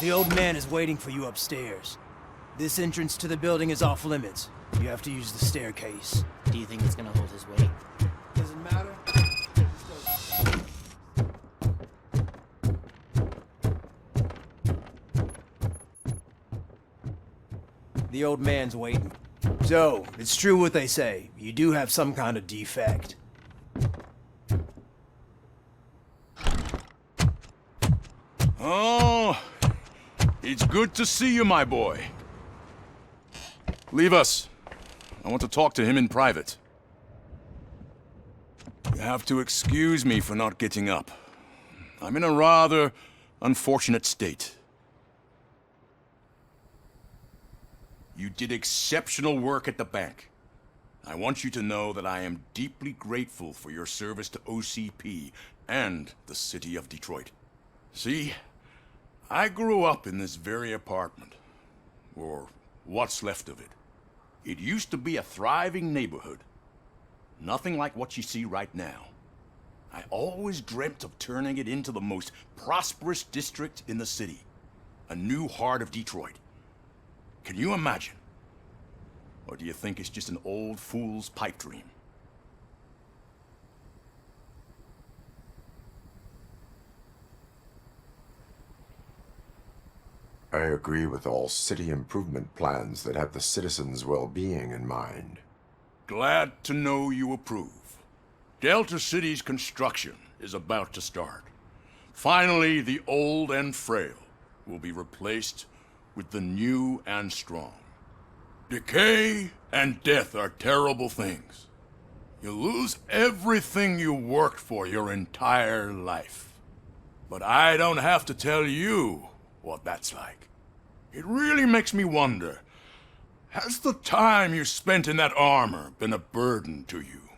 The old man is waiting for you upstairs. This entrance to the building is off limits. You have to use the staircase. Do you think it's gonna hold his weight? Doesn't matter. The old man's waiting. So, it's true what they say. You do have some kind of defect. Oh, it's good to see you, my boy. Leave us. I want to talk to him in private. You have to excuse me for not getting up. I'm in a rather unfortunate state. You did exceptional work at the bank. I want you to know that I am deeply grateful for your service to OCP and the city of Detroit. See, I grew up in this very apartment, or what's left of it. It used to be a thriving neighborhood. Nothing like what you see right now. I always dreamt of turning it into the most prosperous district in the city. A new heart of Detroit. Can you imagine? Or do you think it's just an old fool's pipe dream? I agree with all city improvement plans that have the citizens' well-being in mind. Glad to know you approve. Delta City's construction is about to start. Finally, the old and frail will be replaced with the new and strong. Decay and death are terrible things. You lose everything you worked for your entire life. But I don't have to tell you what that's like. It really makes me wonder, has the time you spent in that armor been a burden to you?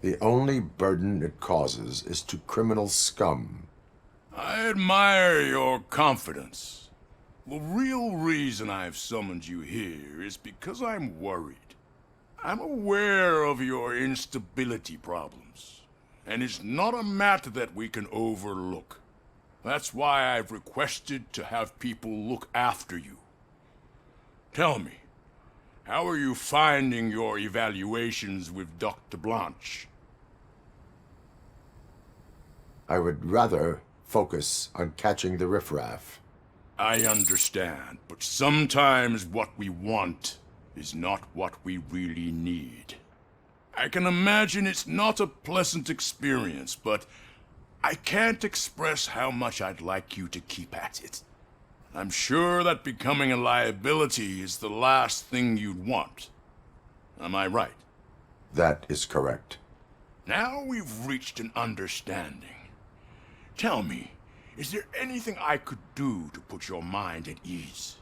The only burden it causes is to criminal scum. I admire your confidence. The real reason I've summoned you here is because I'm worried. I'm aware of your instability problems, and it's not a matter that we can overlook. That's why I've requested to have people look after you. Tell me, how are you finding your evaluations with Dr. Blanche? I would rather focus on catching the riffraff. I understand, but sometimes what we want is not what we really need. I can imagine it's not a pleasant experience, but I can't express how much I'd like you to keep at it. I'm sure that becoming a liability is the last thing you'd want. Am I right? That is correct. Now we've reached an understanding. Tell me, is there anything I could do to put your mind at ease?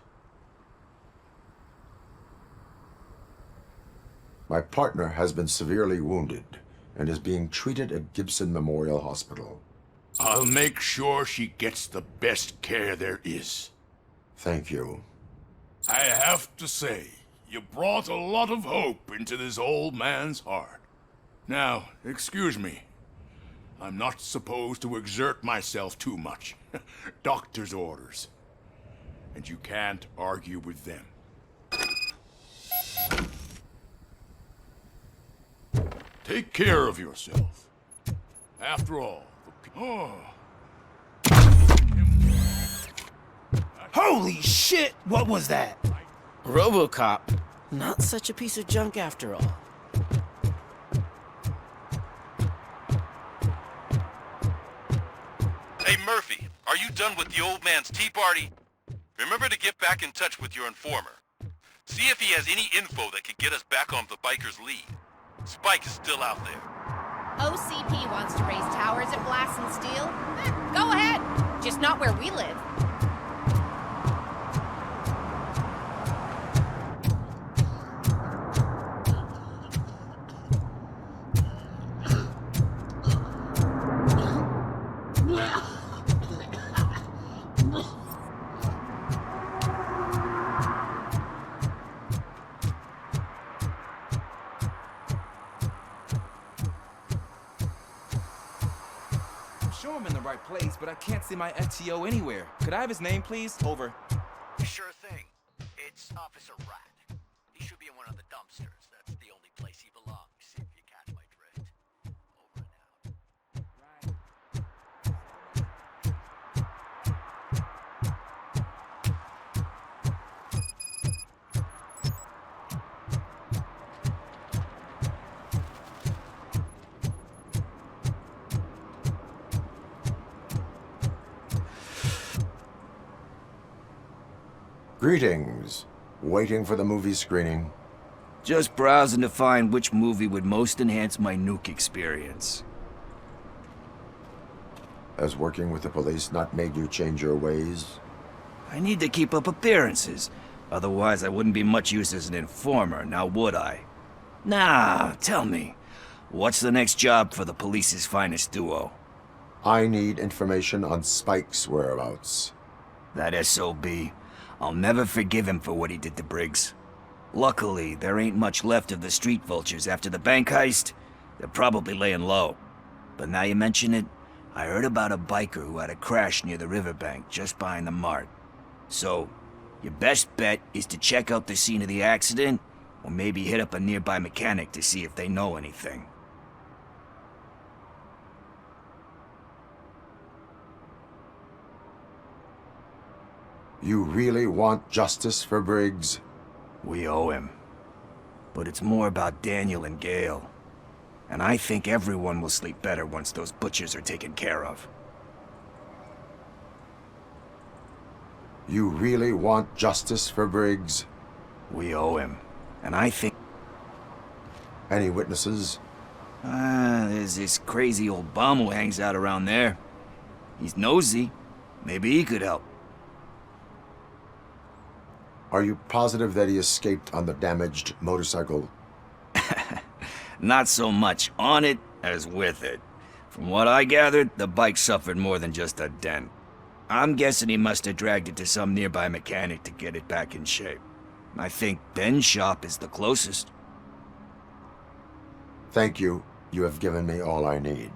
My partner has been severely wounded and is being treated at Gibson Memorial Hospital. I'll make sure she gets the best care there is. Thank you. I have to say, you brought a lot of hope into this old man's heart. Now, excuse me. I'm not supposed to exert myself too much. Doctor's orders. And you can't argue with them. Take care of yourself. After all, Holy shit! What was that? RoboCop. Not such a piece of junk after all. Hey Murphy, are you done with the old man's tea party? Remember to get back in touch with your informer. See if he has any info that could get us back on the biker's lead. Spike is still out there. OCP wants to raise towers at Blast and Steel? Go ahead, just not where we live. sure I'm in the right place, but I can't see my FTO anywhere. Could I have his name, please? Over. Sure thing. It's Officer Rat. He should be in one of the dumpsters. That's the only place he belongs, if you catch my drift. Over and out. Greetings. Waiting for the movie screening. Just browsing to find which movie would most enhance my nuke experience. Has working with the police not made you change your ways? I need to keep up appearances. Otherwise, I wouldn't be much use as an informer, now would I? Nah, tell me. What's the next job for the police's finest duo? I need information on Spike's whereabouts. That SOB. I'll never forgive him for what he did to Briggs. Luckily, there ain't much left of the street vultures after the bank heist. They're probably laying low. But now you mention it, I heard about a biker who had a crash near the riverbank just behind the mart. So, your best bet is to check out the scene of the accident, or maybe hit up a nearby mechanic to see if they know anything. You really want justice for Briggs? We owe him. But it's more about Daniel and Gale. And I think everyone will sleep better once those butchers are taken care of. You really want justice for Briggs? We owe him. And I think... Any witnesses? There's this crazy old bum who hangs out around there. He's nosy. Maybe he could help. Are you positive that he escaped on the damaged motorcycle? Not so much on it as with it. From what I gathered, the bike suffered more than just a dent. I'm guessing he must have dragged it to some nearby mechanic to get it back in shape. I think Ben's shop is the closest. Thank you. You have given me all I need.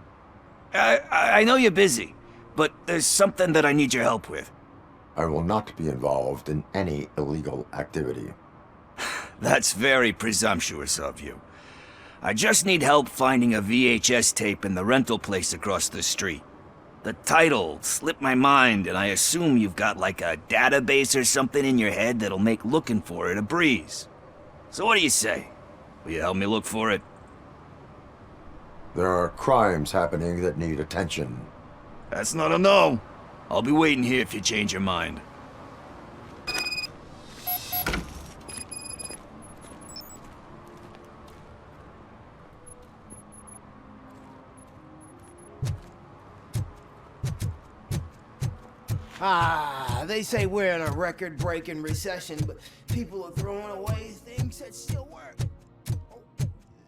I know you're busy, but there's something that I need your help with. I will not be involved in any illegal activity. That's very presumptuous of you. I just need help finding a VHS tape in the rental place across the street. The title slipped my mind, and I assume you've got like a database or something in your head that'll make looking for it a breeze. So what do you say? Will you help me look for it? There are crimes happening that need attention. That's not a no. I'll be waiting here if you change your mind. They say we're in a record-breaking recession, but people are throwing away things that still work. Oh,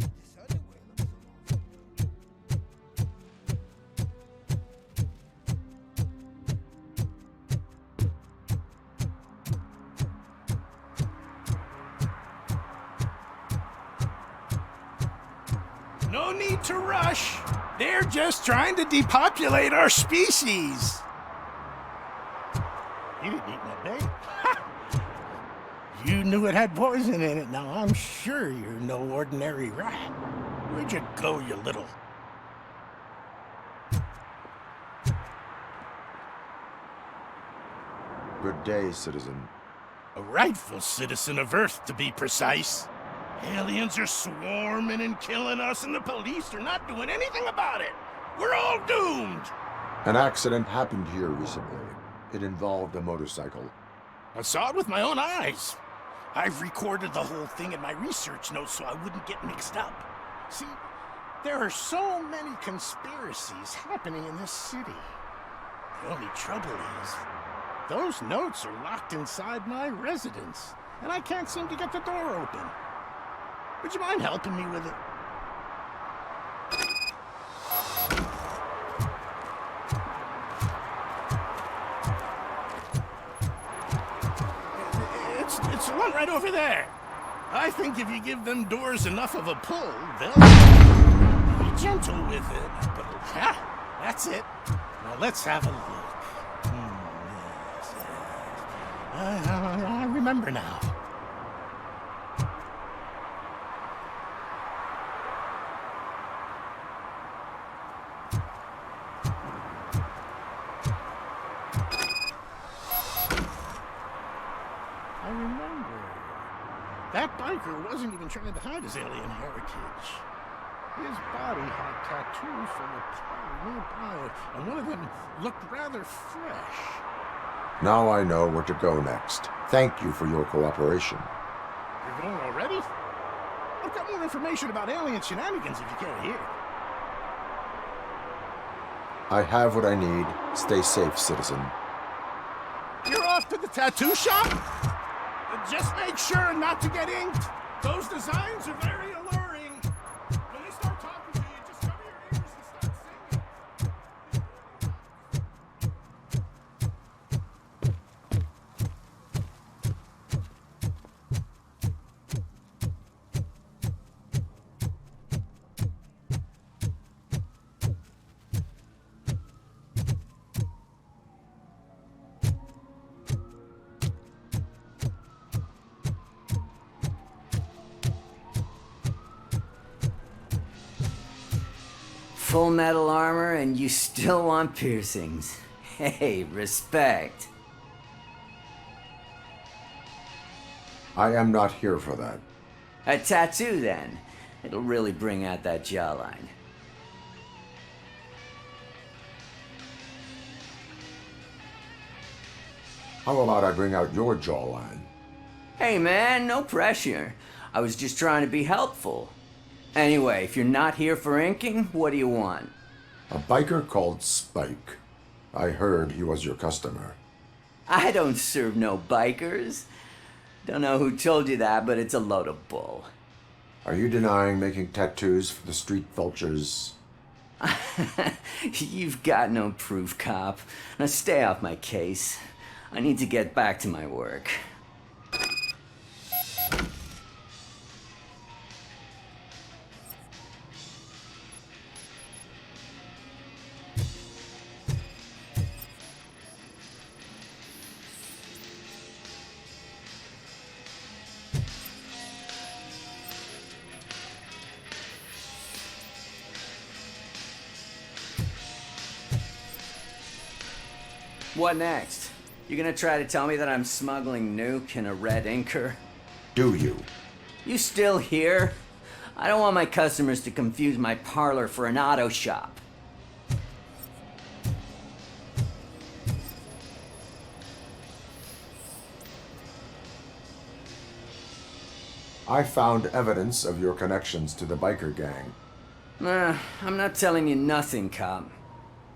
this underwear looks No need to rush. They're just trying to depopulate our species. You didn't eat my bait. You knew it had poison in it. Now I'm sure you're no ordinary rat. Where'd you go, you little... Good day, citizen. A rightful citizen of Earth, to be precise. Aliens are swarming and killing us, and the police are not doing anything about it. We're all doomed. An accident happened here recently. It involved a motorcycle. I saw it with my own eyes. I've recorded the whole thing in my research notes so I wouldn't get mixed up. See, there are so many conspiracies happening in this city. The only trouble is, those notes are locked inside my residence, and I can't seem to get the door open. Would you mind helping me with it? It's the one right over there. I think if you give them doors enough of a pull, they'll be gentle with it. But That's it. Now let's have a look. Yes, yes. I remember now. I remember. That biker wasn't even trying to hide his alien heritage. His body had tattoos from a party nearby, and one of them looked rather fresh. Now I know where to go next. Thank you for your cooperation. You're going already? I've got more information about alien shenanigans if you care to hear. I have what I need. Stay safe, citizen. You're off to the tattoo shop? Just make sure not to get inked. Those designs are very alluring. When they start talking to you, just cover your ears and start singing. Full metal armor and you still want piercings. Hey, respect. I am not here for that. A tattoo then. It'll really bring out that jawline. How about I bring out your jawline? Hey man, no pressure. I was just trying to be helpful. Anyway, if you're not here for inking, what do you want? A biker called Spike. I heard he was your customer. I don't serve no bikers. Don't know who told you that, but it's a load of bull. Are you denying making tattoos for the street vultures? You've got no proof, cop. Now stay off my case. I need to get back to my work. What next? You gonna try to tell me that I'm smuggling nuke in a red inker? Do you? You still here? I don't want my customers to confuse my parlor for an auto shop. I found evidence of your connections to the biker gang. I'm not telling you nothing, cop.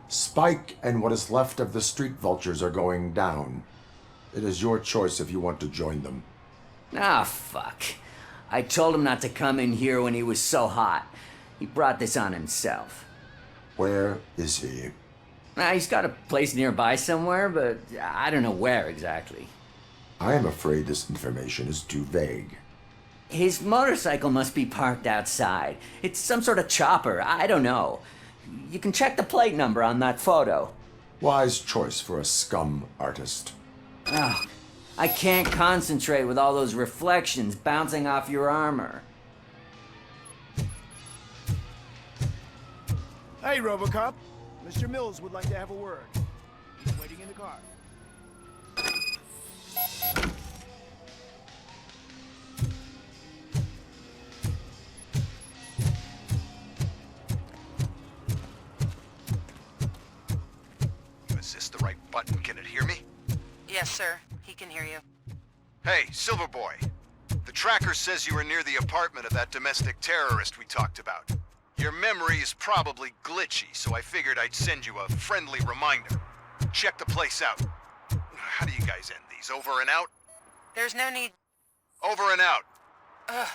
Spike and what is left of the street vultures are going down. It is your choice if you want to join them. Ah, fuck. I told him not to come in here when he was so hot. He brought this on himself. Where is he? He's got a place nearby somewhere, but I don't know where exactly. I am afraid this information is too vague. His motorcycle must be parked outside. It's some sort of chopper. I don't know. You can check the plate number on that photo. Wise choice for a scum artist. Oh, I can't concentrate with all those reflections bouncing off your armor. Hey, RoboCop. Mr. Mills would like to have a word. He's waiting in the car. Is this the right button? Can it hear me? Yes, sir. He can hear you. Hey, Silverboy. The tracker says you were near the apartment of that domestic terrorist we talked about. Your memory is probably glitchy, so I figured I'd send you a friendly reminder. Check the place out. How do you guys end these? Over and out? There's no need. Over and out. Ugh.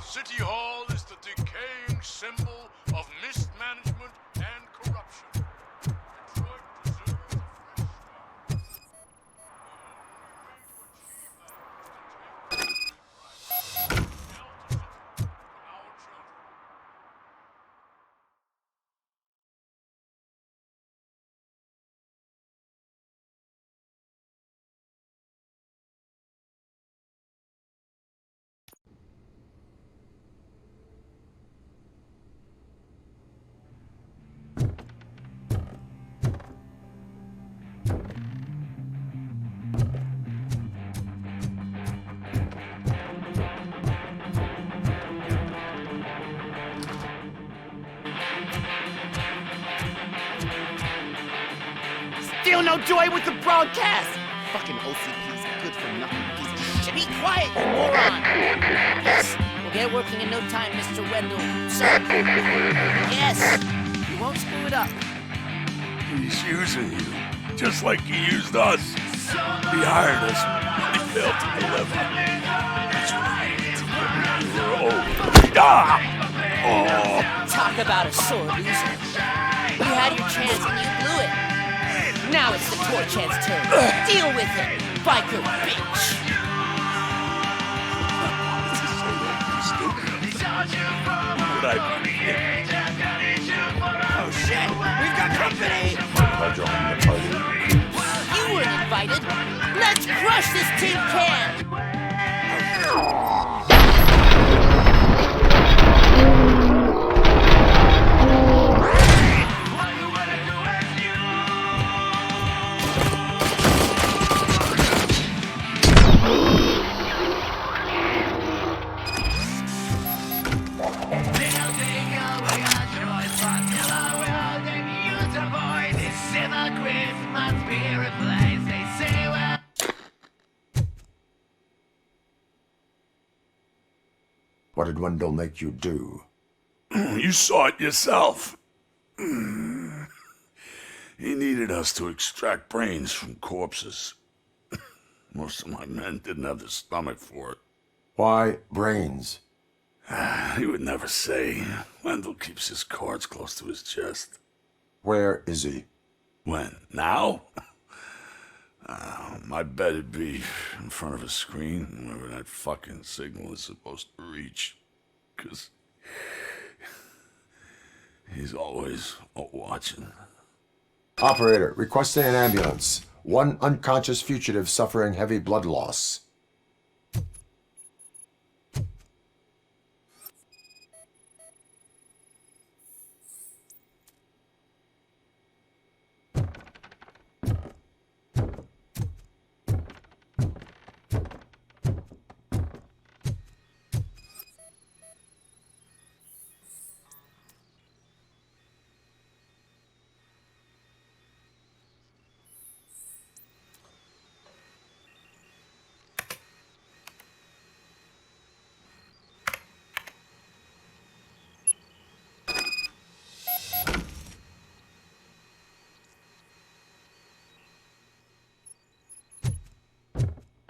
City Hall is the decaying symbol of mismanagement and corruption. Detroit deserves a fresh start. Still no joy with the broadcast! Fucking OCP's good for nothing piece of shit. Be quiet, you moron! Yes, we'll get working in no time, Mr. Wendell. Sir. Yes, you won't screw it up. He's using you, just like he used us. He hired us, but he failed to deliver. That's right. We're old. Ah! Talk about a sore loser. You had your chance and you blew it. Now it's the tour chance turn. Deal with it, biker bitch. What I Oh shit, we've got company. You weren't invited. Let's crush this tin can. What did Wendell make you do? You saw it yourself. He needed us to extract brains from corpses. Most of my men didn't have the stomach for it. Why brains? He would never say. Wendell keeps his cards close to his chest. Where is he? When? Now? I bet it'd be in front of a screen wherever that fucking signal is supposed to reach. 'Cause he's always watching. Operator, requesting an ambulance. One unconscious fugitive suffering heavy blood loss.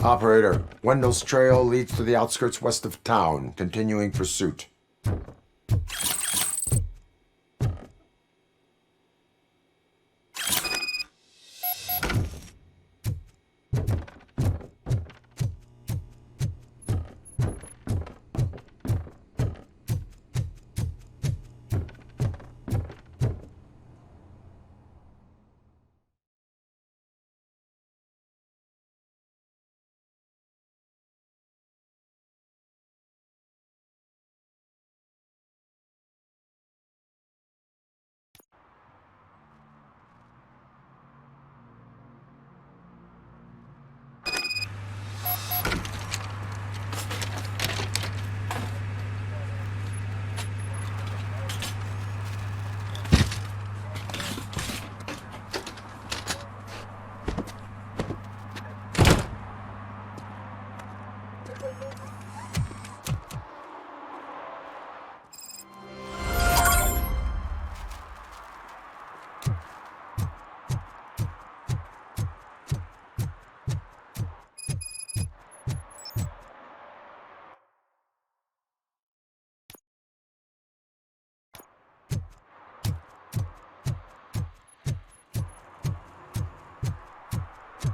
Operator, Wendell's trail leads to the outskirts west of town, continuing pursuit.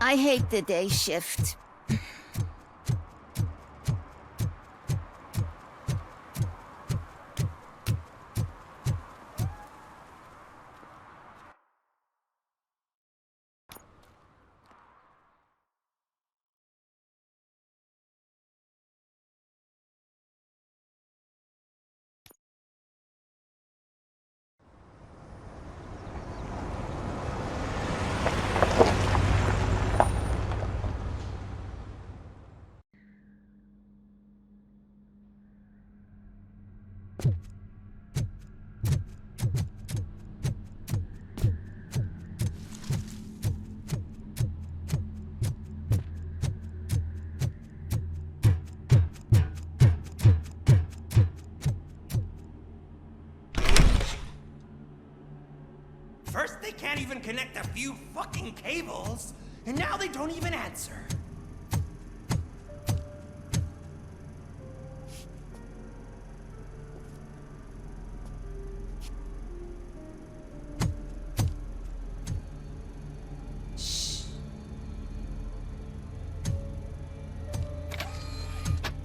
I hate the day shift. First, they can't even connect a few fucking cables, and now they don't even answer. Shh.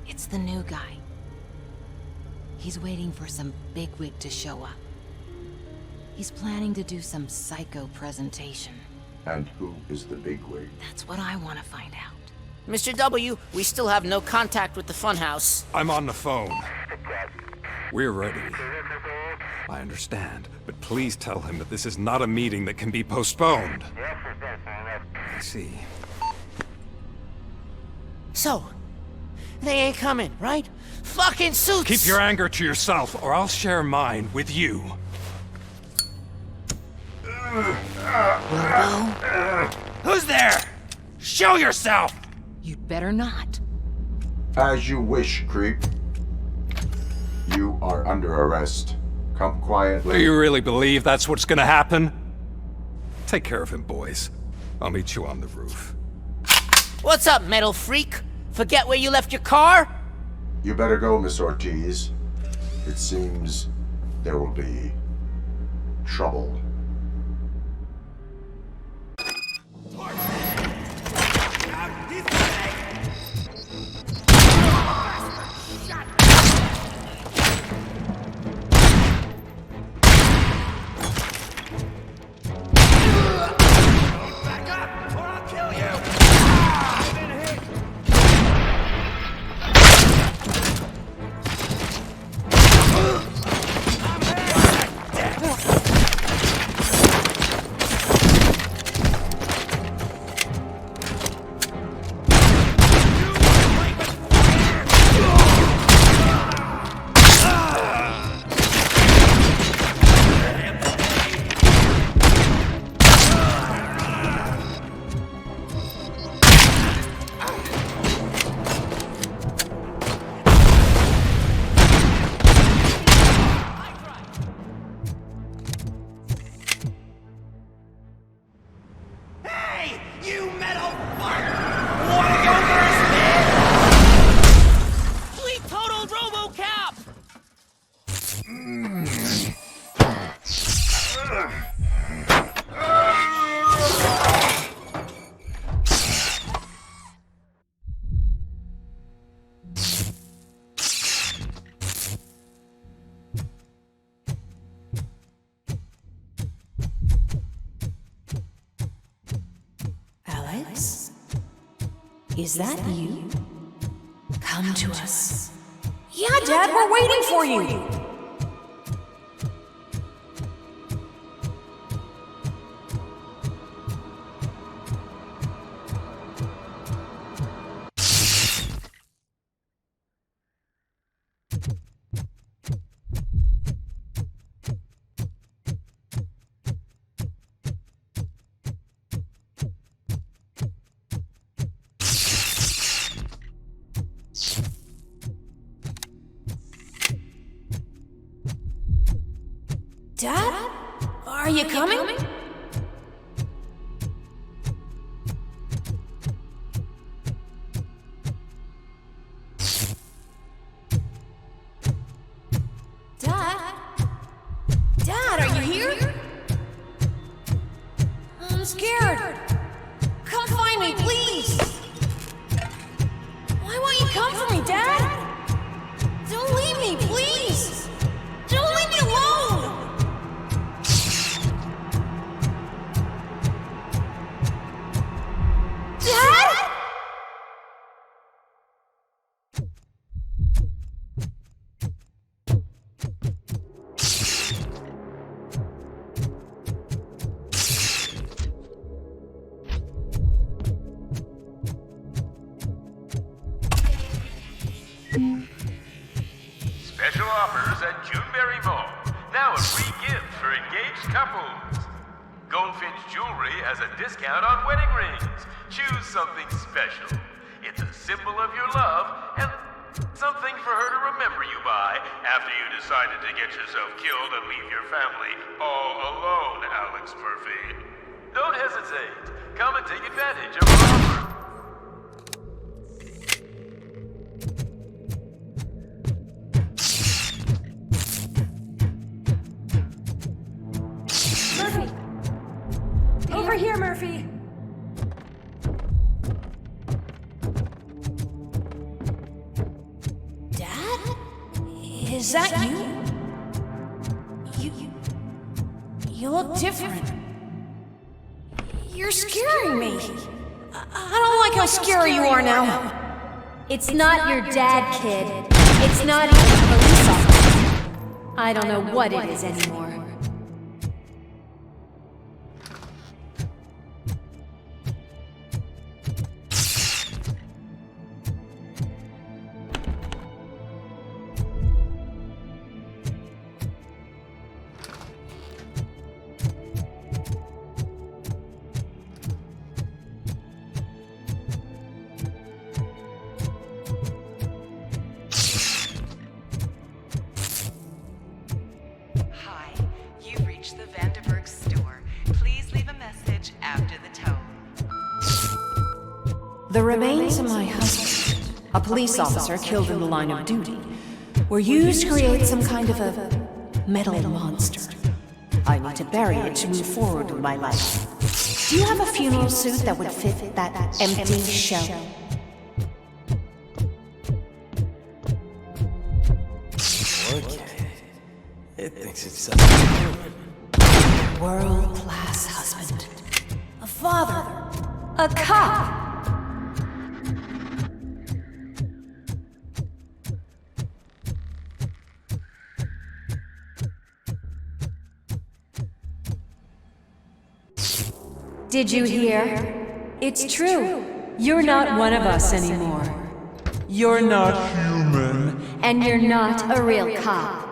It's the new guy. He's waiting for some bigwig to show up. He's planning to do some psycho presentation. And who is the bigwig? That's what I want to find out. Mr. W, we still have no contact with the funhouse. I'm on the phone. We're ready. I understand, but please tell him that this is not a meeting that can be postponed. I see. So, they ain't coming, right? Fucking suits! Keep your anger to yourself, or I'll share mine with you. Who's there? Show yourself! You'd better not. As you wish, creep. You are under arrest. Come quietly. Do you really believe that's what's gonna happen? Take care of him, boys. I'll meet you on the roof. What's up, metal freak? Forget where you left your car? You better go, Miss Ortiz. It seems there will be trouble. You metal fuck! Wanna go first, man? We totaled RoboCop! Alex? Is that you? Come to us. Yeah, Dad, we're waiting for you. Dad? Are you coming? Dad? Dad, are you here? I'm scared. Come find me, flowers at Juneberry Mall. Now a free gift for engaged couples. Goldfinch Jewelry has a discount on wedding rings. Choose something special. It's a symbol of your love and something for her to remember you by after you decided to get yourself killed and leave your family all alone, Alex Murphy. Don't hesitate. Come and take advantage of our offer. Murphy! Over here, Murphy! Dad? Is that you? You look different. You're scaring me. I don't like how scary you are now. It's not your dad, kid. It's not even a police officer. I don't know what it is anymore. The remains of my husband, a police officer killed in the line of duty, were used to create some kind of a metal monster. I need to bury it to move forward with my life. Do you have a funeral suit that would fit that empty shell? Okay. It thinks it's something human. World-class husband. A father. A cop. Did you hear? It's true. You're not one of us anymore. You're not human. And you're not a real cop.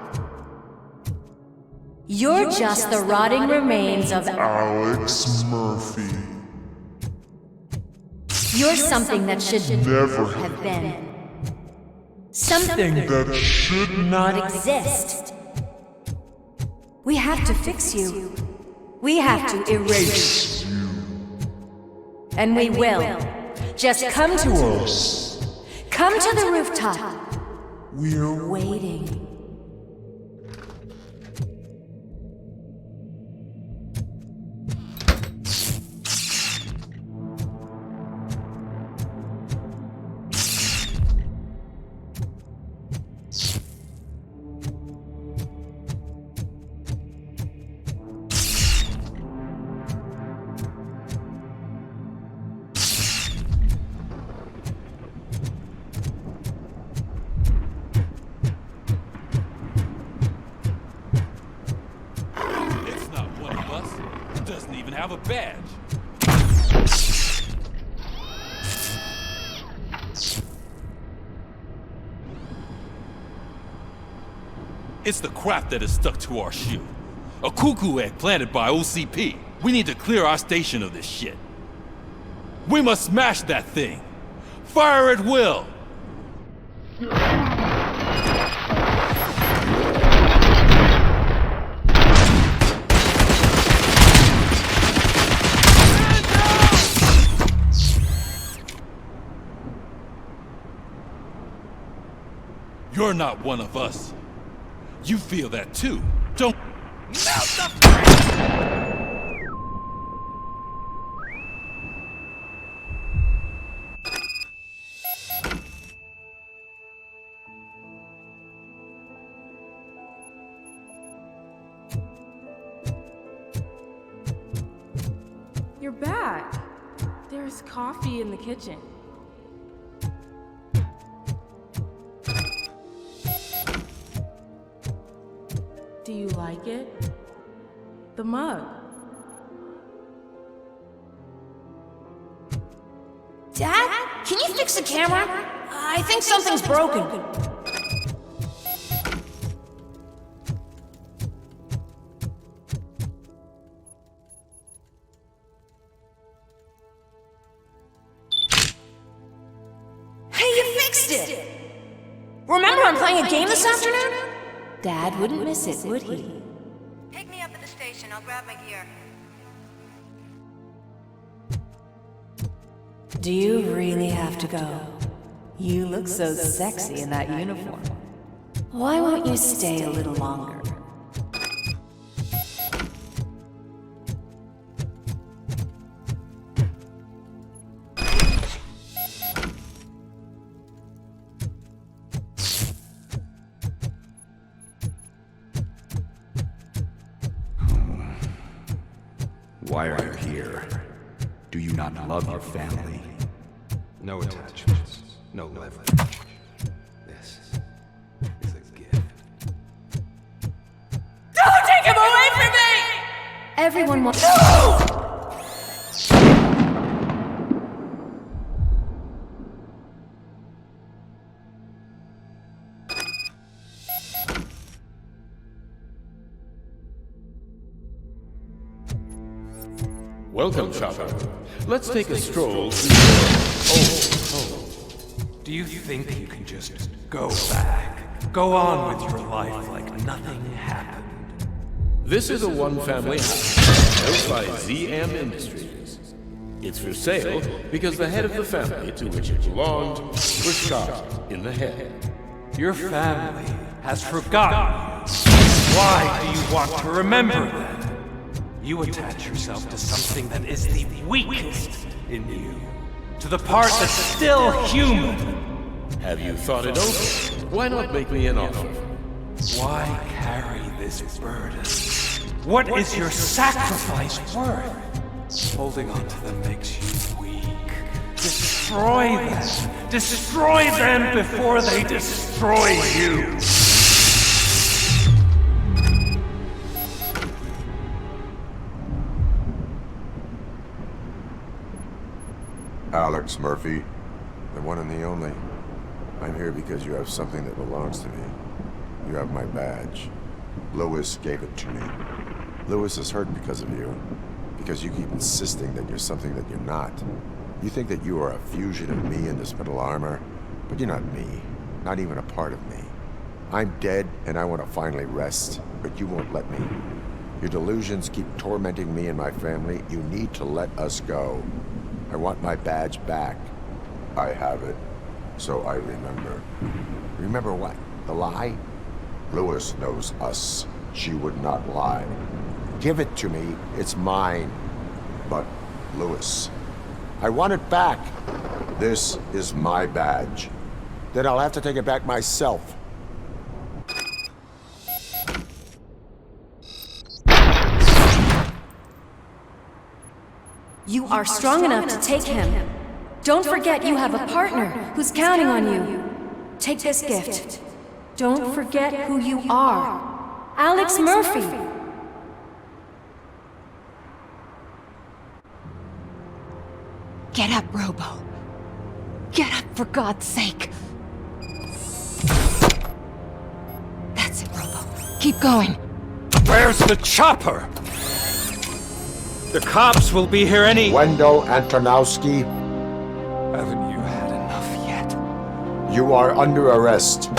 You're just the rotting remains of Alex Murphy. You're something that should never have been. Something that should not exist. We have to fix you. We have to erase you. And we will. Just come to us. Come to the rooftop. We're waiting. Have a badge. It's the crap that is stuck to our shoe. A cuckoo egg planted by OCP. We need to clear our station of this shit. We must smash that thing. Fire at will. You're not one of us. You feel that too, don't... Melt the... You're back. There's coffee in the kitchen. Do you like it? The mug. Dad? Can you fix the camera? I think something's broken. fixed it! Remember I'm playing a game this afternoon? Dad wouldn't miss it, would he? Pick me up at the station. I'll grab my gear. Do you really have to go? You look so sexy in that uniform. Why won't you stay a little longer? Why are you here? Do you not love your family? No attachments, no leverage. This is a gift. Don't take him away from me! Everyone wants. No! Welcome, Chopper. Let's take a stroll through your old home. Do you think you can just go back? Go on with your life like nothing happened? This is a one-family house built by ZM Industries. It's for sale because the head of the family to which it belonged was shot in the head. Your family has forgotten you. Why do you want to remember them? You attach yourself to something that is the weakest in you. To the part that's still human. Have you thought it over? Why not make me an offer? Why carry this burden? What is your sacrifice worth? Holding on to them makes you weak. Destroy them! Destroy them before they destroy you! Alex Murphy, the one and the only. I'm here because you have something that belongs to me. You have my badge. Lewis gave it to me. Lewis is hurt because of you. Because you keep insisting that you're something that you're not. You think that you are a fusion of me in this metal armor, but you're not me. Not even a part of me. I'm dead and I want to finally rest, but you won't let me. Your delusions keep tormenting me and my family. You need to let us go. I want my badge back. I have it, so I remember. Remember what? The lie? Lewis knows us. She would not lie. Give it to me. It's mine. But, Lewis, I want it back. This is my badge. Then I'll have to take it back myself. You are strong enough to take him. Don't forget you have a partner who's counting on you. Take this gift. Don't forget who you are. Alex Murphy. Get up, Robo. Get up, for God's sake. That's it, Robo. Keep going. Where's the chopper? The cops will be here any— Wendell Antonowski. Haven't you had enough yet? You are under arrest.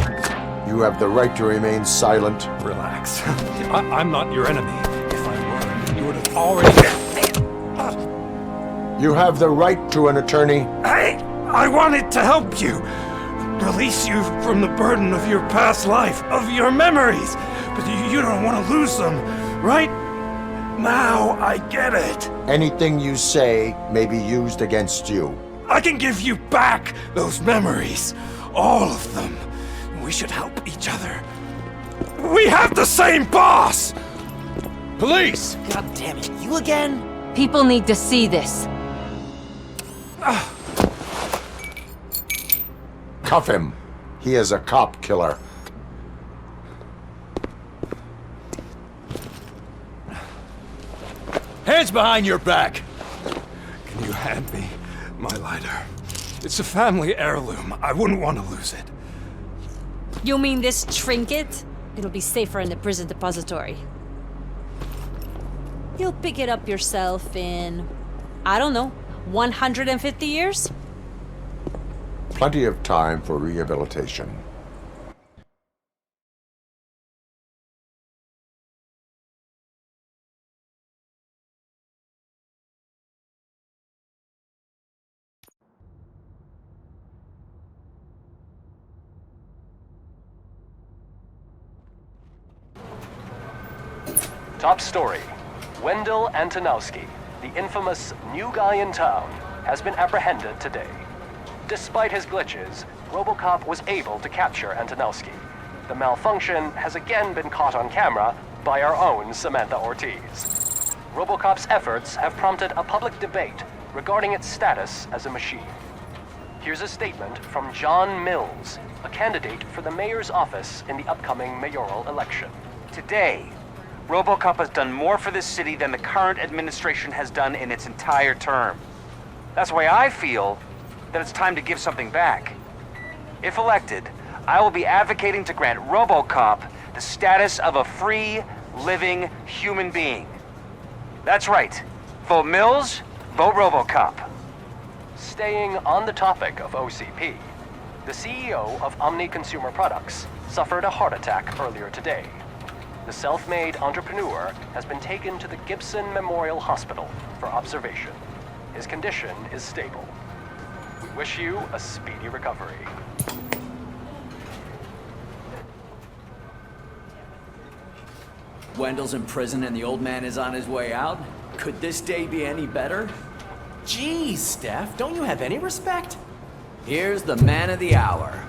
You have the right to remain silent. Relax. I'm not your enemy. If I were, you would have already— You have the right to an attorney. I wanted to help you. Release you from the burden of your past life, of your memories. But you don't want to lose them, right? Now I get it. Anything you say may be used against you. I can give you back those memories. All of them. We should help each other. We have the same boss! Police! God damn it, you again? People need to see this. Cuff him. He is a cop killer. Hands behind your back! Can you hand me my lighter? It's a family heirloom. I wouldn't want to lose it. You mean this trinket? It'll be safer in the prison depository. You'll pick it up yourself in, I don't know, 150 years? plenty of time for rehabilitation. Top story. Wendell Antonowski, the infamous new guy in town, has been apprehended today. Despite his glitches, RoboCop was able to capture Antonowski. The malfunction has again been caught on camera by our own Samantha Ortiz. RoboCop's efforts have prompted a public debate regarding its status as a machine. Here's a statement from John Mills, a candidate for the mayor's office in the upcoming mayoral election. Today, RoboCop has done more for this city than the current administration has done in its entire term. That's why I feel that it's time to give something back. If elected, I will be advocating to grant RoboCop the status of a free, living human being. That's right. Vote Mills, vote RoboCop. Staying on the topic of OCP, the CEO of Omni Consumer Products suffered a heart attack earlier today. The self-made entrepreneur has been taken to the Gibson Memorial Hospital for observation. His condition is stable. We wish you a speedy recovery. Wendell's in prison and the old man is on his way out? Could this day be any better? Geez, Steph, don't you have any respect? Here's the man of the hour.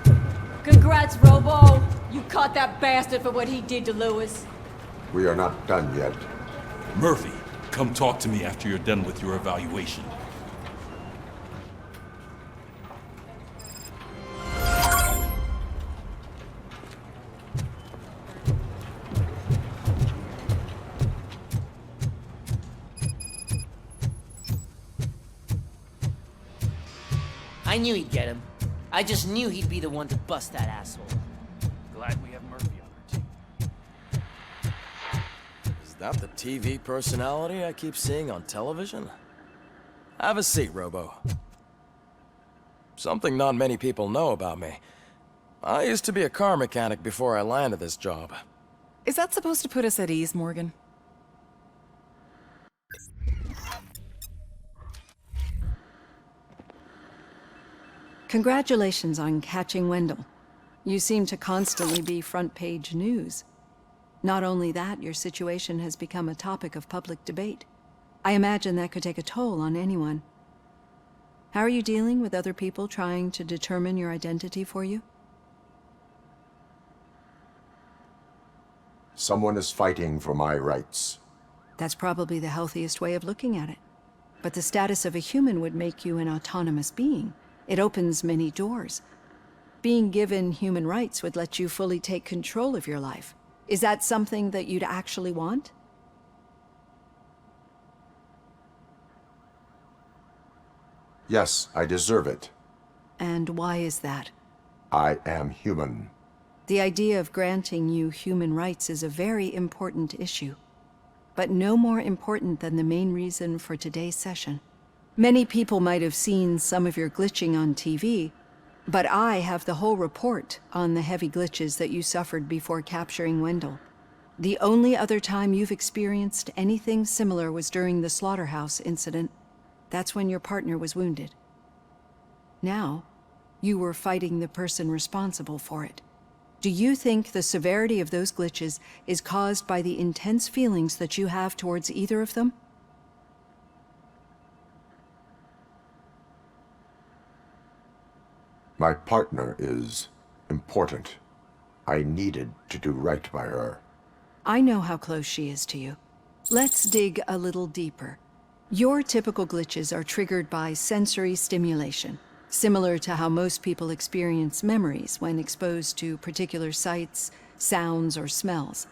Congrats, Robo! You caught that bastard for what he did to Lewis. We are not done yet. Murphy, come talk to me after you're done with your evaluation. I knew he'd get him. I just knew he'd be the one to bust that asshole. Glad we have Murphy on our team. Is that the TV personality I keep seeing on television? Have a seat, Robo. Something not many people know about me. I used to be a car mechanic before I landed this job. Is that supposed to put us at ease, Morgan? Congratulations on catching Wendell. You seem to constantly be front-page news. Not only that, your situation has become a topic of public debate. I imagine that could take a toll on anyone. How are you dealing with other people trying to determine your identity for you? Someone is fighting for my rights. That's probably the healthiest way of looking at it. But the status of a human would make you an autonomous being. It opens many doors. Being given human rights would let you fully take control of your life. Is that something that you'd actually want? Yes, I deserve it. And why is that? I am human. The idea of granting you human rights is a very important issue, but no more important than the main reason for today's session. Many people might have seen some of your glitching on TV, but I have the whole report on the heavy glitches that you suffered before capturing Wendell. The only other time you've experienced anything similar was during the slaughterhouse incident. That's when your partner was wounded. Now, you were fighting the person responsible for it. Do you think the severity of those glitches is caused by the intense feelings that you have towards either of them? My partner is important. I needed to do right by her. I know how close she is to you. Let's dig a little deeper. Your typical glitches are triggered by sensory stimulation, similar to how most people experience memories when exposed to particular sights, sounds, or smells.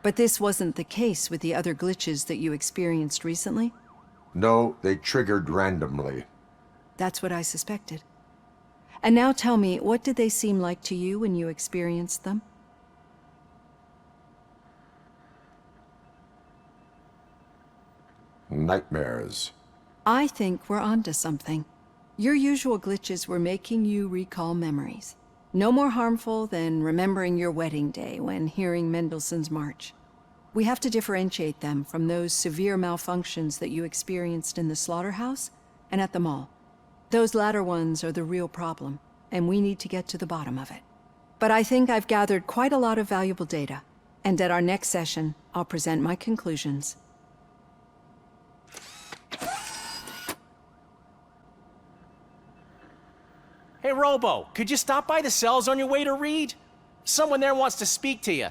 But this wasn't the case with the other glitches that you experienced recently? No, they triggered randomly. That's what I suspected. And now tell me, what did they seem like to you when you experienced them? Nightmares. I think we're onto something. Your usual glitches were making you recall memories. No more harmful than remembering your wedding day when hearing Mendelssohn's March. We have to differentiate them from those severe malfunctions that you experienced in the slaughterhouse and at the mall. Those latter ones are the real problem, and we need to get to the bottom of it. But I think I've gathered quite a lot of valuable data, and at our next session, I'll present my conclusions. Hey, Robo, could you stop by the cells on your way to Reed? Someone there wants to speak to you.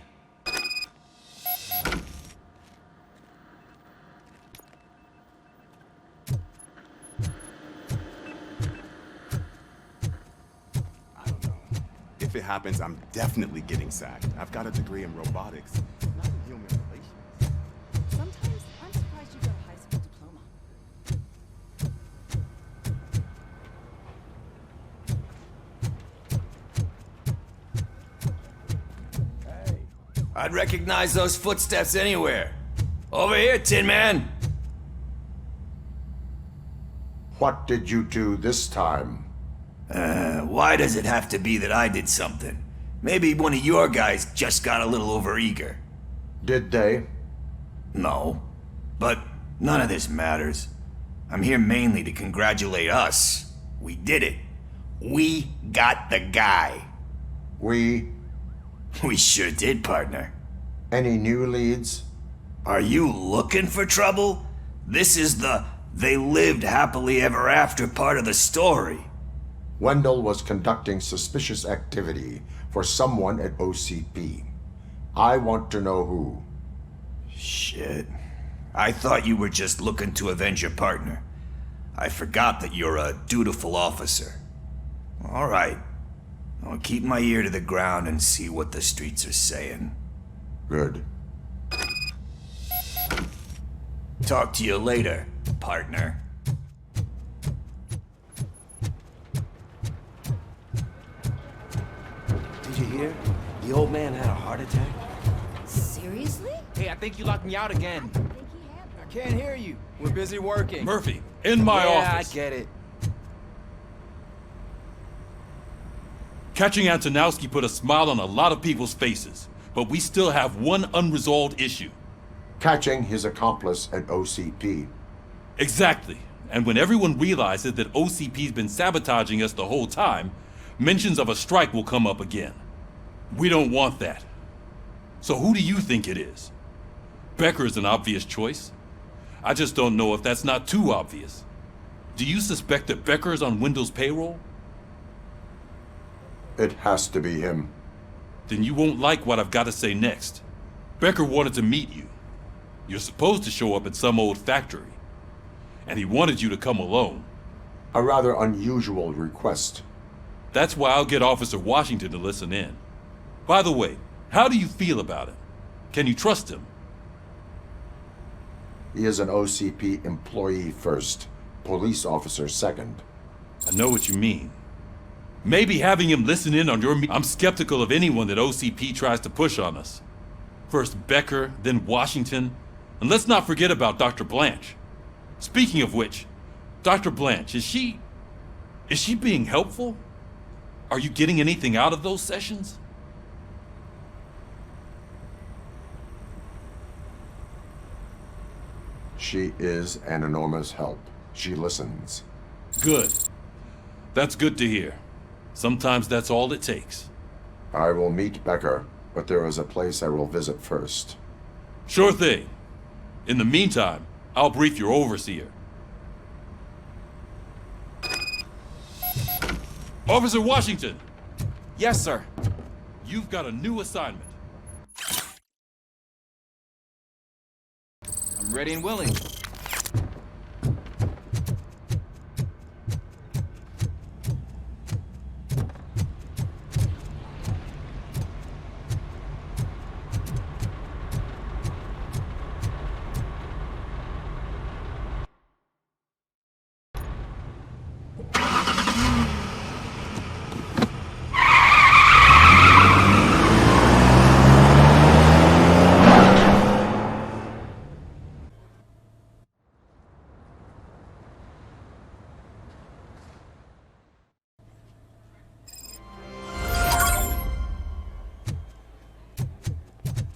If it happens, I'm definitely getting sacked. I've got a degree in robotics, not in human relations. Sometimes I'm surprised you got a high school diploma. I'd recognize those footsteps anywhere. Over here, Tin Man! What did you do this time? Why does it have to be that I did something? Maybe one of your guys just got a little overeager. Did they? No. But none of this matters. I'm here mainly to congratulate us. We did it. We got the guy. We sure did, partner. Any new leads? Are you looking for trouble? This is the they lived happily ever after part of the story. Wendell was conducting suspicious activity for someone at OCP. I want to know who. Shit. I thought you were just looking to avenge your partner. I forgot that you're a dutiful officer. All right. I'll keep my ear to the ground and see what the streets are saying. Good. Talk to you later, partner. Did you hear? The old man had a heart attack. Seriously? Hey, I think you locked me out again. I can't hear you. We're busy working. Murphy, in my office. Yeah, I get it. Catching Antonowski put a smile on a lot of people's faces, but we still have one unresolved issue. Catching his accomplice at OCP. Exactly. And when everyone realizes that OCP's been sabotaging us the whole time, mentions of a strike will come up again. We don't want that. So who do you think it is? Becker is an obvious choice. I just don't know if that's not too obvious. Do you suspect that Becker is on Wendell's payroll? It has to be him. Then you won't like what I've got to say next. Becker wanted to meet you. You're supposed to show up at some old factory. And he wanted you to come alone. A rather unusual request. That's why I'll get Officer Washington to listen in. By the way, how do you feel about him? Can you trust him? He is an OCP employee first, police officer second. I know what you mean. Maybe having him listen in on your I'm skeptical of anyone that OCP tries to push on us. First Becker, then Washington, and let's not forget about Dr. Blanche. Speaking of which, Dr. Blanche, is she being helpful? Are you getting anything out of those sessions? She is an enormous help. She listens. Good. That's good to hear. Sometimes that's all it takes. I will meet Becker, but there is a place I will visit first. Sure thing. In the meantime, I'll brief your overseer. Officer Washington! Yes, sir. You've got a new assignment. I'm ready and willing.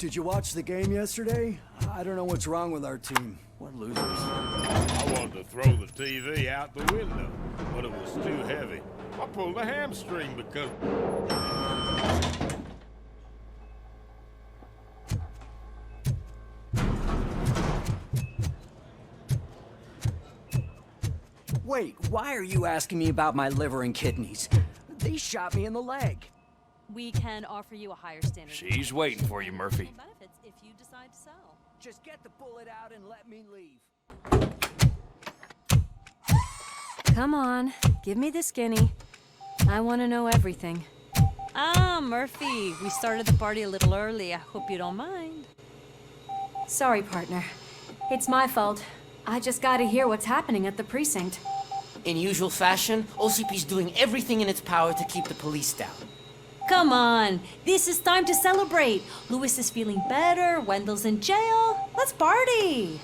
Did you watch the game yesterday? I don't know what's wrong with our team. What losers. I wanted to throw the TV out the window, but it was too heavy. I pulled a hamstring because... Wait, why are you asking me about my liver and kidneys? They shot me in the leg. We can offer you a higher standard. She's waiting for you, Murphy. Benefits if you decide to sell. Just get the bullet out and let me leave. Come on, give me the skinny. I want to know everything. Ah, Murphy, we started the party a little early. I hope you don't mind. Sorry, partner. It's my fault. I just gotta hear what's happening at the precinct. In usual fashion, OCP's doing everything in its power to keep the police down. Come on, this is time to celebrate. Lewis is feeling better, Wendell's in jail. Let's party.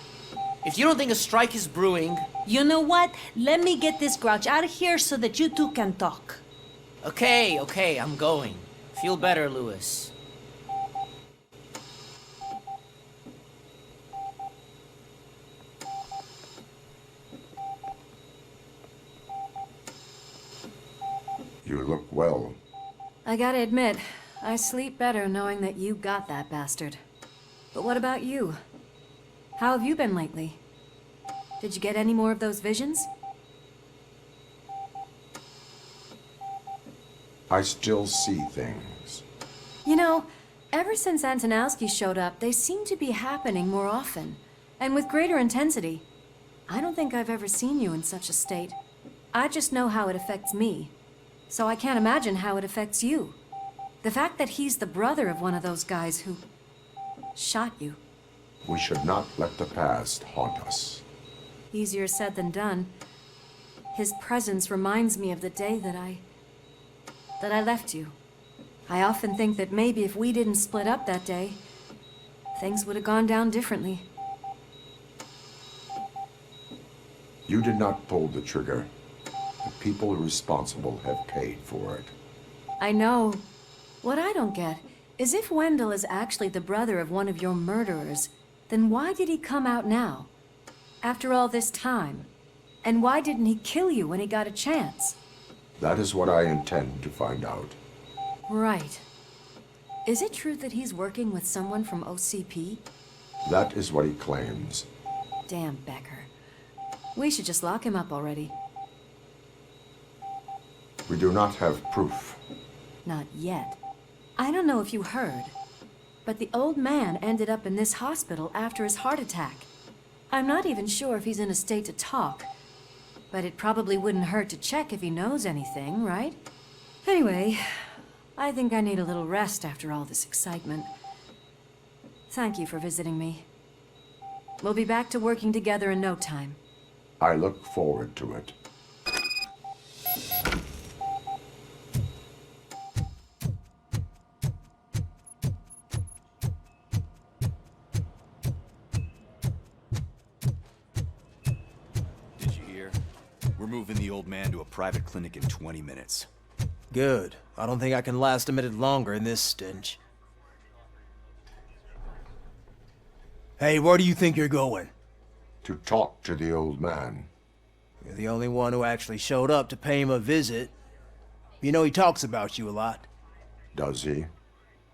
If you don't think a strike is brewing... You know what? Let me get this grouch out of here so that you two can talk. Okay, I'm going. Feel better, Lewis. You look well. I gotta admit, I sleep better knowing that you got that bastard. But what about you? How have you been lately? Did you get any more of those visions? I still see things. You know, ever since Antonowski showed up, they seem to be happening more often, and with greater intensity. I don't think I've ever seen you in such a state. I just know how it affects me, so I can't imagine how it affects you. The fact that he's the brother of one of those guys who shot you. We should not let the past haunt us. Easier said than done. His presence reminds me of the day that I left you. I often think that maybe if we didn't split up that day, things would have gone down differently. You did not pull the trigger. The people responsible have paid for it. I know. What I don't get is if Wendell is actually the brother of one of your murderers, then why did he come out now? After all this time? And why didn't he kill you when he got a chance? That is what I intend to find out. Right. Is it true that he's working with someone from OCP? That is what he claims. Damn Becker. We should just lock him up already. We do not have proof. Not yet. I don't know if you heard, but the old man ended up in this hospital after his heart attack. I'm not even sure if he's in a state to talk, but it probably wouldn't hurt to check if he knows anything, right? Anyway, I think I need a little rest after all this excitement. Thank you for visiting me. We'll be back to working together in no time. I look forward to it. Did you hear? We're moving the old man to a private clinic in 20 minutes. Good. I don't think I can last a minute longer in this stench. Hey, where do you think you're going? To talk to the old man. You're the only one who actually showed up to pay him a visit. You know he talks about you a lot. Does he?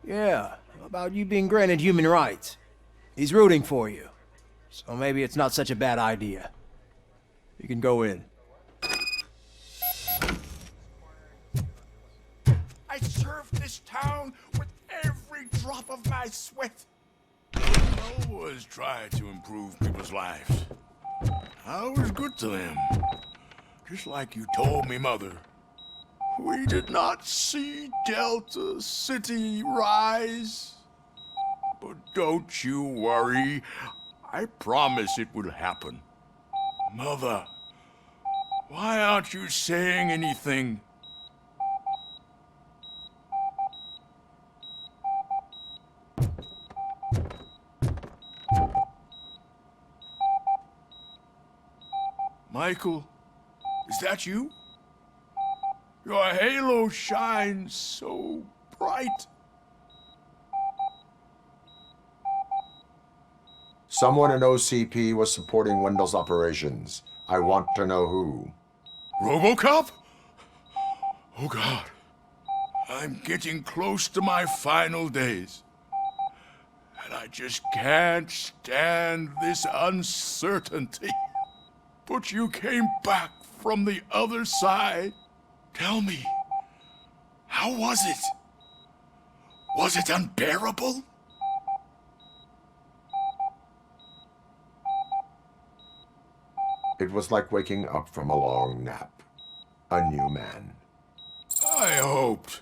Yeah, about you being granted human rights. He's rooting for you. So maybe it's not such a bad idea. You can go in. I served this town with every drop of my sweat. I always tried to improve people's lives. I was good to them. Just like you told me, Mother. We did not see Delta City rise. But don't you worry. I promise it will happen. Mother, why aren't you saying anything? Michael, is that you? Your halo shines so bright. Someone in OCP was supporting Wendell's operations. I want to know who. RoboCop? Oh God. I'm getting close to my final days. And I just can't stand this uncertainty. But you came back from the other side. Tell me, how was it? Was it unbearable? It was like waking up from a long nap. A new man. I hoped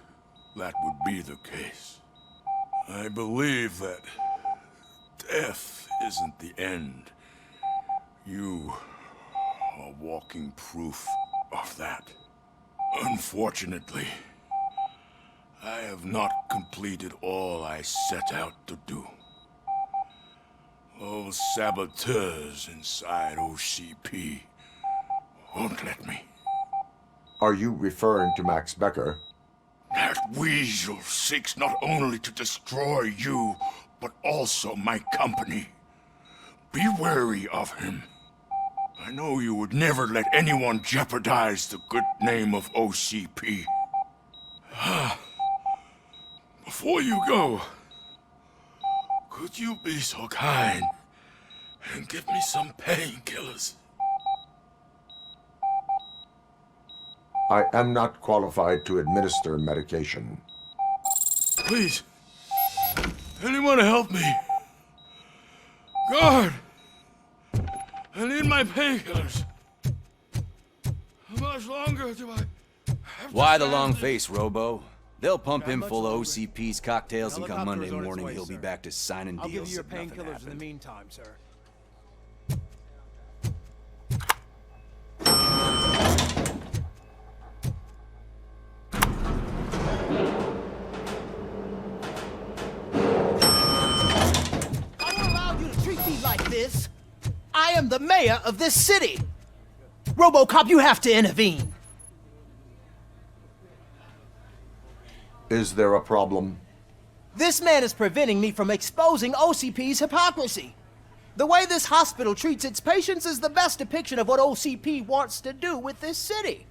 that would be the case. I believe that death isn't the end. You are walking proof of that. Unfortunately, I have not completed all I set out to do. Those saboteurs inside OCP won't let me. Are you referring to Max Becker? That weasel seeks not only to destroy you, but also my company. Be wary of him. I know you would never let anyone jeopardize the good name of OCP. Before you go, could you be so kind and give me some painkillers? I am not qualified to administer medication. Please, anyone help me? Guard! I need my painkillers. How much longer do I have Why to the long stand face, Robo? They'll pump him full of OCP's cocktails, and come Monday morning he'll be back to signing I'll give deals you your if nothing painkillers in the happened. meantime, sir. I won't allow you to treat me like this. I am the mayor of this city. RoboCop, you have to intervene. Is there a problem? This man is preventing me from exposing OCP's hypocrisy. The way this hospital treats its patients is the best depiction of what OCP wants to do with this city.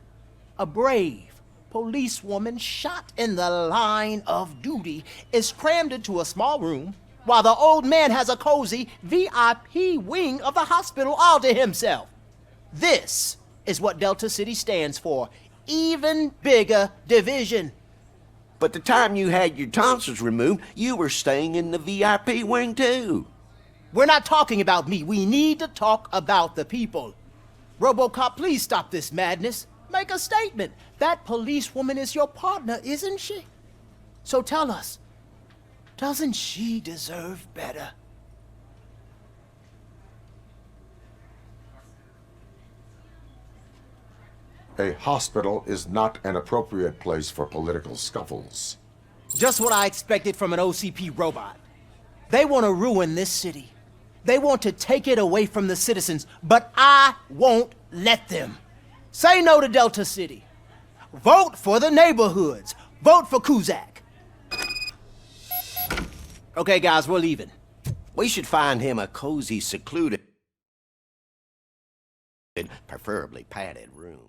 A brave policewoman shot in the line of duty is crammed into a small room, while the old man has a cozy VIP wing of the hospital all to himself. This is what Delta City stands for. Even bigger division. But the time you had your tonsils removed, you were staying in the VIP wing too. We're not talking about me. We need to talk about the people. RoboCop, please stop this madness. Make a statement. That policewoman is your partner, isn't she? So tell us, doesn't she deserve better? A hospital is not an appropriate place for political scuffles. Just what I expected from an OCP robot. They want to ruin this city. They want to take it away from the citizens, but I won't let them. Say no to Delta City. Vote for the neighborhoods. Vote for Kuzak. Okay, guys, we're leaving. We should find him a cozy, secluded, preferably padded room.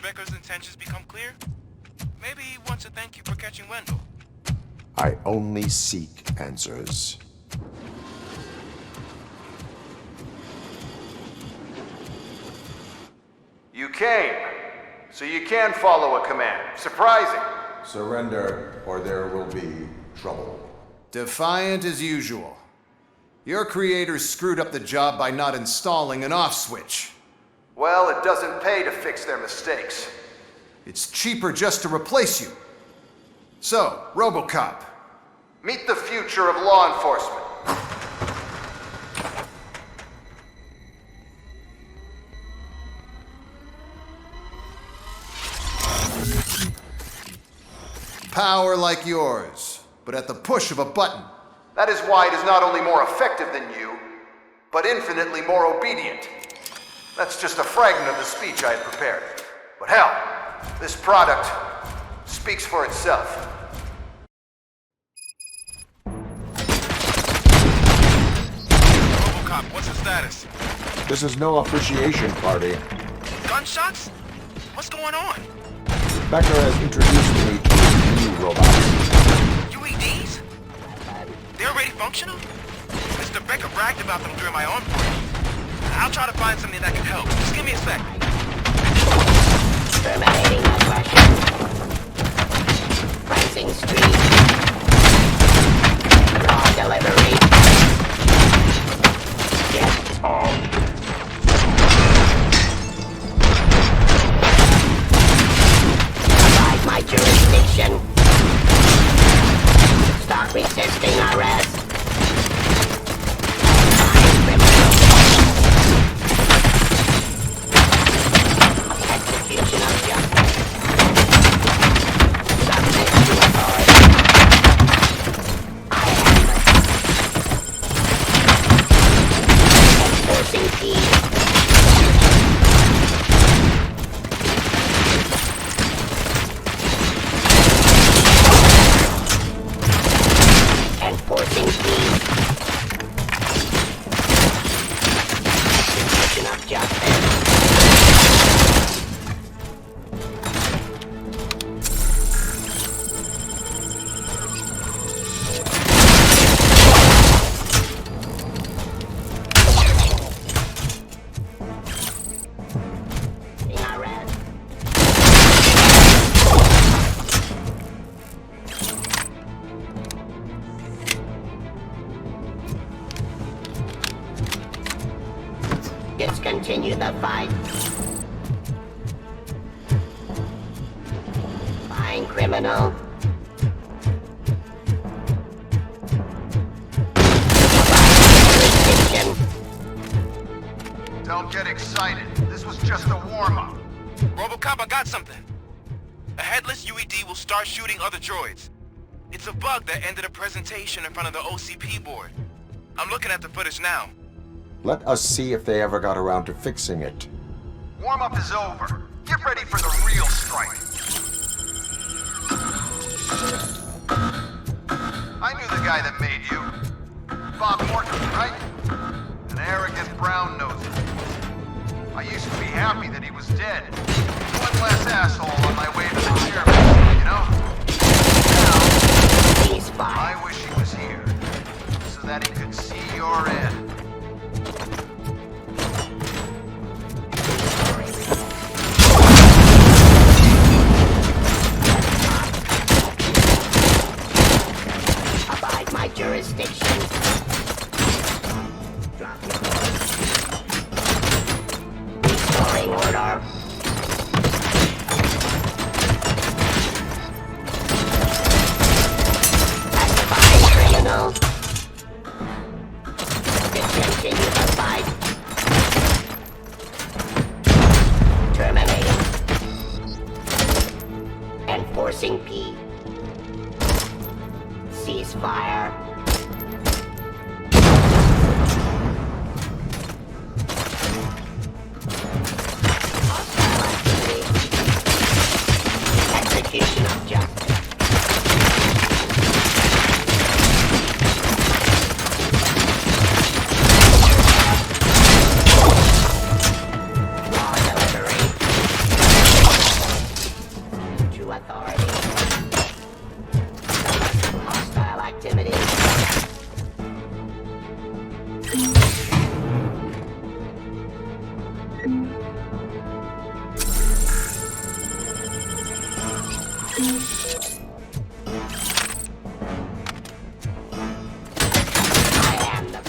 Becker's intentions become clear? Maybe he wants to thank you for catching Wendell. I only seek answers. You came, so you can follow a command. Surprising. Surrender, or there will be trouble. Defiant as usual. Your creators screwed up the job by not installing an off switch. Well, it doesn't pay to fix their mistakes. It's cheaper just to replace you. So, RoboCop. Meet the future of law enforcement. Power like yours, but at the push of a button. That is why it is not only more effective than you, but infinitely more obedient. That's just a fragment of the speech I had prepared. But hell, this product speaks for itself. RoboCop, what's the status? This is no appreciation party. Gunshots? What's going on? Becker has introduced me to his new robots. UEDs? They're already functional? Mr. Becker bragged about them during my onboarding. I'll try to find something that can help. Just give me a sec. Terminating aggression. Pricing street. Raw delivery. Get on. Abide my jurisdiction. Stop resisting arrest. Execution of justice. Subject to authority. I am enforcing peace. Enforcing peace. Execution of justice. Discontinue the fight. Fine, criminal. Don't get excited. This was just a warm-up. RoboCop, I got something. A headless UED will start shooting other droids. It's a bug that ended a presentation in front of the OCP board. I'm looking at the footage now. Let us see if they ever got around to fixing it. Warm-up is over. Get ready for the real strike. I knew the guy that made you. Bob Morton, right? An arrogant brown-noser. I used to be happy that he was dead. One less asshole on my way to the chairman, you know? Now, I wish he was here, so that he could see your end. Abide my jurisdiction. Restoring order. Fine, criminal. Discontinue the fight. Terminating. Enforcing P. Ceasefire. Hostile activity. Execution of justice. Raw delivery. To authority. Hostile activity. I am the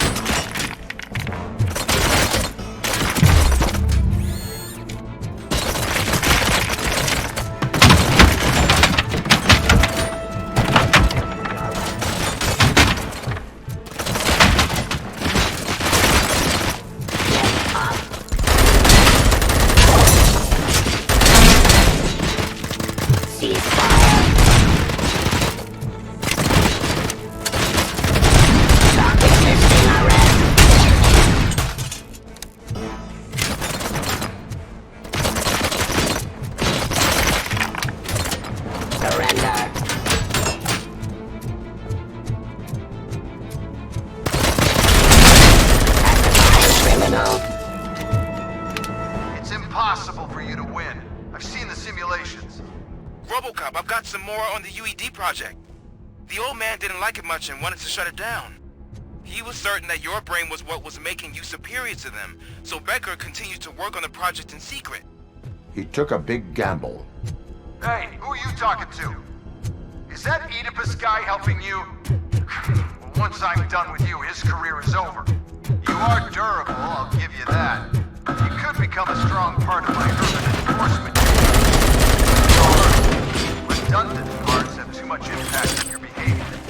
ceasefire. Surrender! Criminal! It's impossible for you to win. I've seen the simulations. RoboCop, I've got some more on the UED project. The old man didn't like it much and wanted to shut it down. He was certain that your brain was what was making you superior to them, so Becker continued to work on the project in secret. He took a big gamble. Hey, who are you talking to? Is that Oedipus guy helping you? Well, once I'm done with you, his career is over. You are durable, I'll give you that. You could become a strong part of my urban enforcement. However, redundant parts have too much impact on your behavior.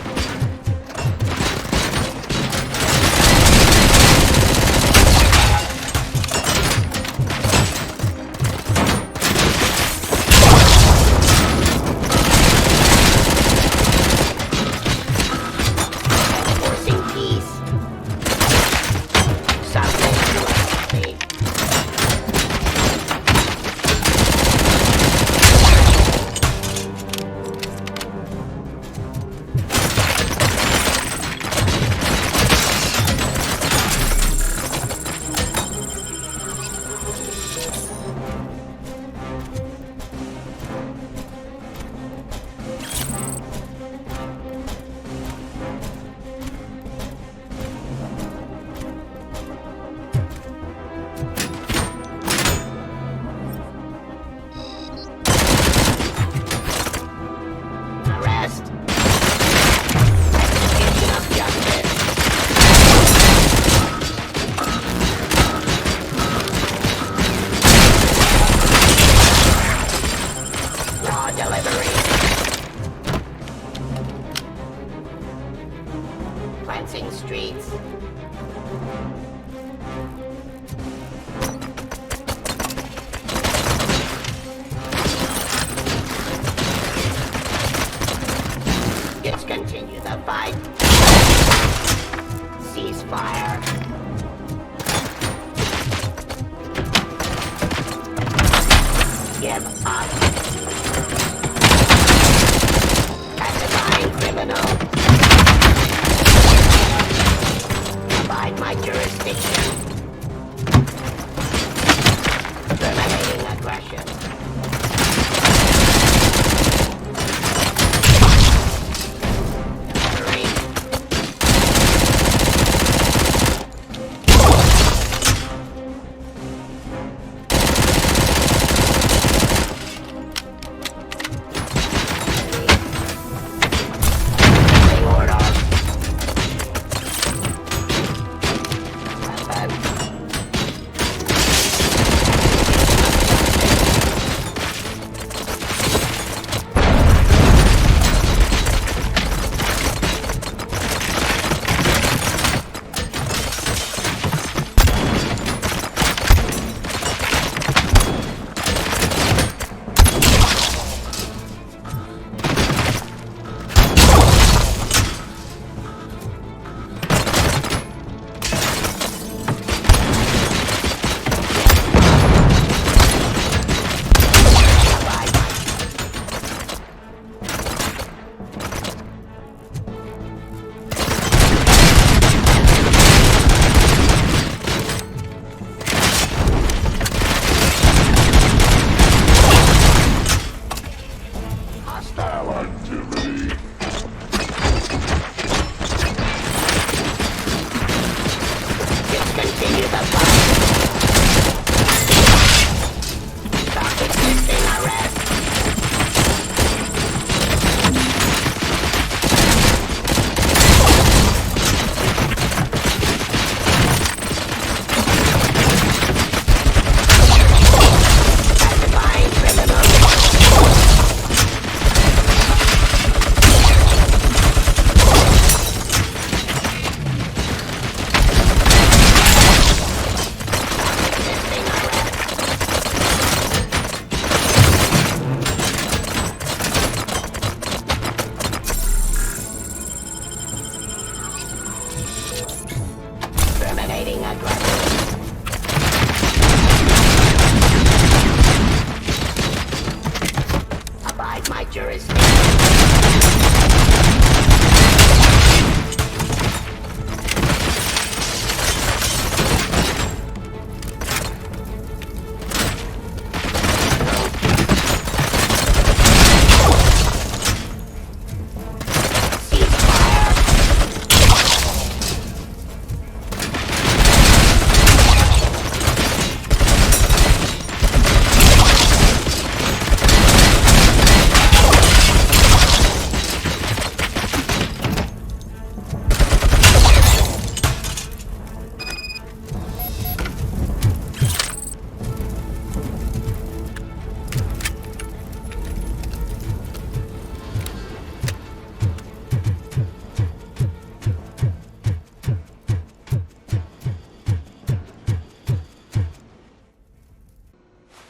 outside my jurisdiction.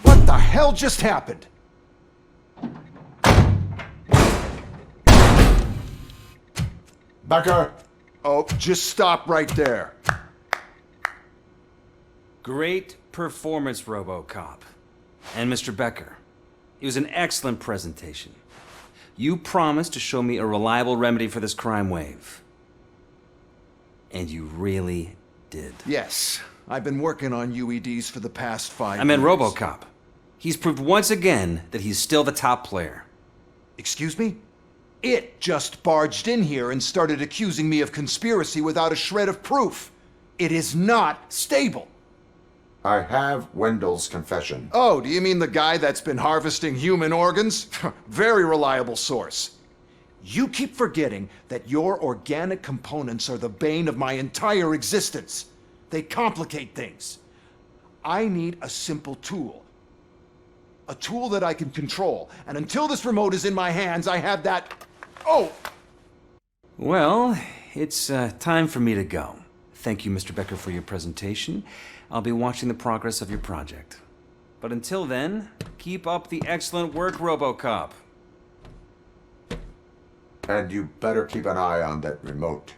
What the hell just happened? Becker! Oh, just stop right there. Great performance, RoboCop. And Mr. Becker, it was an excellent presentation. You promised to show me a reliable remedy for this crime wave. And you really did. Yes, I've been working on UEDs for the past 5 years. I meant RoboCop. He's proved once again that he's still the top player. Excuse me? It just barged in here and started accusing me of conspiracy without a shred of proof. It is not stable. I have Wendell's confession. Oh, do you mean the guy that's been harvesting human organs? Very reliable source. You keep forgetting that your organic components are the bane of my entire existence. They complicate things. I need a simple tool. A tool that I can control. And until this remote is in my hands, I have that... Oh! Well, it's time for me to go. Thank you, Mr. Becker, for your presentation. I'll be watching the progress of your project. But until then, keep up the excellent work, RoboCop. And you better keep an eye on that remote.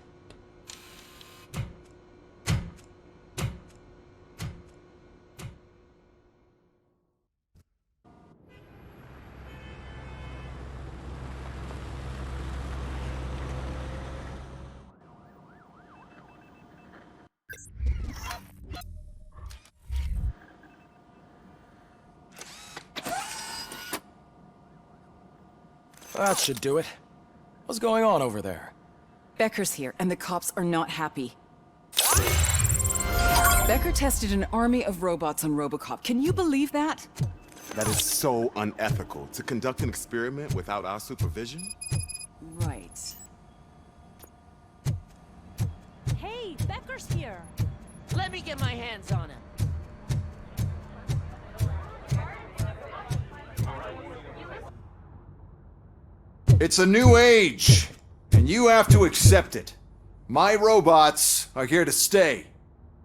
That should do it. What's going on over there? Becker's here, and the cops are not happy. Becker tested an army of robots on RoboCop. Can you believe that? That is so unethical. To conduct an experiment without our supervision? Right. Hey, Becker's here. Let me get my hands on him. It's a new age, and you have to accept it. My robots are here to stay.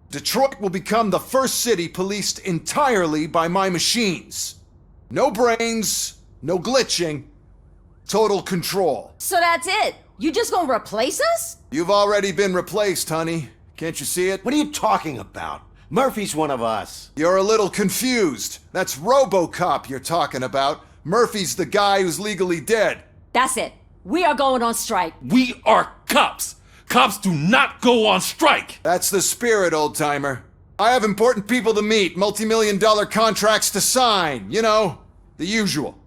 Detroit will become the first city policed entirely by my machines. No brains, no glitching, total control. So that's it? You just gonna replace us? You've already been replaced, honey. Can't you see it? What are you talking about? Murphy's one of us. You're a little confused. That's RoboCop you're talking about. Murphy's the guy who's legally dead. That's it. We are going on strike. We are cops. Cops do not go on strike. That's the spirit, old-timer. I have important people to meet, multi-million-dollar contracts to sign. You know, the usual.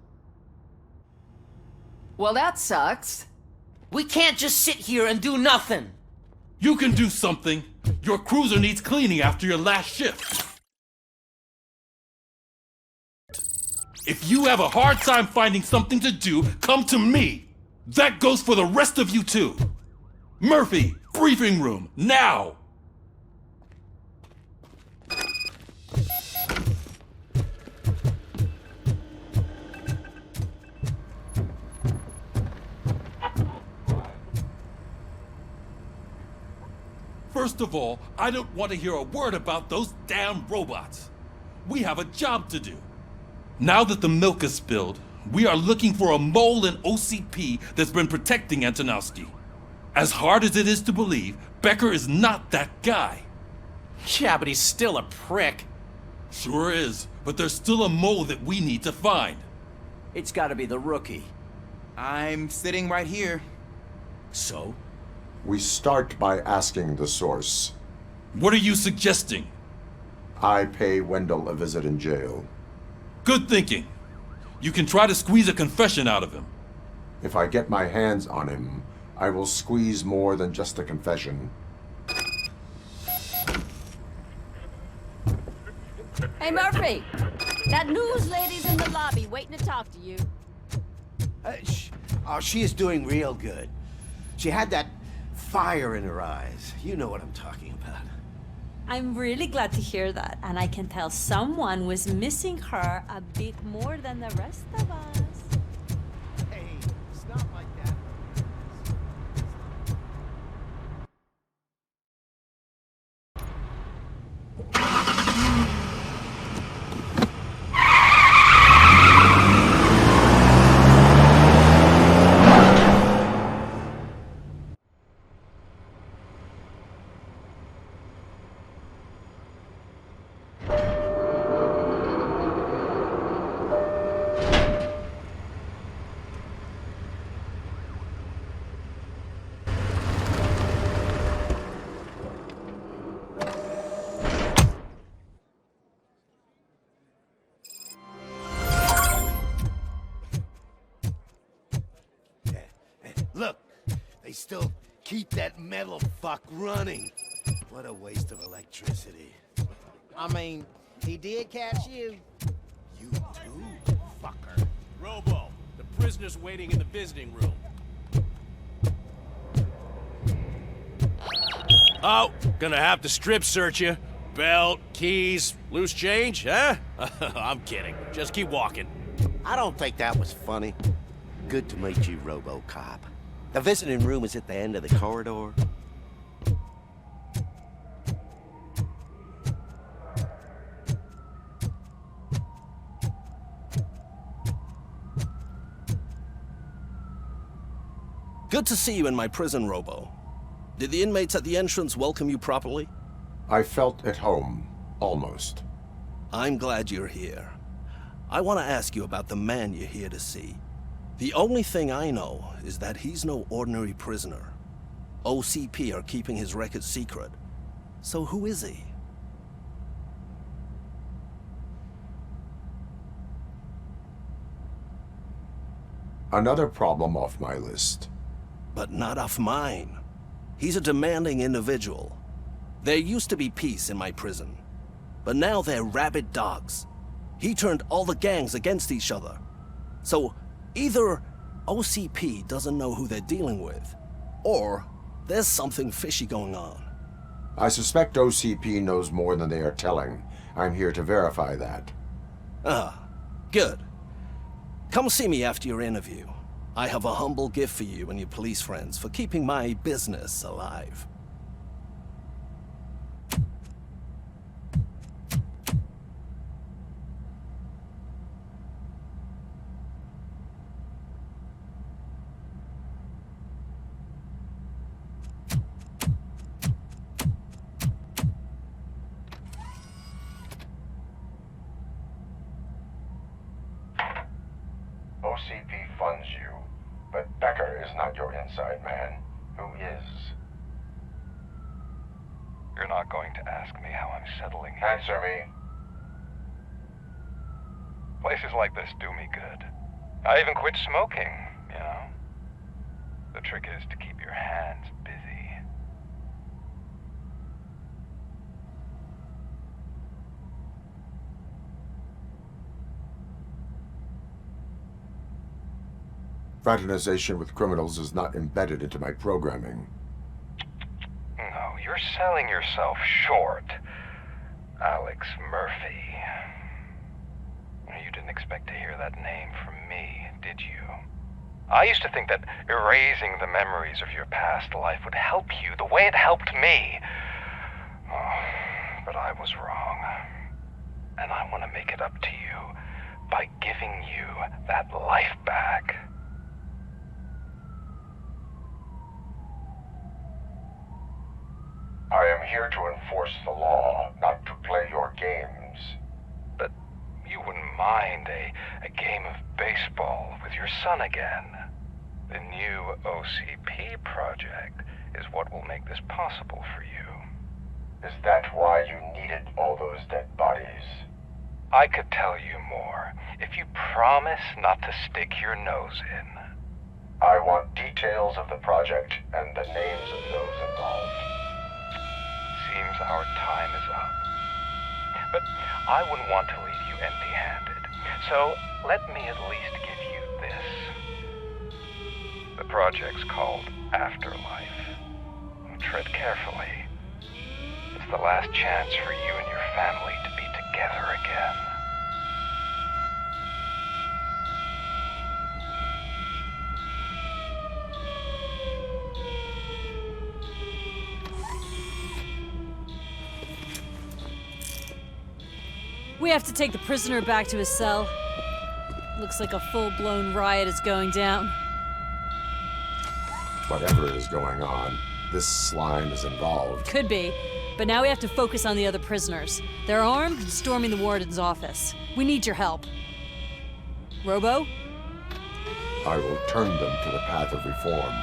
Well, that sucks. We can't just sit here and do nothing. You can do something. Your cruiser needs cleaning after your last shift. If you have a hard time finding something to do, come to me. That goes for the rest of you too. Murphy, briefing room, now! First of all, I don't want to hear a word about those damn robots. We have a job to do. Now that the milk is spilled, we are looking for a mole in OCP that's been protecting Antonowski. As hard as it is to believe, Becker is not that guy. Yeah, but he's still a prick. Sure is, but there's still a mole that we need to find. It's gotta be the rookie. I'm sitting right here. So? We start by asking the source. What are you suggesting? I pay Wendell a visit in jail. Good thinking. You can try to squeeze a confession out of him. If I get my hands on him, I will squeeze more than just a confession. Hey, Murphy! That news lady's in the lobby waiting to talk to you. She is doing real good. She had that fire in her eyes. You know what I'm talking about. I'm really glad to hear that, and I can tell someone was missing her a bit more than the rest of us. Hey, it's not like that. Look, they still keep that metal fuck running. What a waste of electricity. I mean, he did catch you. You too, fucker. Robo, the prisoner's waiting in the visiting room. Oh, gonna have to strip search you. Belt, keys, loose change, huh? I'm kidding. Just keep walking. I don't think that was funny. Good to meet you, RoboCop. The visiting room is at the end of the corridor. Good to see you in my prison, Robo. Did the inmates at the entrance welcome you properly? I felt at home, almost. I'm glad you're here. I want to ask you about the man you're here to see. The only thing I know is that he's no ordinary prisoner. OCP are keeping his record secret. So who is he? Another problem off my list. But not off mine. He's a demanding individual. There used to be peace in my prison, but now they're rabid dogs. He turned all the gangs against each other. So either OCP doesn't know who they're dealing with, or there's something fishy going on. I suspect OCP knows more than they are telling. I'm here to verify that. Ah, good. Come see me after your interview. I have a humble gift for you and your police friends for keeping my business alive. OCP funds you, but Becker is not your inside man. Who is? You're not going to ask me how I'm settling here. Answer me. Places like this do me good. I even quit smoking, you know. The trick is to keep your hands busy. Fraternization with criminals is not embedded into my programming. No, you're selling yourself short, Alex Murphy. You didn't expect to hear that name from me, did you? I used to think that erasing the memories of your past life would help you the way it helped me. Oh, but I was wrong. And I want to make it up to you by giving you that life back. I am here to enforce the law, not to play your games. But you wouldn't mind a game of baseball with your son again. The new OCP project is what will make this possible for you. Is that why you needed all those dead bodies? I could tell you more if you promise not to stick your nose in. I want details of the project and the names of those involved. Seems our time is up. But I wouldn't want to leave you empty-handed, so let me at least give you this. The project's called Afterlife. Tread carefully. It's the last chance for you and your family to be together again. We have to take the prisoner back to his cell. Looks like a full-blown riot is going down. Whatever is going on, this slime is involved. Could be, but now we have to focus on the other prisoners. They're armed and storming the warden's office. We need your help. Robo? I will turn them to the path of reform.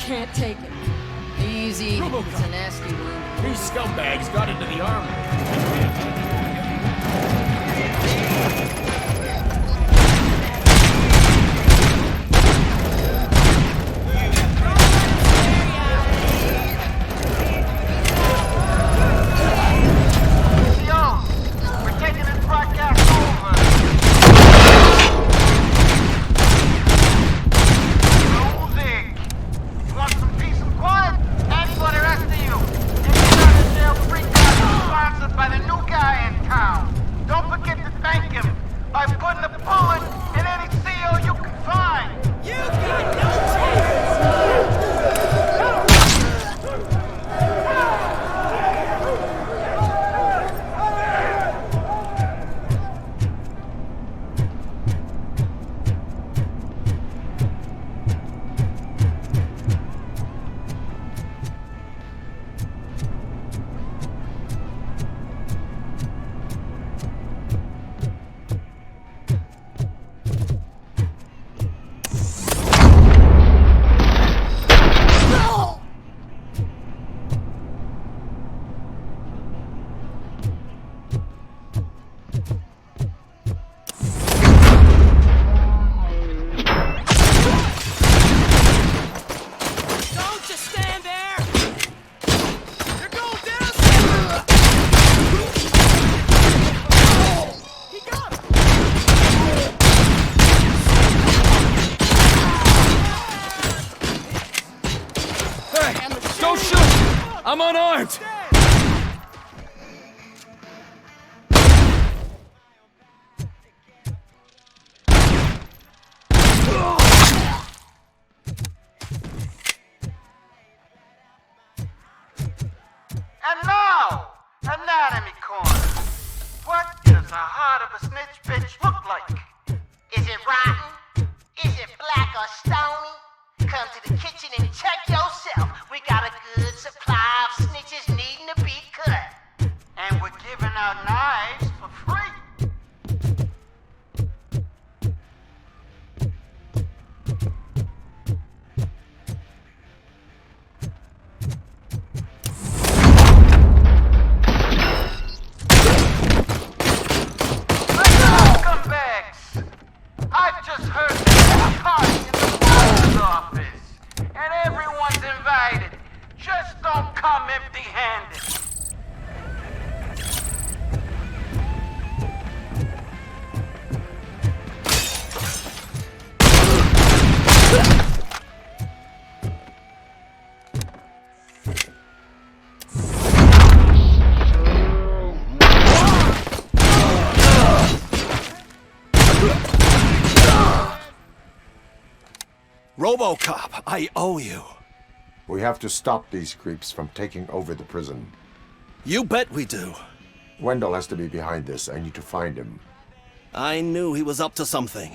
Can't take it. Easy. RoboCop. It's a nasty one. These scumbags got into the army. We're taking this broadcast over. You want some peace and quiet? That's for the rest of you. You're jail free sponsored by the new guy in town. Don't forget to thank him by putting a bullet in any seal you can find. You got no chance. Don't shoot! I'm unarmed! And now, anatomy corner. What does the heart of a snitch bitch look like? Is it rotten? Is it black or stony? Come to the kitchen and check yourself. We got a good supply of snitches needing to be cut. And we're giving out knives for free. Scumbags! I've just heard there's a party in the warden's office, and everyone's invited. Just don't come empty-handed. RoboCop, I owe you. We have to stop these creeps from taking over the prison. You bet we do. Wendell has to be behind this. I need to find him. I knew he was up to something.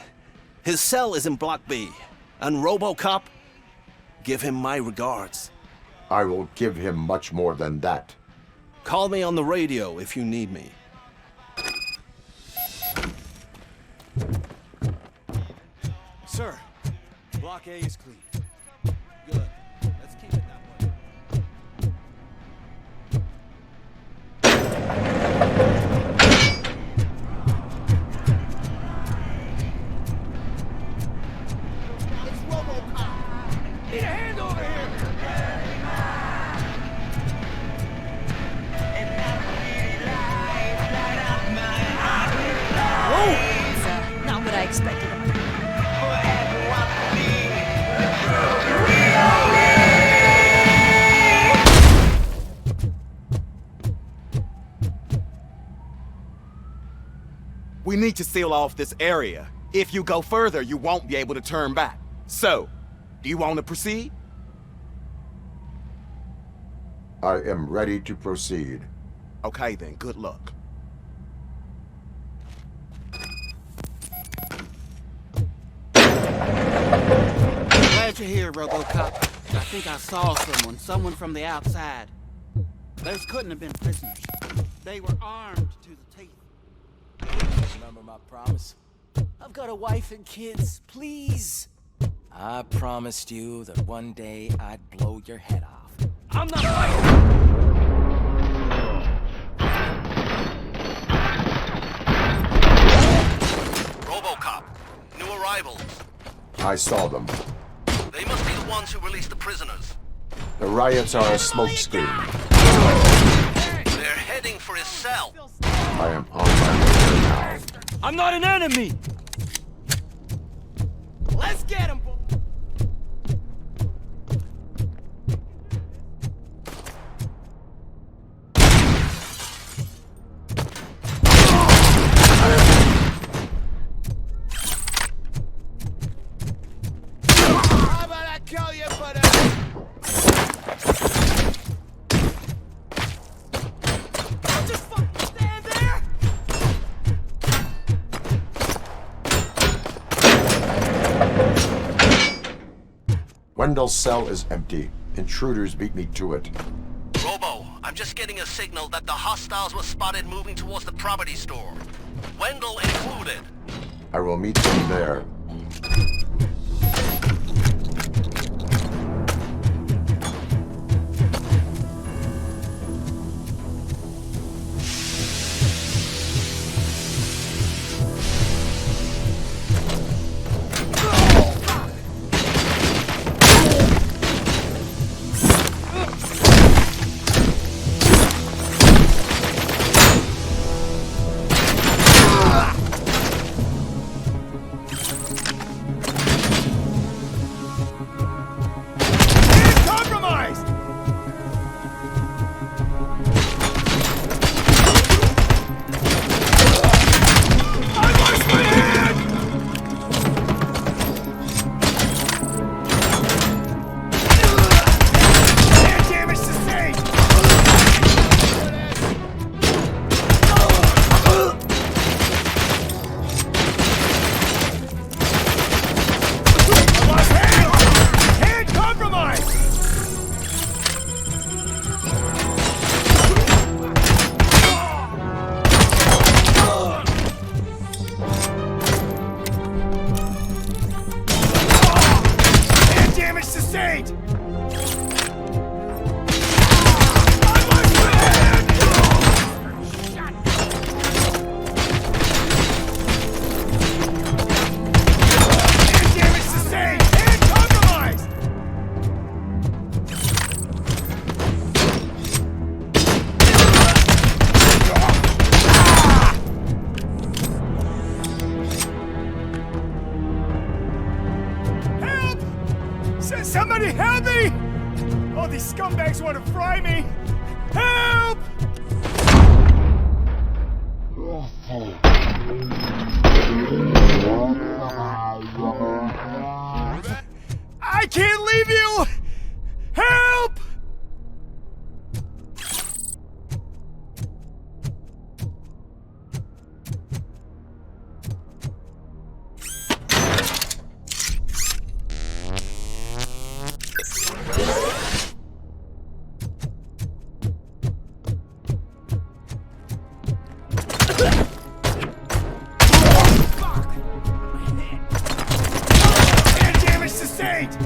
His cell is in Block B. And RoboCop, give him my regards. I will give him much more than that. Call me on the radio if you need me. Sir, Block A is clean. Good. Let's keep it that way. It's RoboCop! Need a hand over here! Whoa! Not what I expected. We need to seal off this area. If you go further, you won't be able to turn back. So, do you want to proceed? I am ready to proceed. Okay then, good luck. Glad you're here, RoboCop. I think I saw someone from the outside. Those couldn't have been prisoners. They were armed to the teeth. Remember my promise? I've got a wife and kids, please. I promised you that one day I'd blow your head off. I'm not fighting! RoboCop, new arrivals. I saw them. They must be the ones who released the prisoners. The riots are a smokescreen. They're heading for his cell. I am on my way there now. I'm not an enemy! Let's get him, boy! How about I kill you for that? Just fucking stand there! Wendell's cell is empty. Intruders beat me to it. Robo, I'm just getting a signal that the hostiles were spotted moving towards the property store. Wendell included. I will meet them there. Somebody help me! All these scumbags want to fry me! Help! I can't leave you! Help! Damage sustained!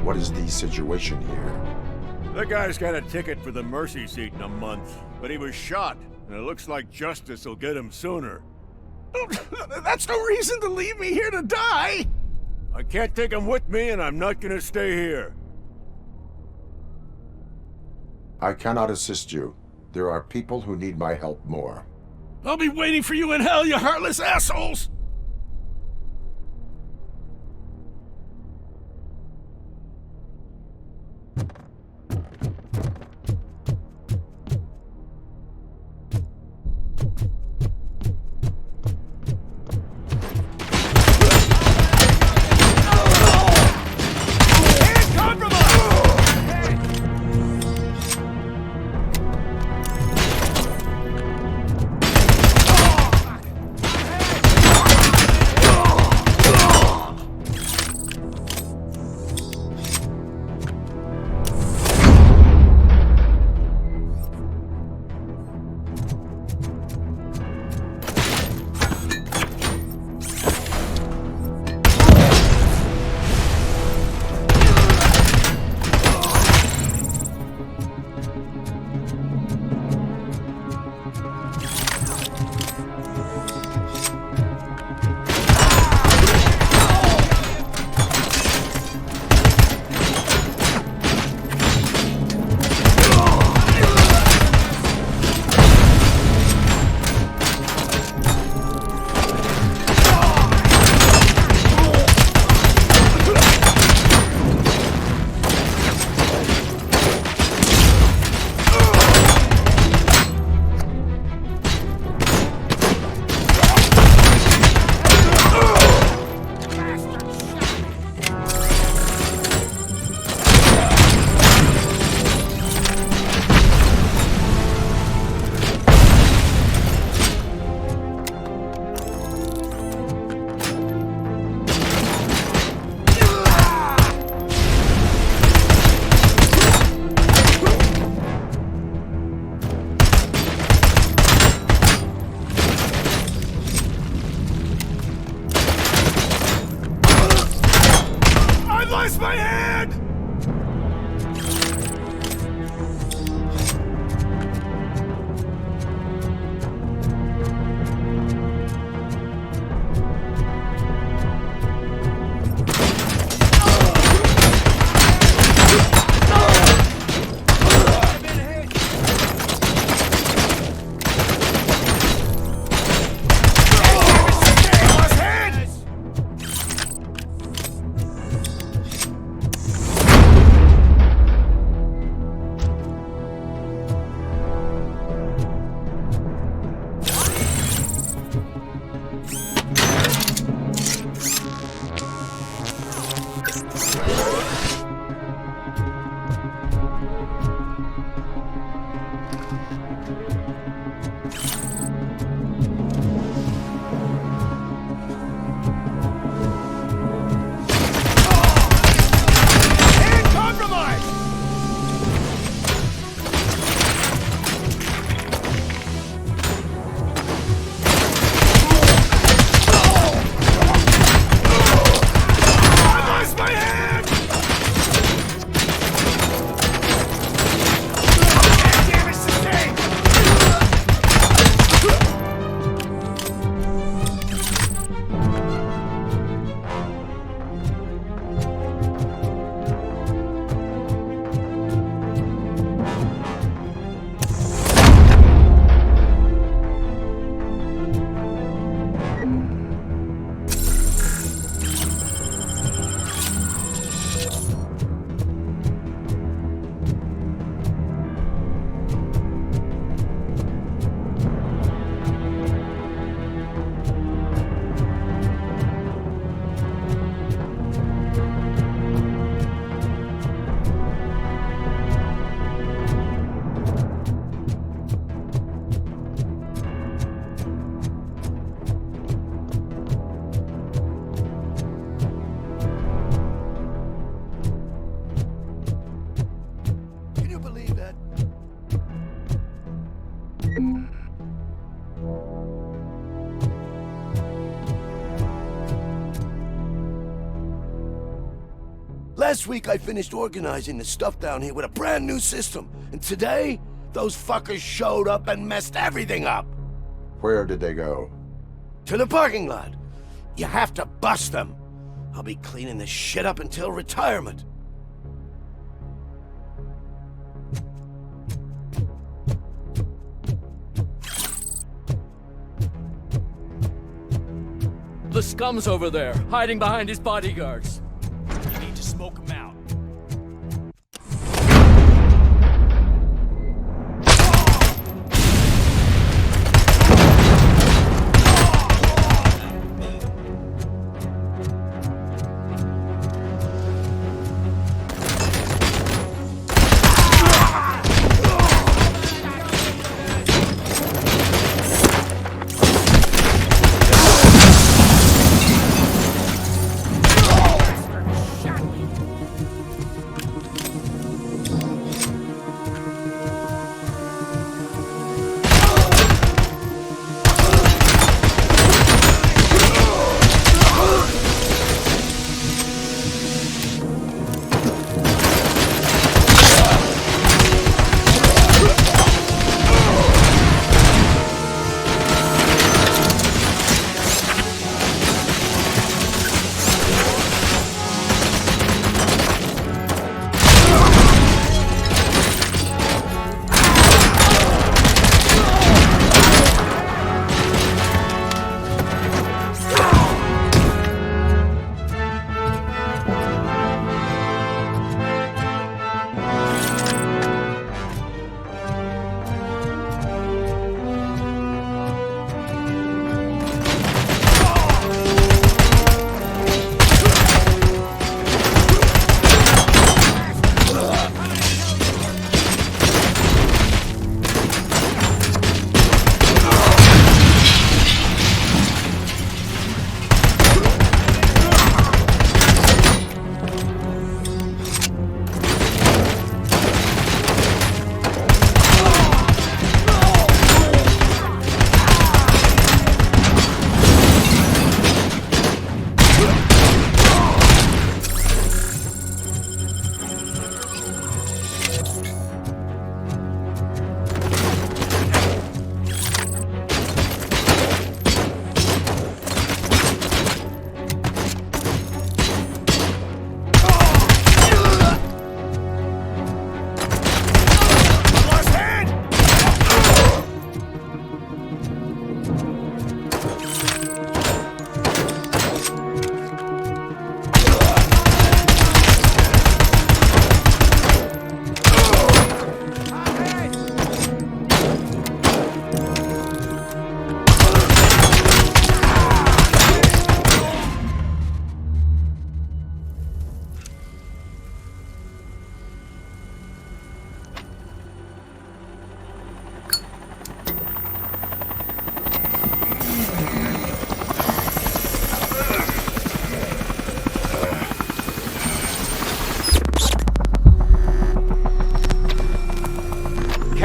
What is the situation here? The guy's got a ticket for the mercy seat in a month, but he was shot, and it looks like justice will get him sooner. That's no reason to leave me here to die! I can't take him with me, and I'm not gonna stay here. I cannot assist you. There are people who need my help more. I'll be waiting for you in hell, you heartless assholes! Last week I finished organizing the stuff down here with a brand new system. And today, those fuckers showed up and messed everything up. Where did they go? To the parking lot. You have to bust them. I'll be cleaning this shit up until retirement. The scum's over there, hiding behind his bodyguards. You need to smoke him out.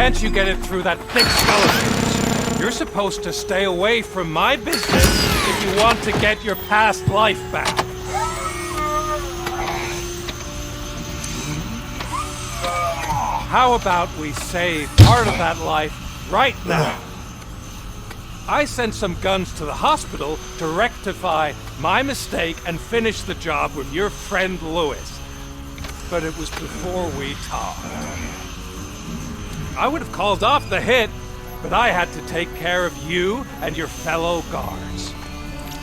Can't you get it through that thick skull of yours? You're supposed to stay away from my business if you want to get your past life back. How about we save part of that life right now? I sent some guns to the hospital to rectify my mistake and finish the job with your friend Lewis. But it was before we talked. I would have called off the hit, but I had to take care of you and your fellow guards.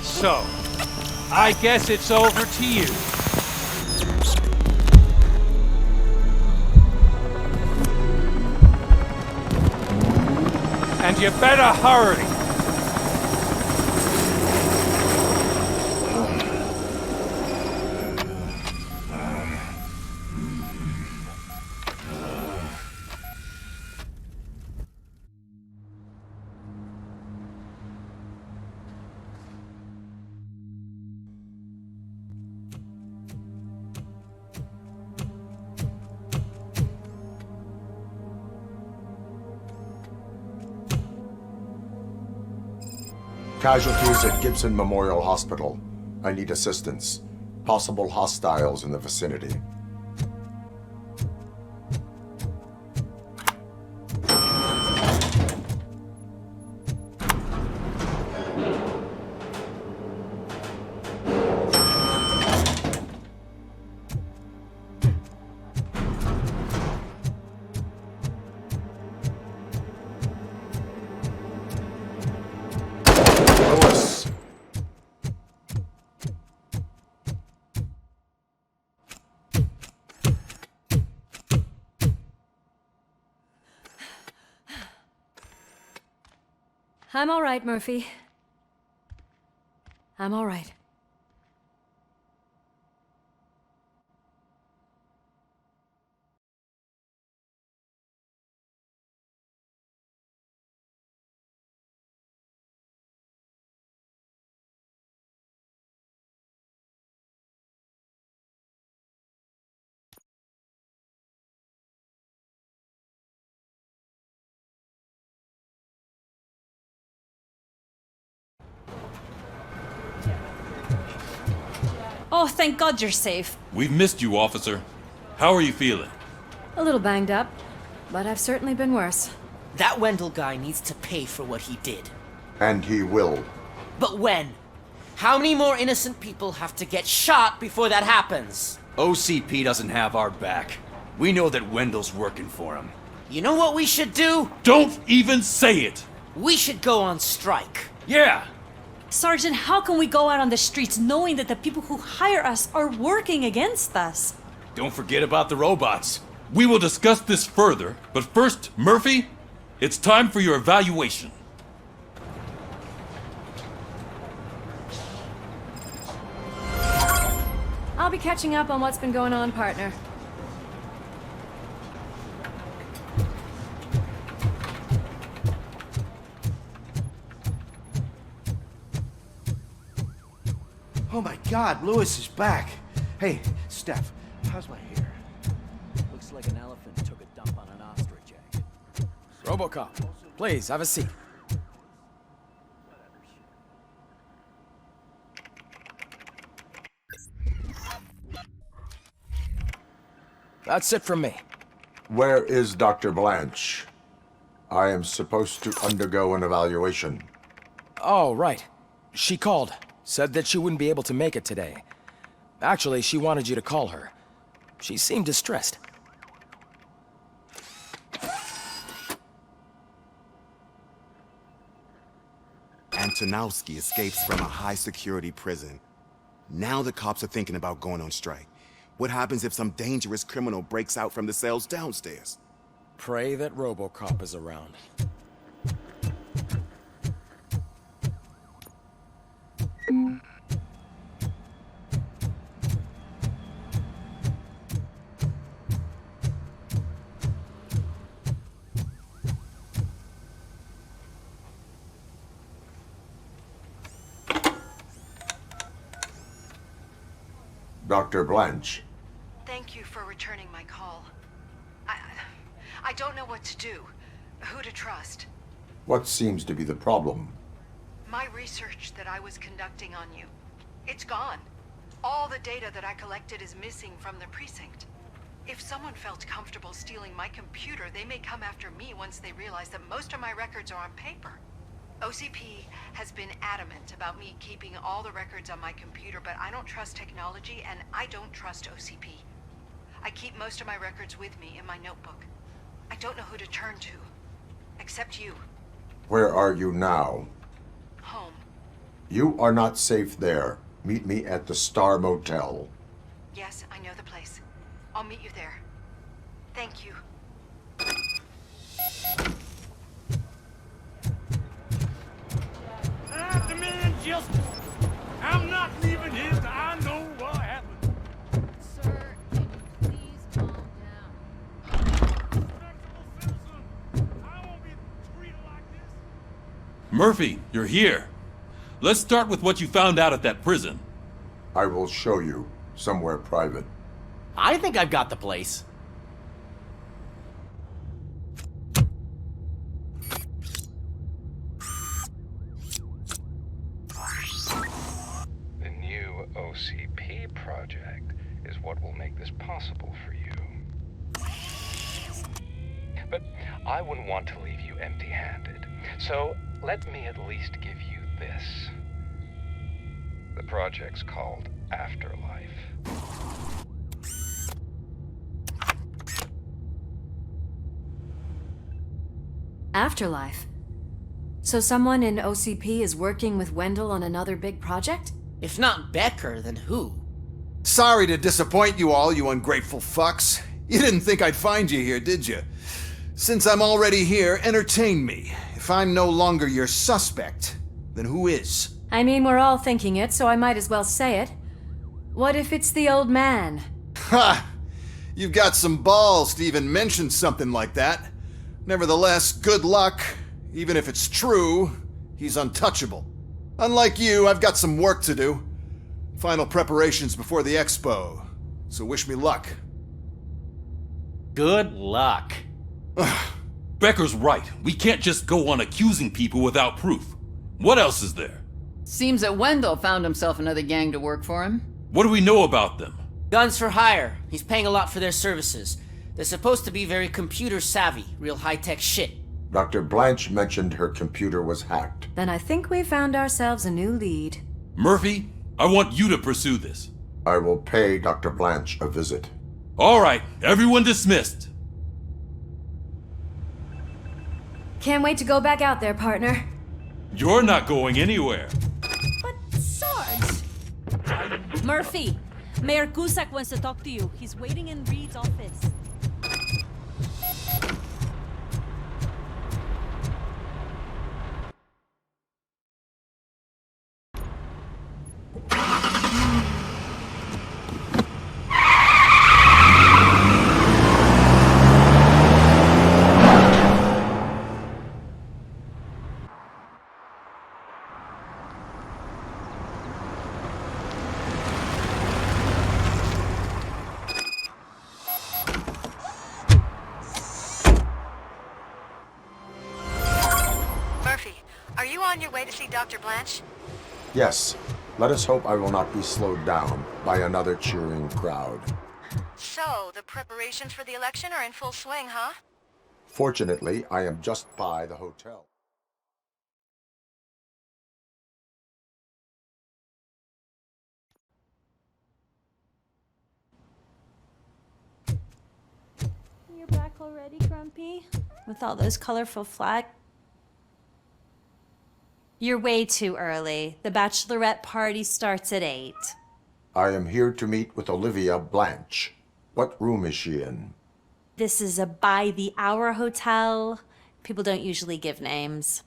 So, I guess it's over to you. And you better hurry. Casualties at Gibson Memorial Hospital. I need assistance. Possible hostiles in the vicinity. I'm all right, Murphy. I'm all right. Oh, thank God you're safe. We've missed you, officer. How are you feeling? A little banged up, but I've certainly been worse. That Wendell guy needs to pay for what he did. And he will. But when? How many more innocent people have to get shot before that happens? OCP doesn't have our back. We know that Wendell's working for him. You know what we should do? Don't even say it! We should go on strike. Yeah! Sergeant, how can we go out on the streets knowing that the people who hire us are working against us? Don't forget about the robots. We will discuss this further, but first, Murphy, it's time for your evaluation. I'll be catching up on what's been going on, partner. Oh my God, Lewis is back. Hey, Steph, how's my hair? Looks like an elephant took a dump on an ostrich egg. RoboCop, please, have a seat. That's it from me. Where is Dr. Blanche? I am supposed to undergo an evaluation. Oh, right. She called. Said that she wouldn't be able to make it today. Actually, she wanted you to call her. She seemed distressed. Antonowski escapes from a high-security prison. Now the cops are thinking about going on strike. What happens if some dangerous criminal breaks out from the cells downstairs? Pray that RoboCop is around. Dr. Blanche. Thank you for returning my call. I don't know what to do. Who to trust? What seems to be the problem? My research that I was conducting on you. It's gone. All the data that I collected is missing from the precinct. If someone felt comfortable stealing my computer, they may come after me once they realize that most of my records are on paper. OCP has been adamant about me keeping all the records on my computer, but I don't trust technology and I don't trust OCP. I keep most of my records with me in my notebook. I don't know who to turn to, except you. Where are you now? Home. You are not safe there. Meet me at the Star Motel. Yes, I know the place. I'll meet you there. Thank you. I demand justice. I'm not leaving here till I know what happened. Sir, can you please calm down? I won't be treated like this. Murphy, you're here. Let's start with what you found out at that prison. I will show you, somewhere private. I think I've got the place. The new OCP project is what will make this possible for you. But I wouldn't want to leave you empty-handed. So let me at least give you this. The project's called Afterlife. Afterlife. So someone in OCP is working with Wendell on another big project? If not Becker, then who? Sorry to disappoint you all, you ungrateful fucks. You didn't think I'd find you here, did you? Since I'm already here, entertain me. If I'm no longer your suspect, then who is? I mean, we're all thinking it, so I might as well say it. What if it's the old man? Ha! You've got some balls to even mention something like that. Nevertheless, good luck. Even if it's true, he's untouchable. Unlike you, I've got some work to do. Final preparations before the expo. So wish me luck. Good luck. Becker's right. We can't just go on accusing people without proof. What else is there? Seems that Wendell found himself another gang to work for him. What do we know about them? Guns for hire. He's paying a lot for their services. They're supposed to be very computer savvy, real high-tech shit. Dr. Blanche mentioned her computer was hacked. Then I think we found ourselves a new lead. Murphy, I want you to pursue this. I will pay Dr. Blanche a visit. All right, everyone dismissed. Can't wait to go back out there, partner. You're not going anywhere. But, Sarge... Murphy, Mayor Cusack wants to talk to you. He's waiting in Reed's office. Are you on your way to see Dr. Blanche? Yes. Let us hope I will not be slowed down by another cheering crowd. So, the preparations for the election are in full swing, huh? Fortunately, I am just by the hotel. You're back already, Grumpy? With all those colorful flags? You're way too early. The bachelorette party starts at 8. I am here to meet with Olivia Blanche. What room is she in? This is a by-the-hour hotel. People don't usually give names.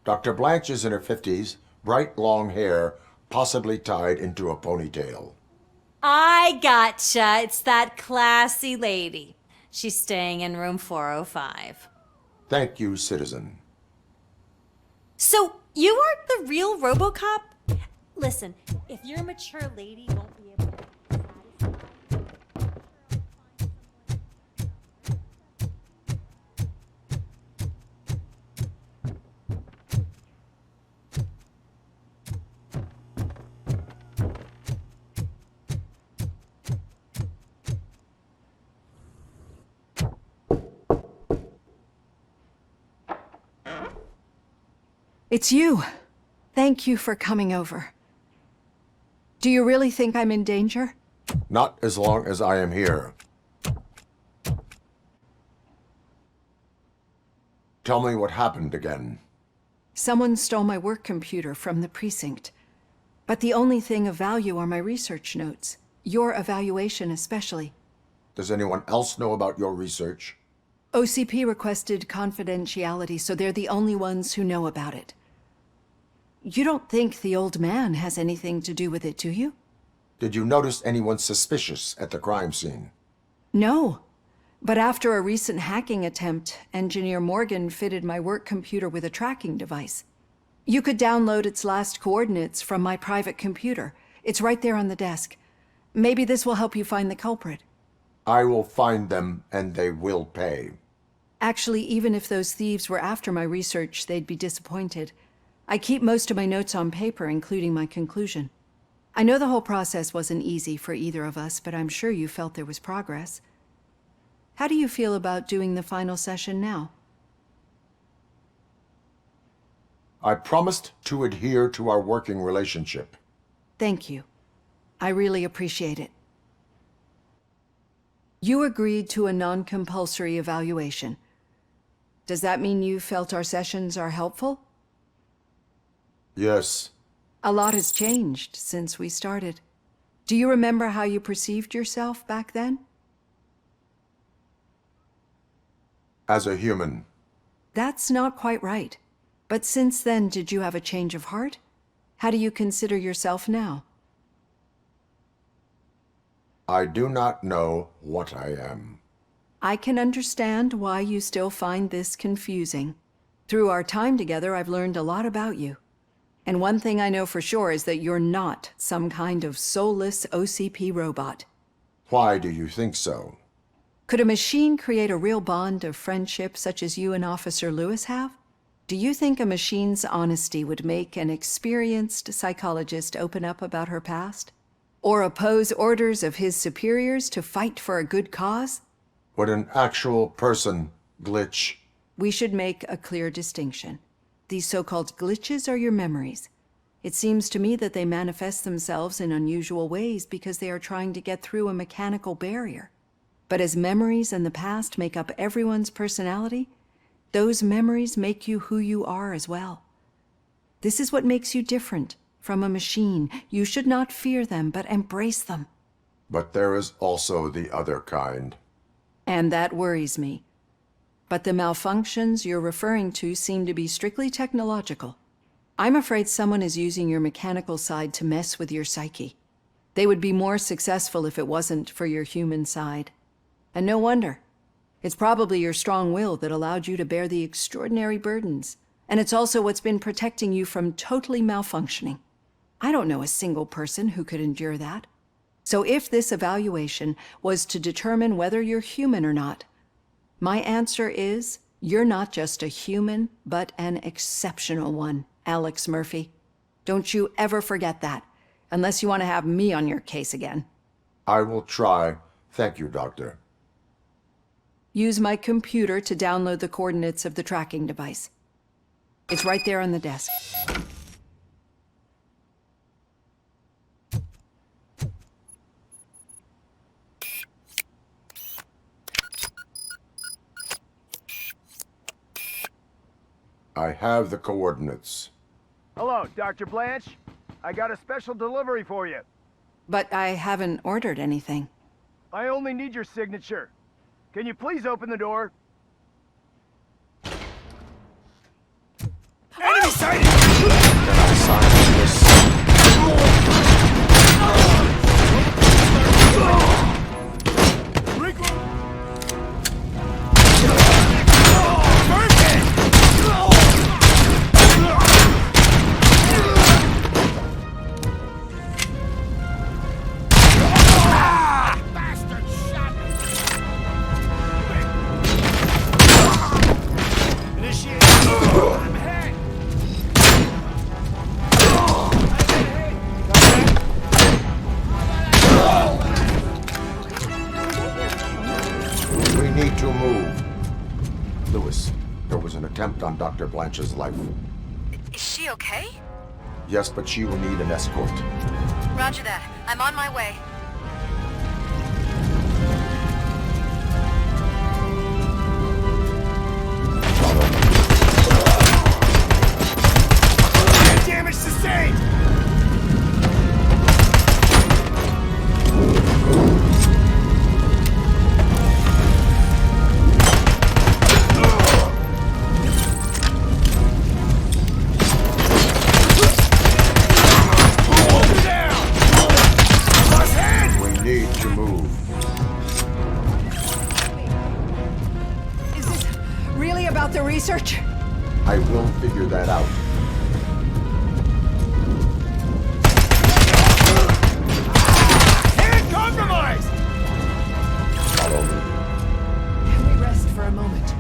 Dr. Blanche is in her 50s, bright long hair, possibly tied into a ponytail. I gotcha. It's that classy lady. She's staying in room 405. Thank you, citizen. So, you aren't the real RoboCop? Listen, if your mature lady won't be able to satisfy... It's you. Thank you for coming over. Do you really think I'm in danger? Not as long as I am here. Tell me what happened again. Someone stole my work computer from the precinct. But the only thing of value are my research notes. Your evaluation especially. Does anyone else know about your research? OCP requested confidentiality, so they're the only ones who know about it. You don't think the old man has anything to do with it, do you? Did you notice anyone suspicious at the crime scene? No. But after a recent hacking attempt, Engineer Morgan fitted my work computer with a tracking device. You could download its last coordinates from my private computer. It's right there on the desk. Maybe this will help you find the culprit. I will find them, and they will pay. Actually, even if those thieves were after my research, they'd be disappointed. I keep most of my notes on paper, including my conclusion. I know the whole process wasn't easy for either of us, but I'm sure you felt there was progress. How do you feel about doing the final session now? I promised to adhere to our working relationship. Thank you. I really appreciate it. You agreed to a non-compulsory evaluation. Does that mean you felt our sessions are helpful? Yes. A lot has changed since we started. Do you remember how you perceived yourself back then? As a human. That's not quite right. But since then, did you have a change of heart? How do you consider yourself now? I do not know what I am. I can understand why you still find this confusing. Through our time together, I've learned a lot about you. And one thing I know for sure is that you're not some kind of soulless OCP robot. Why do you think so? Could a machine create a real bond of friendship such as you and Officer Lewis have? Do you think a machine's honesty would make an experienced psychologist open up about her past? Or oppose orders of his superiors to fight for a good cause? Would an actual person glitch? We should make a clear distinction. These so-called glitches are your memories. It seems to me that they manifest themselves in unusual ways because they are trying to get through a mechanical barrier. But as memories in the past make up everyone's personality, those memories make you who you are as well. This is what makes you different from a machine. You should not fear them, but embrace them. But there is also the other kind. And that worries me. But the malfunctions you're referring to seem to be strictly technological. I'm afraid someone is using your mechanical side to mess with your psyche. They would be more successful if it wasn't for your human side. And no wonder. It's probably your strong will that allowed you to bear the extraordinary burdens. And it's also what's been protecting you from totally malfunctioning. I don't know a single person who could endure that. So if this evaluation was to determine whether you're human or not, my answer is, you're not just a human, but an exceptional one, Alex Murphy. Don't you ever forget that, unless you want to have me on your case again. I will try. Thank you, Doctor. Use my computer to download the coordinates of the tracking device. It's right there on the desk. I have the coordinates. Hello, Dr. Blanche. I got a special delivery for you. But I haven't ordered anything. I only need your signature. Can you please open the door? Enemy sighted! To move. Lewis, there was an attempt on Dr. Blanche's life. Is she okay? Yes, but she will need an escort. Roger that. I'm on my way. Damage sustained! The research? I will figure that out. Hand compromised! Follow me. Can we rest for a moment?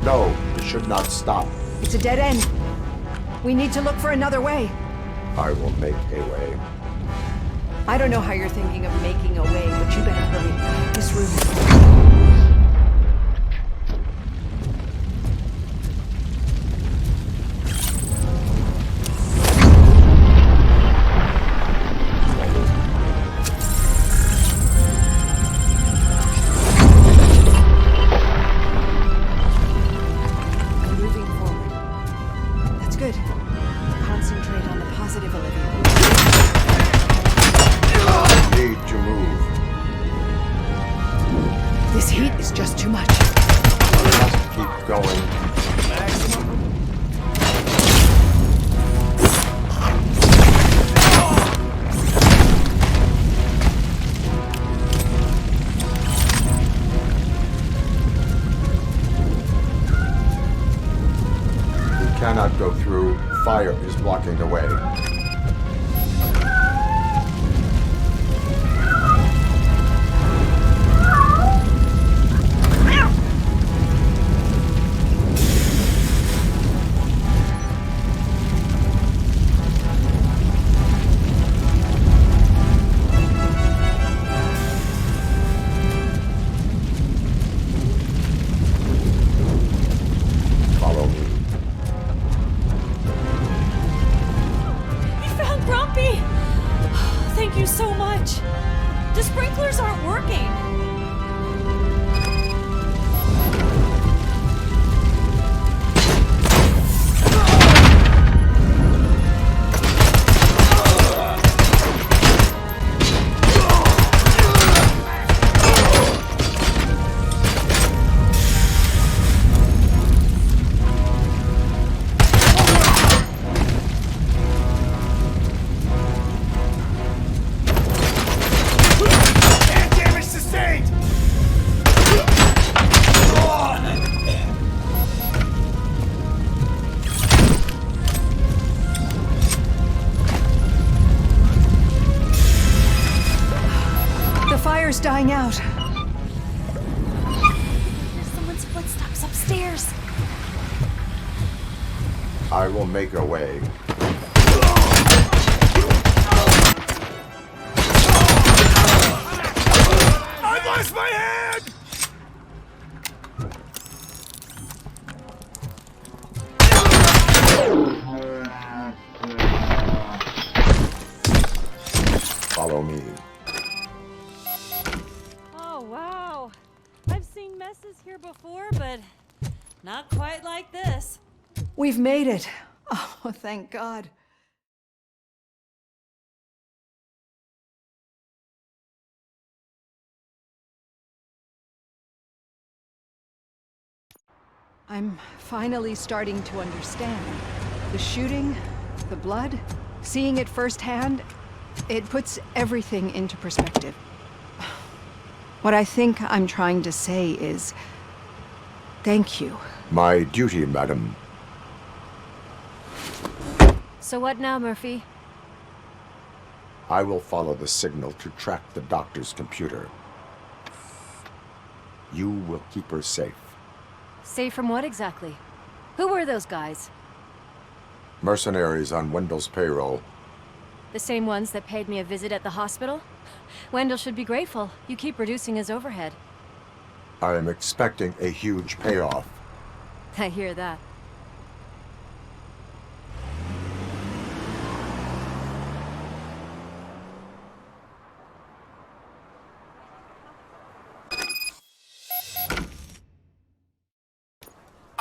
No, you should not stop. It's a dead end. We need to look for another way. I will make a way. I don't know how you're thinking of making a way, but you better hurry. This room is... Cannot go through. Fire is blocking the way. Follow me. Thank you so much. The sprinklers aren't working. Dying out. There's someone's footsteps upstairs. I will make a way. I lost my hand! Follow me. Wow. I've seen messes here before, but not quite like this. We've made it. Oh, thank God. I'm finally starting to understand. The shooting, the blood, seeing it firsthand, it puts everything into perspective. What I think I'm trying to say is, thank you. My duty, madam. So what now, Murphy? I will follow the signal to track the doctor's computer. You will keep her safe. Safe from what exactly? Who were those guys? Mercenaries on Wendell's payroll. The same ones that paid me a visit at the hospital? Wendell should be grateful. You keep reducing his overhead. I am expecting a huge payoff. I hear that.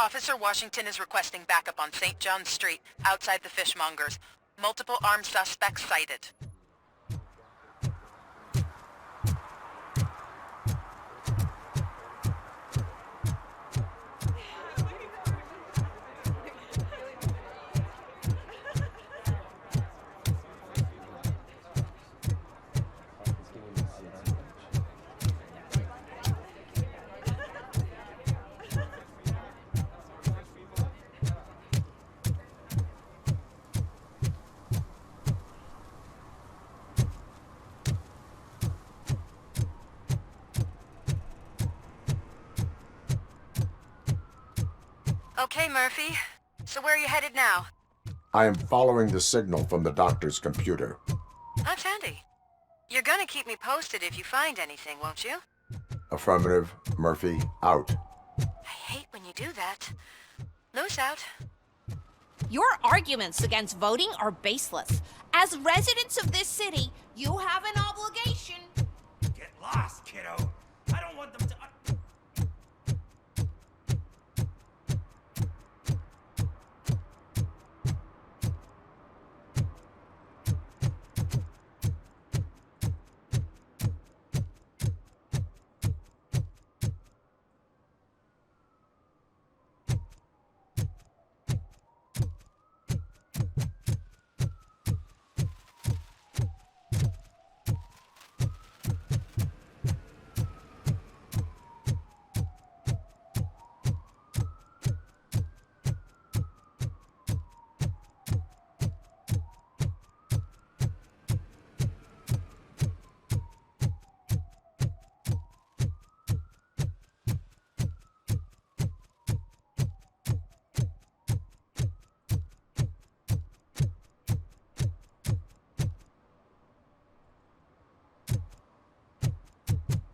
Officer Washington is requesting backup on St. John's Street, outside the fishmongers. Multiple armed suspects sighted. Okay, Murphy. So where are you headed now? I am following the signal from the doctor's computer. That's handy. You're gonna keep me posted if you find anything, won't you? Affirmative. Murphy, out. I hate when you do that. Lewis out. Your arguments against voting are baseless. As residents of this city, you have an obligation. Get lost, kiddo. I don't want them to...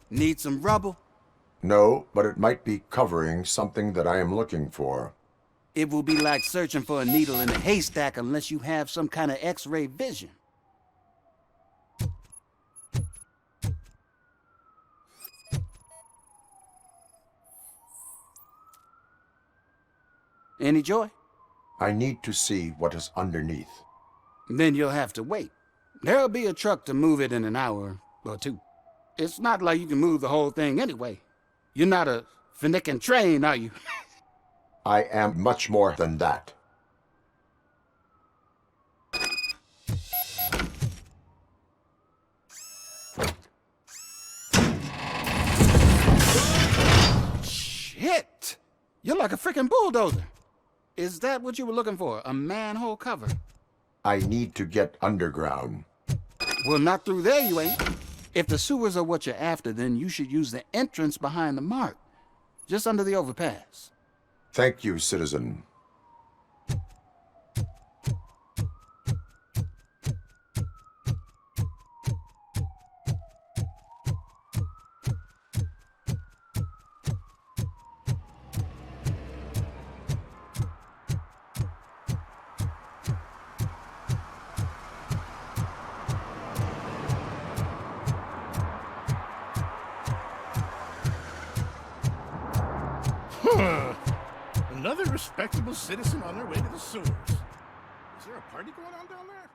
Need some rubble? No, but it might be covering something that I am looking for. It will be like searching for a needle in a haystack unless you have some kind of X-ray vision. Any joy? I need to see what is underneath. Then you'll have to wait. There'll be a truck to move it in an hour or two. It's not like you can move the whole thing anyway. You're not a finicking train, are you? I am much more than that. Shit! You're like a freaking bulldozer. Is that what you were looking for? A manhole cover? I need to get underground. Well, not through there, you ain't. If the sewers are what you're after, then you should use the entrance behind the mark, just under the overpass. Thank you, citizen. Another respectable citizen on their way to the sewers. Is there a party going on down there?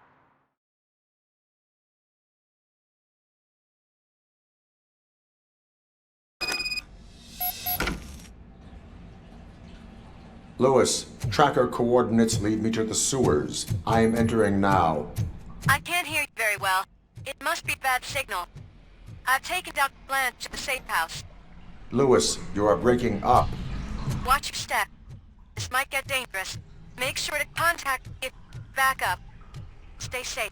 Lewis, tracker coordinates lead me to the sewers. I am entering now. I can't hear you very well. It must be bad signal. I've taken Dr. Blanche to the safe house. Lewis, you are breaking up. Watch your step. This might get dangerous. Make sure to contact me if back up. Stay safe.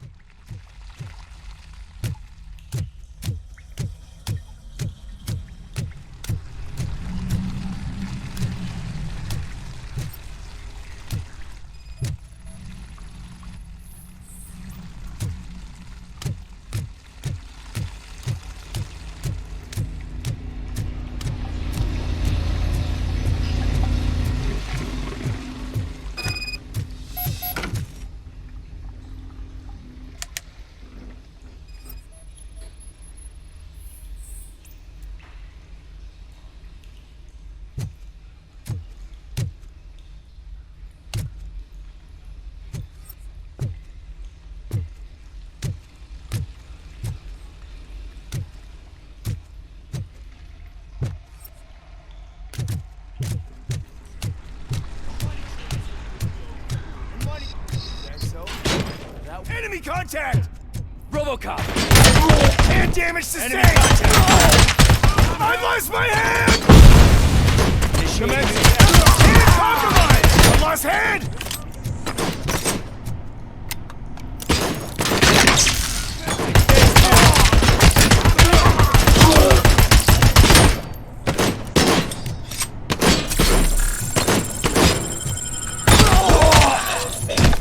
Enemy contact! RoboCop! Hand damage sustained! I've lost my hand! Hand compromised! I lost hand!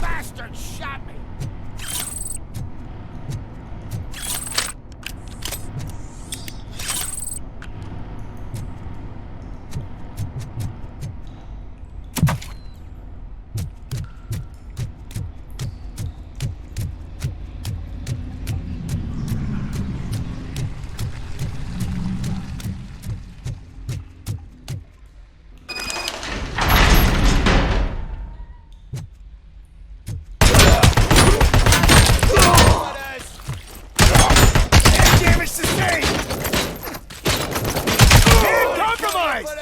Bastard shot me! Hand damage sustained! Hand compromised!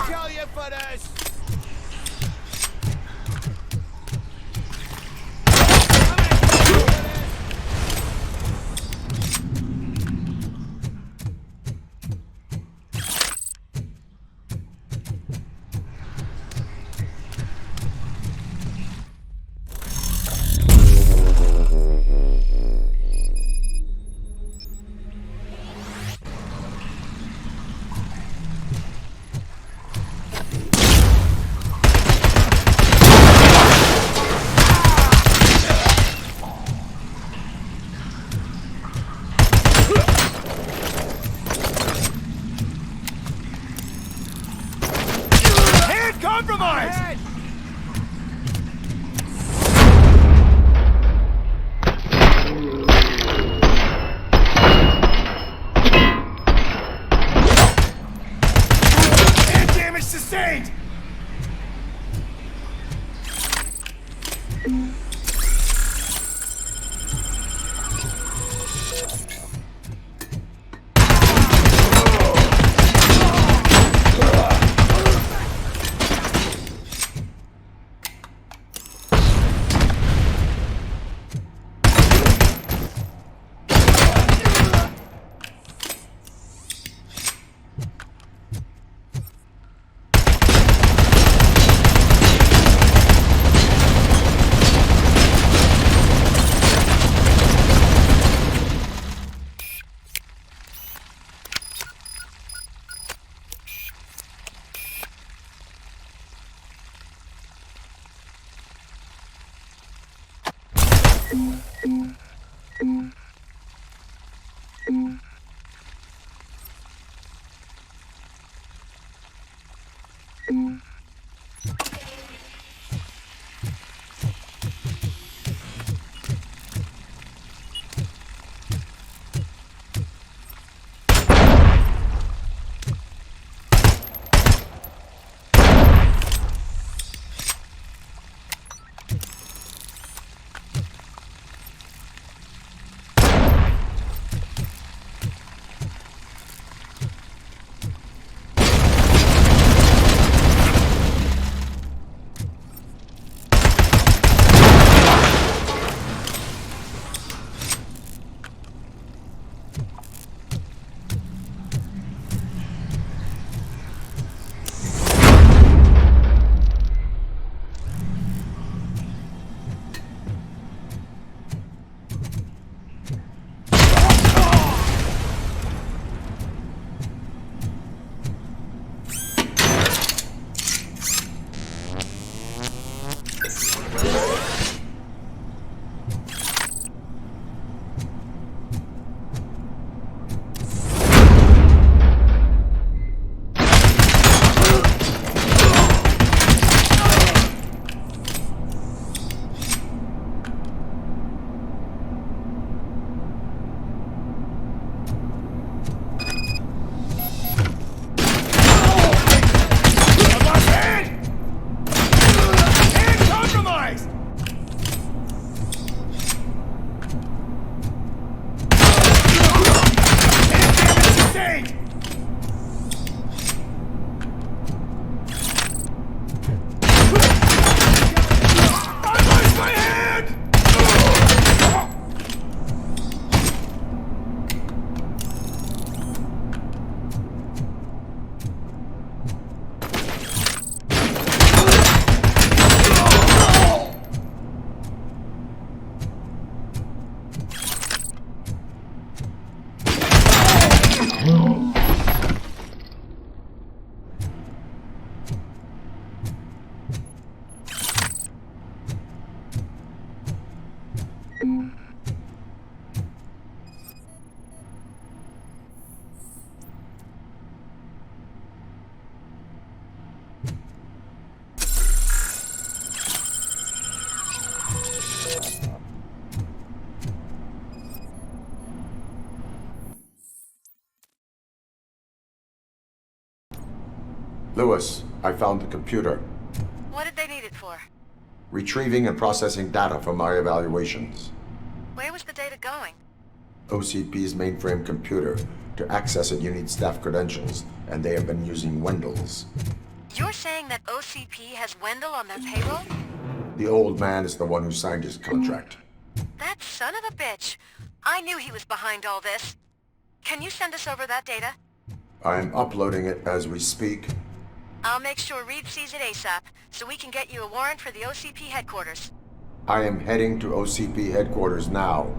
Kill you for this! Hand compromised! Hand damage sustained! Lewis, I found the computer. What did they need it for? Retrieving and processing data from my evaluations. Where was the data going? OCP's mainframe computer. To access it, you need staff credentials, and they have been using Wendell's. You're saying that OCP has Wendell on their payroll? The old man is the one who signed his contract. That son of a bitch. I knew he was behind all this. Can you send us over that data? I'm uploading it as we speak. I'll make sure Reed sees it ASAP, so we can get you a warrant for the OCP headquarters. I am heading to OCP headquarters now.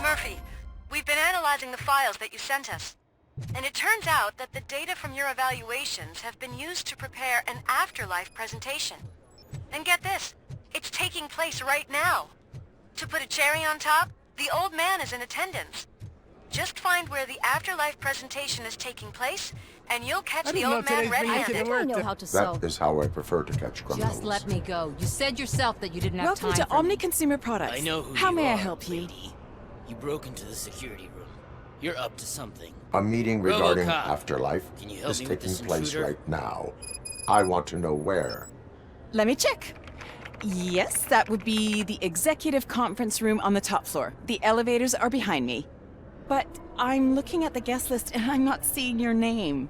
Murphy, we've been analyzing the files that you sent us. And it turns out that the data from your evaluations have been used to prepare an afterlife presentation. And get this, it's taking place right now. To put a cherry on top, the old man is in attendance. Just find where the afterlife presentation is taking place, and you'll catch the old man red-handed. I know how to sew. That is how I prefer to catch criminals. Just let me go. You said yourself that you didn't have Welcome time to Omni Consumer Products. I know who How you may I are, help you? lady. You broke into the security room. You're up to something. A meeting regarding RoboCop, afterlife can you help is me with taking this place intruder? right now. I want to know where. Let me check. Yes, that would be the executive conference room on the top floor. The elevators are behind me. But I'm looking at the guest list and I'm not seeing your name.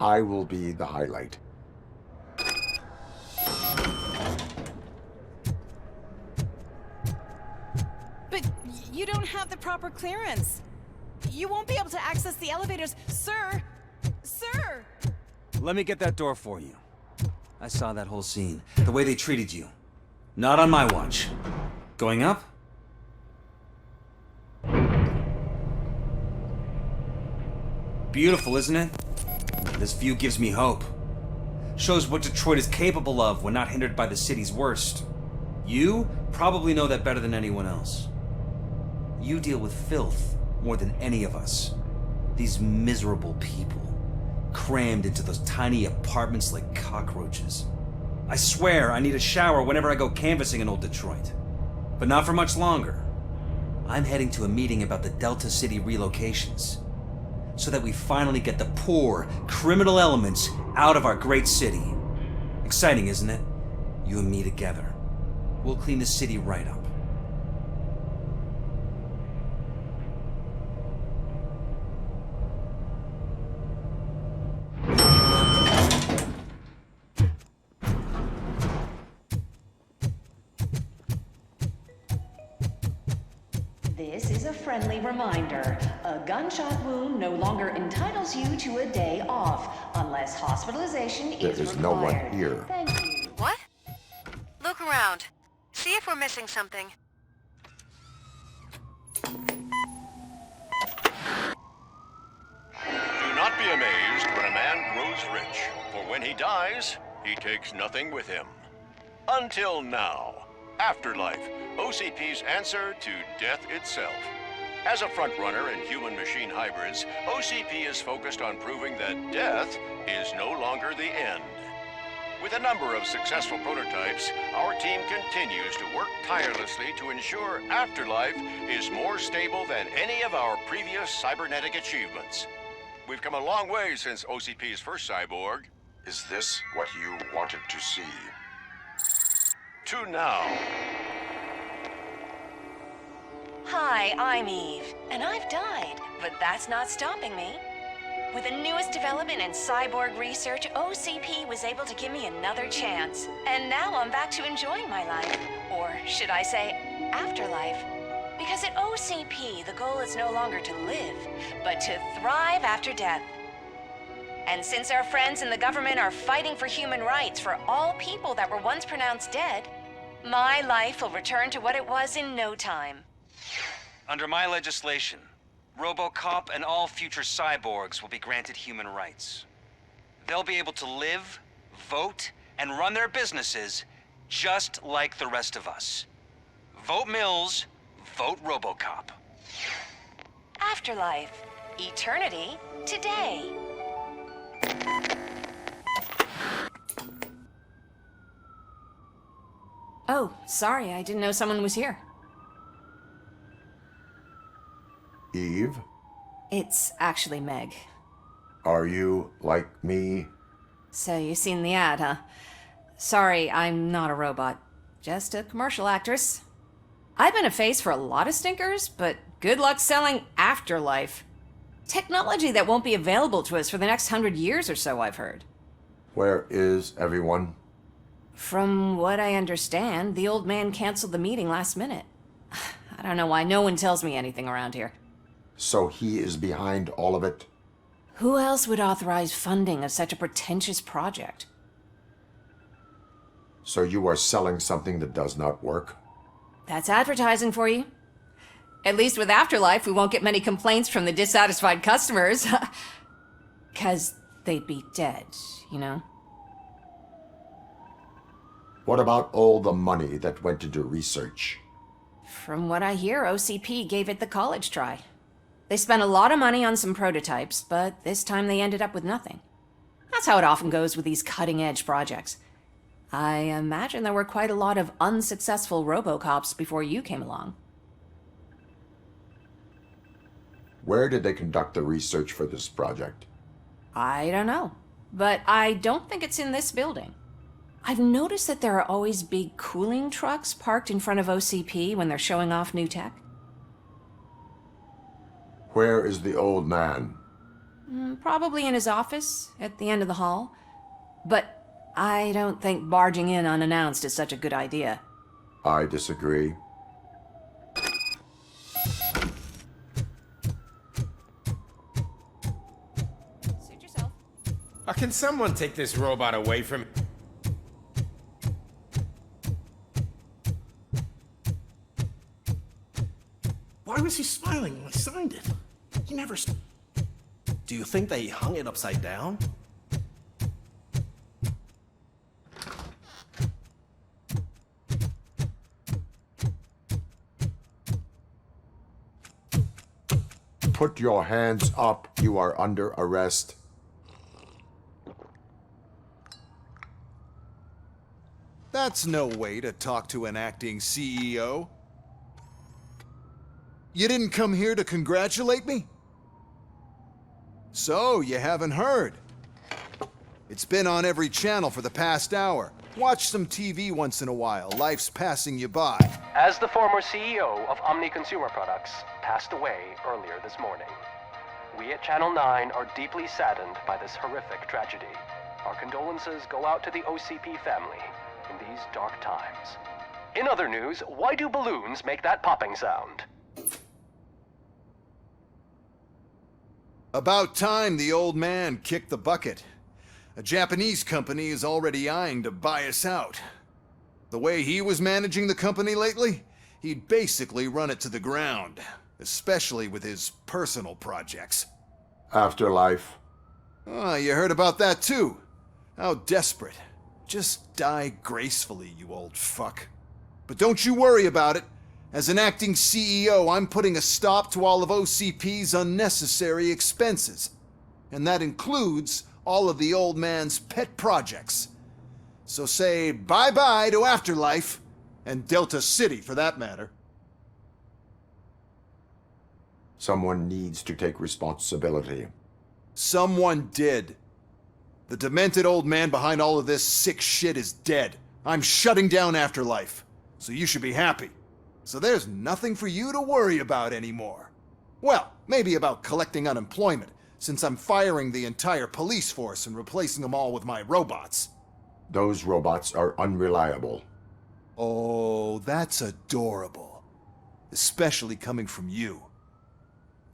I will be the highlight. But you don't have the proper clearance. You won't be able to access the elevators, sir. Sir! Let me get that door for you. I saw that whole scene. The way they treated you. Not on my watch. Going up? Beautiful, isn't it? This view gives me hope. Shows what Detroit is capable of when not hindered by the city's worst. You probably know that better than anyone else. You deal with filth more than any of us. These miserable people, crammed into those tiny apartments like cockroaches. I swear I need a shower whenever I go canvassing in old Detroit. But not for much longer. I'm heading to a meeting about the Delta City relocations, so that we finally get the poor, criminal elements out of our great city. Exciting, isn't it? You and me together. We'll clean the city right up. This is a friendly reminder. A gunshot wound no longer entitles you to a day off, unless hospitalization is required. There is no one here. Thank you. What? Look around. See if we're missing something. Do not be amazed when a man grows rich, for when he dies, he takes nothing with him. Until now. Afterlife, OCP's answer to death itself. As a frontrunner in human-machine hybrids, OCP is focused on proving that death is no longer the end. With a number of successful prototypes, our team continues to work tirelessly to ensure Afterlife is more stable than any of our previous cybernetic achievements. We've come a long way since OCP's first cyborg. Is this what you wanted to see? To now. Hi, I'm Eve, and I've died, but that's not stopping me. With the newest development in cyborg research, OCP was able to give me another chance. And now I'm back to enjoying my life. Or should I say, afterlife. Because at OCP, the goal is no longer to live, but to thrive after death. And since our friends in the government are fighting for human rights for all people that were once pronounced dead, my life will return to what it was in no time. Under my legislation, RoboCop and all future cyborgs will be granted human rights. They'll be able to live, vote, and run their businesses just like the rest of us. Vote Mills, vote RoboCop. Afterlife. Eternity. Today. Oh, sorry, I didn't know someone was here. Eve? It's actually Meg. Are you like me? So you've seen the ad, huh? Sorry, I'm not a robot. Just a commercial actress. I've been a face for a lot of stinkers, but good luck selling Afterlife. Technology that won't be available to us for the next 100 years or so, I've heard. Where is everyone? From what I understand, the old man canceled the meeting last minute. I don't know why no one tells me anything around here. So he is behind all of it? Who else would authorize funding of such a pretentious project? So you are selling something that does not work? That's advertising for you. At least with Afterlife, we won't get many complaints from the dissatisfied customers. 'Cause they'd be dead, you know? What about all the money that went into research? From what I hear, OCP gave it the college try. They spent a lot of money on some prototypes, but this time they ended up with nothing. That's how it often goes with these cutting-edge projects. I imagine there were quite a lot of unsuccessful RoboCops before you came along. Where did they conduct the research for this project? I don't know, but I don't think it's in this building. I've noticed that there are always big cooling trucks parked in front of OCP when they're showing off new tech. Where is the old man? Probably in his office, at the end of the hall. But I don't think barging in unannounced is such a good idea. I disagree. Suit yourself. Can someone take this robot away from me? Why was he smiling when I signed it? He never... Do you think they hung it upside down? Put your hands up. You are under arrest. That's no way to talk to an acting CEO. You didn't come here to congratulate me? So, you haven't heard. It's been on every channel for the past hour. Watch some TV once in a while. Life's passing you by. As the former CEO of Omni Consumer Products passed away earlier this morning, we at Channel 9 are deeply saddened by this horrific tragedy. Our condolences go out to the OCP family in these dark times. In other news, why do balloons make that popping sound? About time the old man kicked the bucket. A Japanese company is already eyeing to buy us out. The way he was managing the company lately, he'd basically run it to the ground, especially with his personal projects. Afterlife. Oh, you heard about that too. How desperate. Just die gracefully, you old fuck. But don't you worry about it. As an acting CEO, I'm putting a stop to all of OCP's unnecessary expenses. And that includes all of the old man's pet projects. So say bye-bye to Afterlife, and Delta City for that matter. Someone needs to take responsibility. Someone did. The demented old man behind all of this sick shit is dead. I'm shutting down Afterlife, so you should be happy. So there's nothing for you to worry about anymore. Well, maybe about collecting unemployment, since I'm firing the entire police force and replacing them all with my robots. Those robots are unreliable. Oh, that's adorable. Especially coming from you.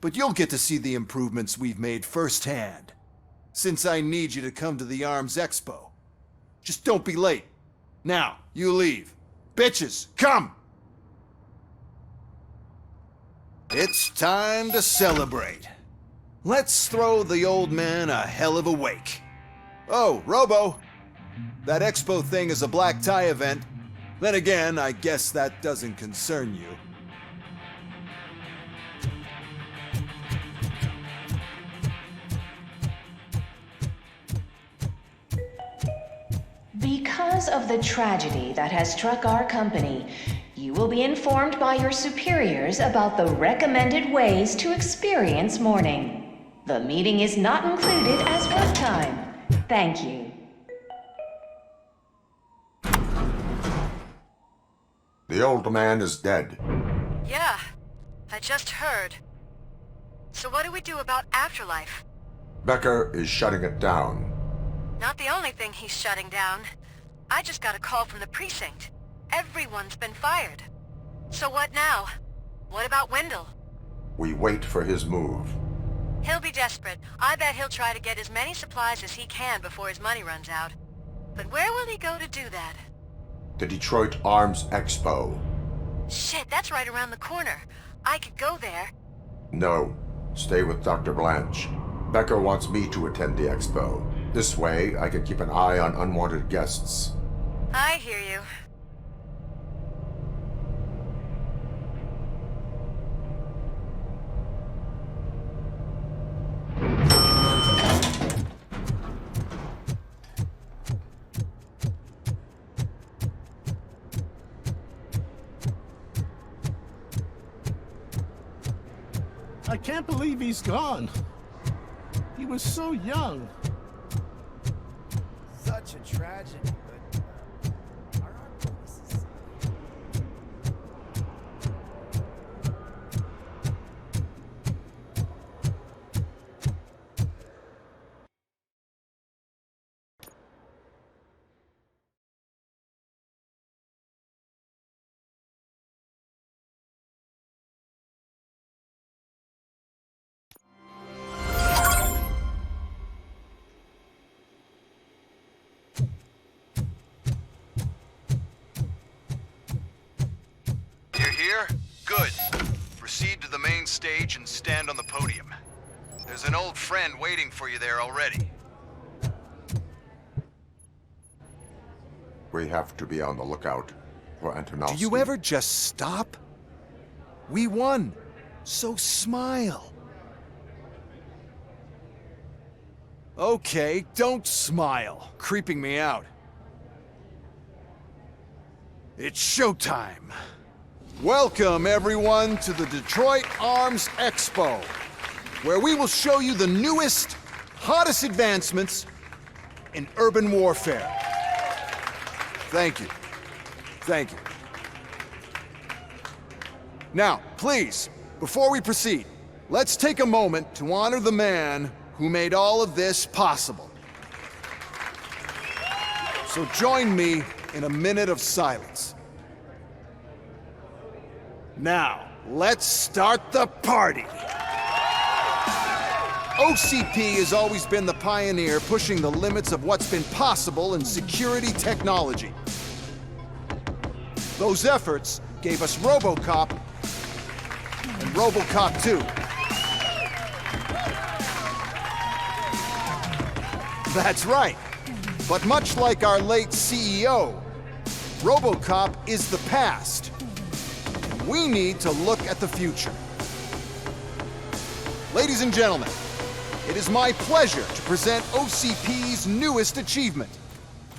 But you'll get to see the improvements we've made firsthand, since I need you to come to the Arms Expo. Just don't be late. Now, you leave. Bitches, come! It's time to celebrate. Let's throw the old man a hell of a wake. Oh, Robo! That expo thing is a black tie event. Then again, I guess that doesn't concern you. Because of the tragedy that has struck our company, you will be informed by your superiors about the recommended ways to experience mourning. The meeting is not included as work time. Thank you. The old man is dead. Yeah, I just heard. So what do we do about Afterlife? Becker is shutting it down. Not the only thing he's shutting down. I just got a call from the precinct. Everyone's been fired. So what now? What about Wendell? We wait for his move. He'll be desperate. I bet he'll try to get as many supplies as he can before his money runs out. But where will he go to do that? The Detroit Arms Expo. Shit, that's right around the corner. I could go there. No. Stay with Dr. Blanche. Becker wants me to attend the expo. This way, I can keep an eye on unwanted guests. I hear you. I can't believe he's gone. He was so young. Such a tragedy, but are our policies... Here? Good. Proceed to the main stage and stand on the podium. There's an old friend waiting for you there already. We have to be on the lookout for Antonovsky. Do you ever just stop? We won, so smile. Okay, don't smile. Creeping me out. It's showtime. Welcome, everyone, to the Detroit Arms Expo, where we will show you the newest, hottest advancements in urban warfare. Thank you. Thank you. Now, please, before we proceed, let's take a moment to honor the man who made all of this possible. So join me in a minute of silence. Now, let's start the party! OCP has always been the pioneer pushing the limits of what's been possible in security technology. Those efforts gave us RoboCop and RoboCop 2. That's right. But much like our late CEO, RoboCop is the past. We need to look at the future. Ladies and gentlemen, it is my pleasure to present OCP's newest achievement,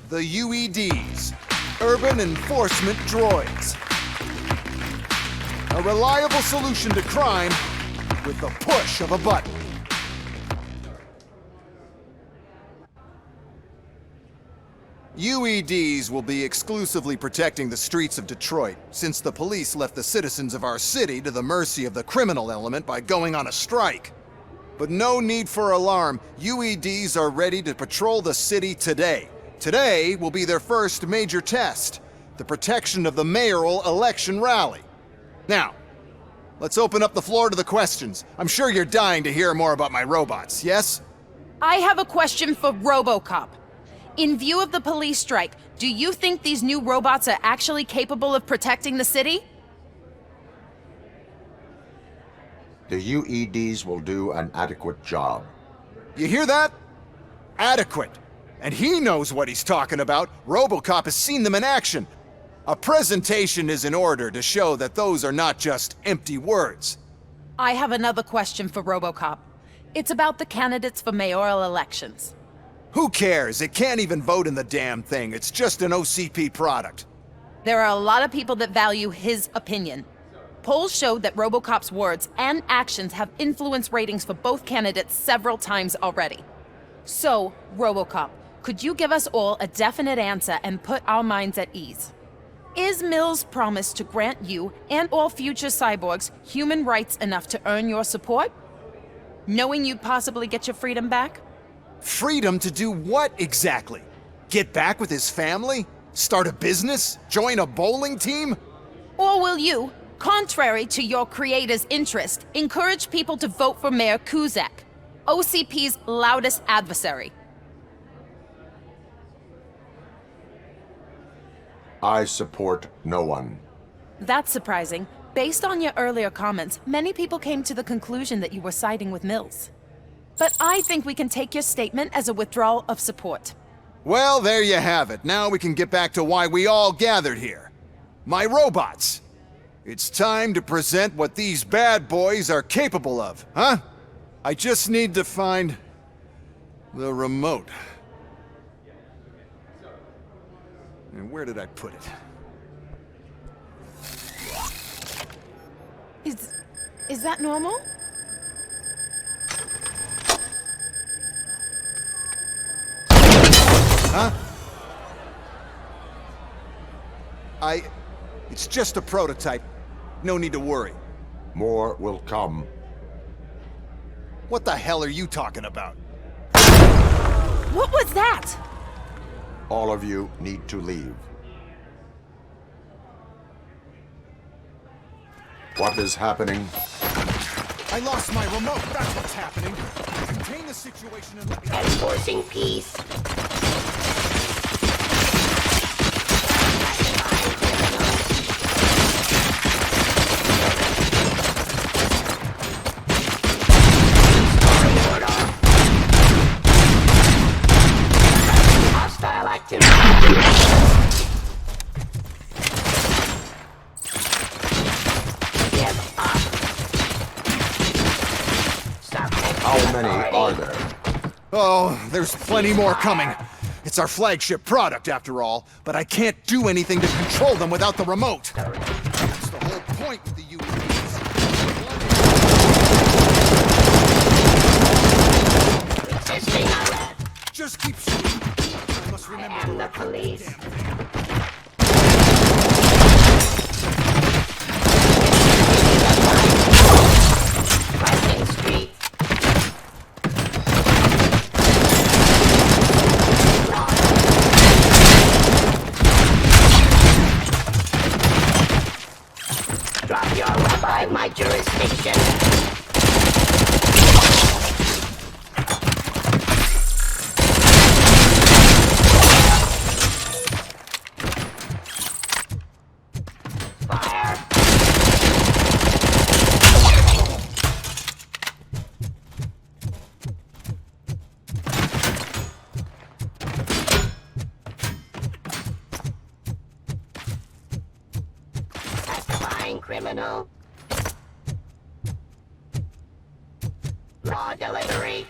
the UEDs, Urban Enforcement Droids. A reliable solution to crime with the push of a button. UEDs will be exclusively protecting the streets of Detroit, since the police left the citizens of our city to the mercy of the criminal element by going on a strike. But no need for alarm. UEDs are ready to patrol the city today. Today will be their first major test, the protection of the mayoral election rally. Now, let's open up the floor to the questions. I'm sure you're dying to hear more about my robots, yes? I have a question for RoboCop. In view of the police strike, do you think these new robots are actually capable of protecting the city? The UEDs will do an adequate job. You hear that? Adequate. And he knows what he's talking about. RoboCop has seen them in action. A presentation is in order to show that those are not just empty words. I have another question for RoboCop. It's about the candidates for mayoral elections. Who cares? It can't even vote in the damn thing. It's just an OCP product. There are a lot of people that value his opinion. Polls showed that RoboCop's words and actions have influenced ratings for both candidates several times already. So, RoboCop, could you give us all a definite answer and put our minds at ease? Is Mills' promise to grant you and all future cyborgs human rights enough to earn your support? Knowing you'd possibly get your freedom back? Freedom to do what exactly? Get back with his family? Start a business? Join a bowling team? Or will you, contrary to your creator's interest, encourage people to vote for Mayor Kuzak, OCP's loudest adversary? I support no one. That's surprising. Based on your earlier comments, many people came to the conclusion that you were siding with Mills. But I think we can take your statement as a withdrawal of support. Well, there you have it. Now we can get back to why we all gathered here. My robots. It's time to present what these bad boys are capable of, huh? I just need to find the remote. And where did I put it? Is that normal? Huh? It's just a prototype. No need to worry. More will come. What the hell are you talking about? What was that? All of you need to leave. What is happening? I lost my remote. That's what's happening. Contain the situation and let me... Enforcing peace. Hostile activity. How many are there? Oh, there's plenty more coming. It's our flagship product, after all, but I can't do anything to control them without the remote. That's the whole point with the UEDs. Just keep shooting. I must remember the police. Drop your weapon by my jurisdiction. criminal. Raw delivery.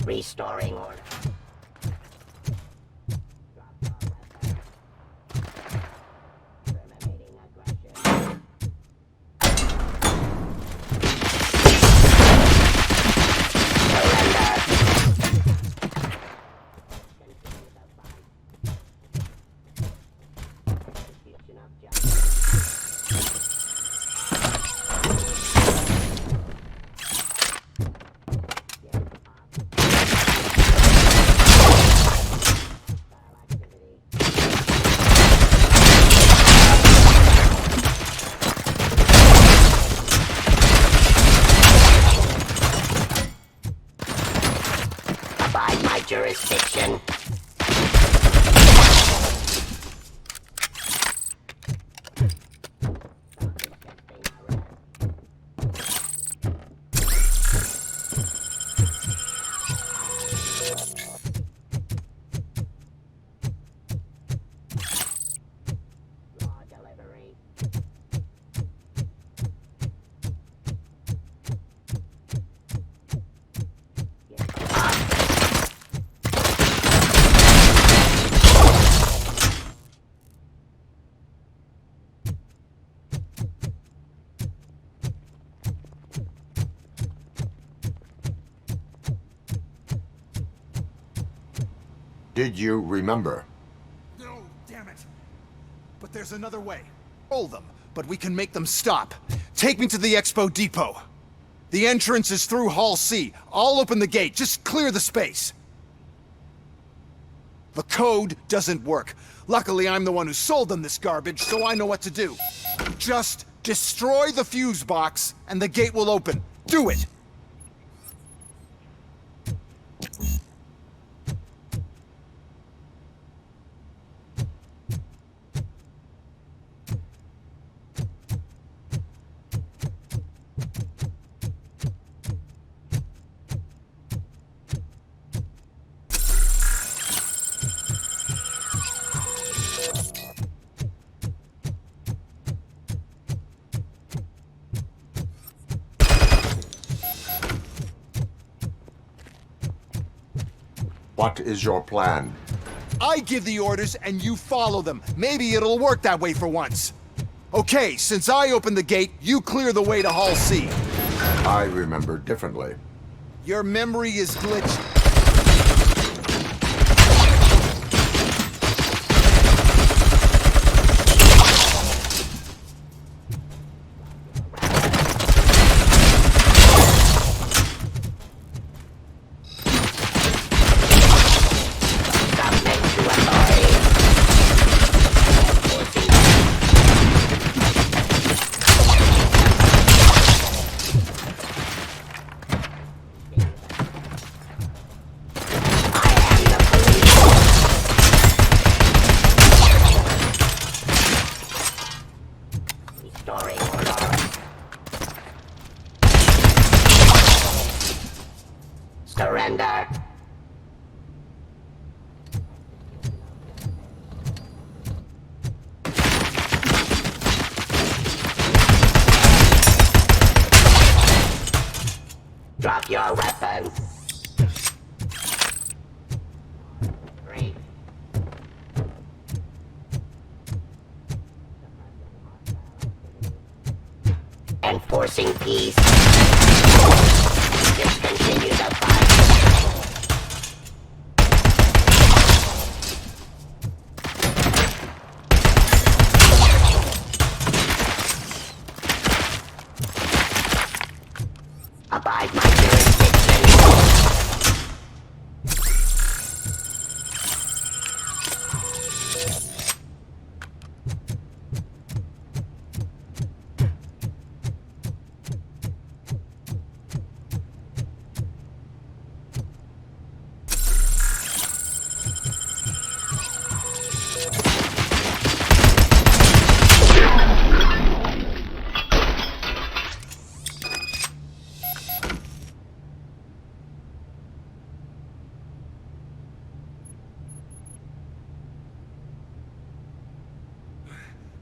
Restoring order. Jurisdiction. Did you remember? No, damn it. But there's another way. Hold them, but we can make them stop. Take me to the Expo Depot. The entrance is through Hall C. I'll open the gate. Just clear the space. The code doesn't work. Luckily, I'm the one who sold them this garbage, so I know what to do. Just destroy the fuse box, and the gate will open. Do it! What is your plan? I give the orders and you follow them. Maybe it'll work that way for once. Okay, since I opened the gate, you clear the way to Hall C. I remember differently. Your memory is glitched. Surrender. Drop your weapons. 3. Enforcing peace. Discontinue the fight. Abide my jurisdiction.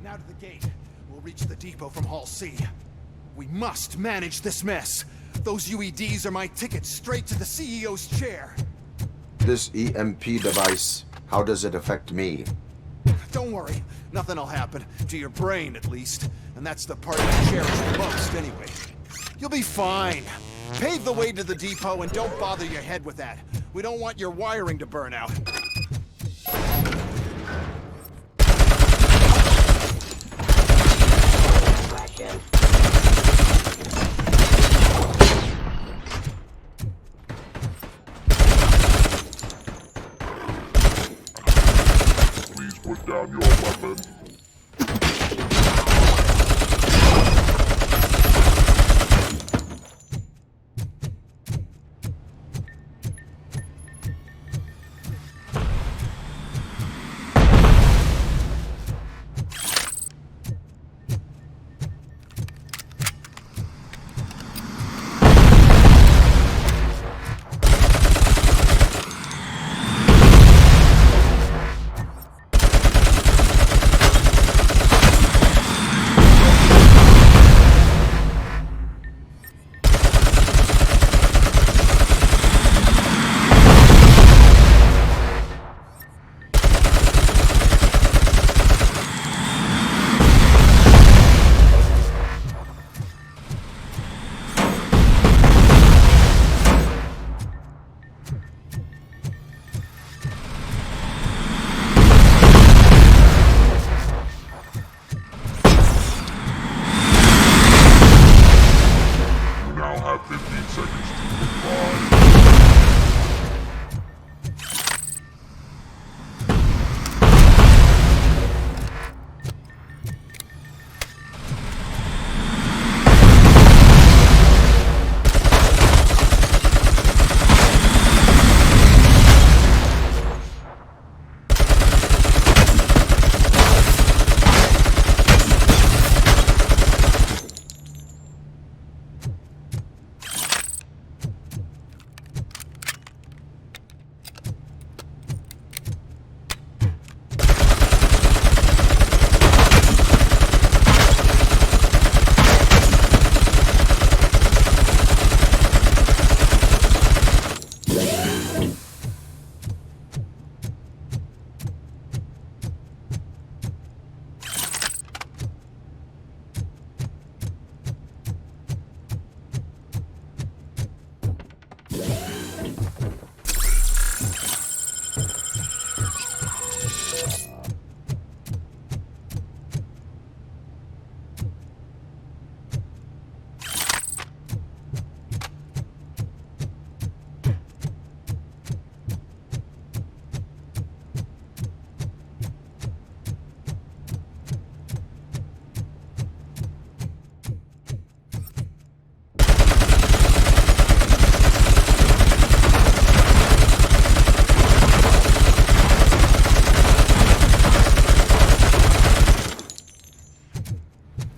out of the gate, we'll reach the depot from Hall C. We must manage this mess. Those UEDs are my ticket straight to the CEO's chair. This EMP device, how does it affect me? Don't worry, nothing'll happen. To your brain, at least. And that's the part you cherish the most, anyway. You'll be fine. Pave the way to the depot and don't bother your head with that. We don't want your wiring to burn out. Please put down your weapon.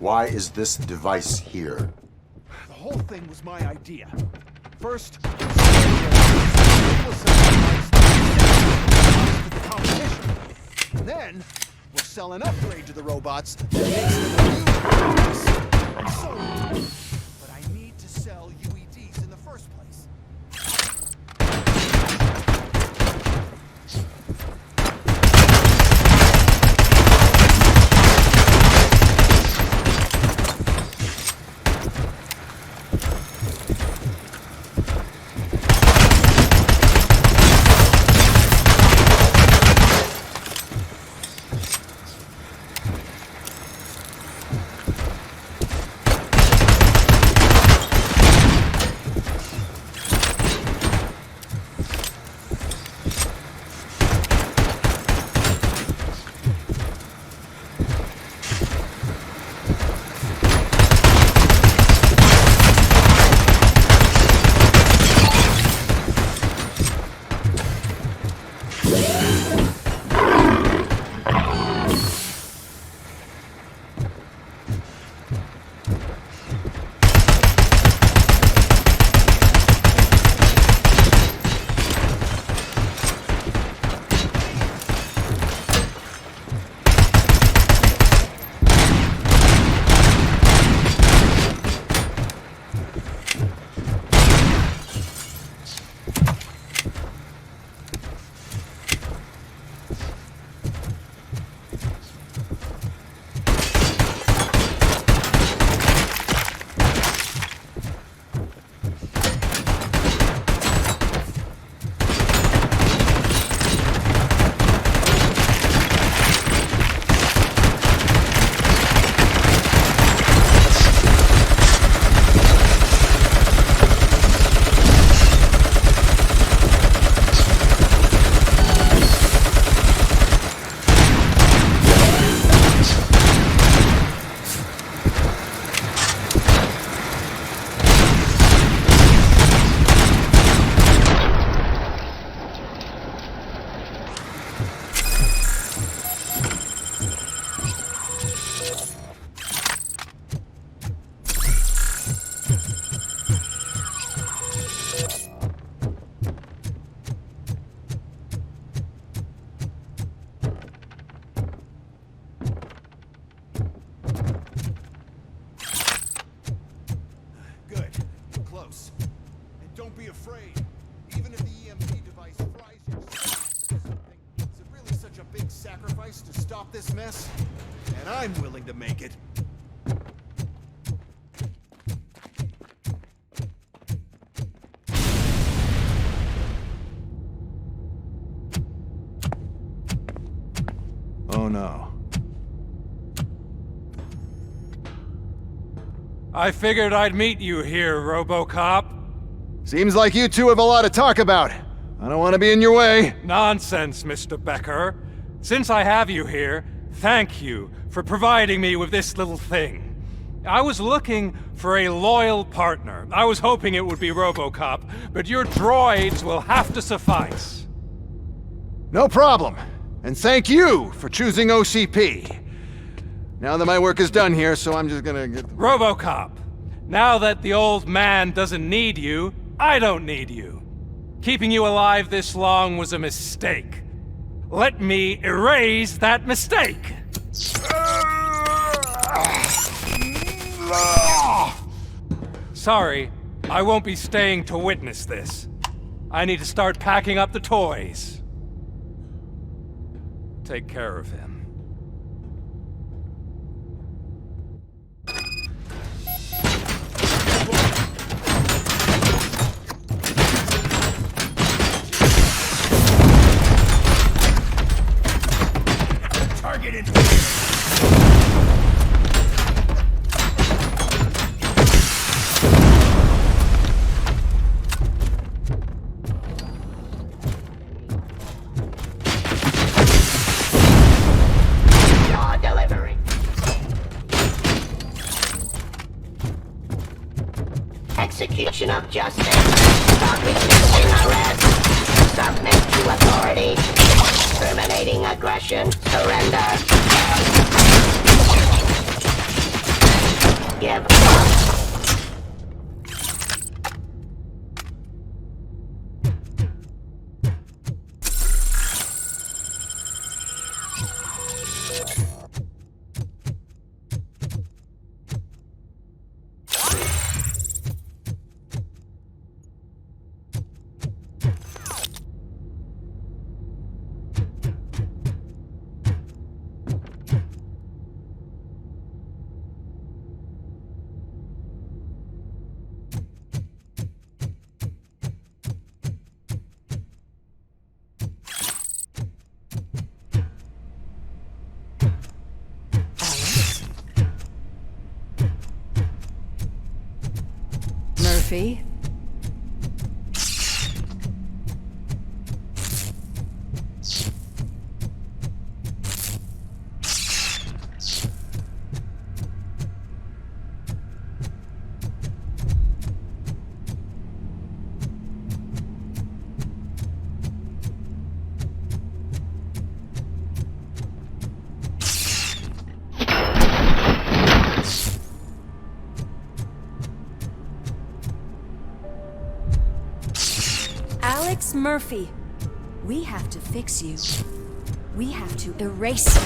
Why is this device here? The whole thing was my idea. First, then, we'll sell an upgrade to the robots that makes them immune. But I need to sell UEDs in the first place. stop this mess, and I'm willing to make it. Oh no. I figured I'd meet you here, RoboCop. Seems like you two have a lot to talk about. I don't want to be in your way. Nonsense, Mr. Becker. Since I have you here, thank you for providing me with this little thing. I was looking for a loyal partner. I was hoping it would be RoboCop, but your droids will have to suffice. No problem. And thank you for choosing OCP. Now that my work is done here, so I'm just gonna get... RoboCop, now that the old man doesn't need you, I don't need you. Keeping you alive this long was a mistake. Let me erase that mistake! Sorry, I won't be staying to witness this. I need to start packing up the toys. Take care of him. Targeted. Execution of justice. Stop resisting arrest. Submit to authority. Terminating aggression. Surrender. Give up. Murphy? Murphy, we have to fix you. We have to erase you.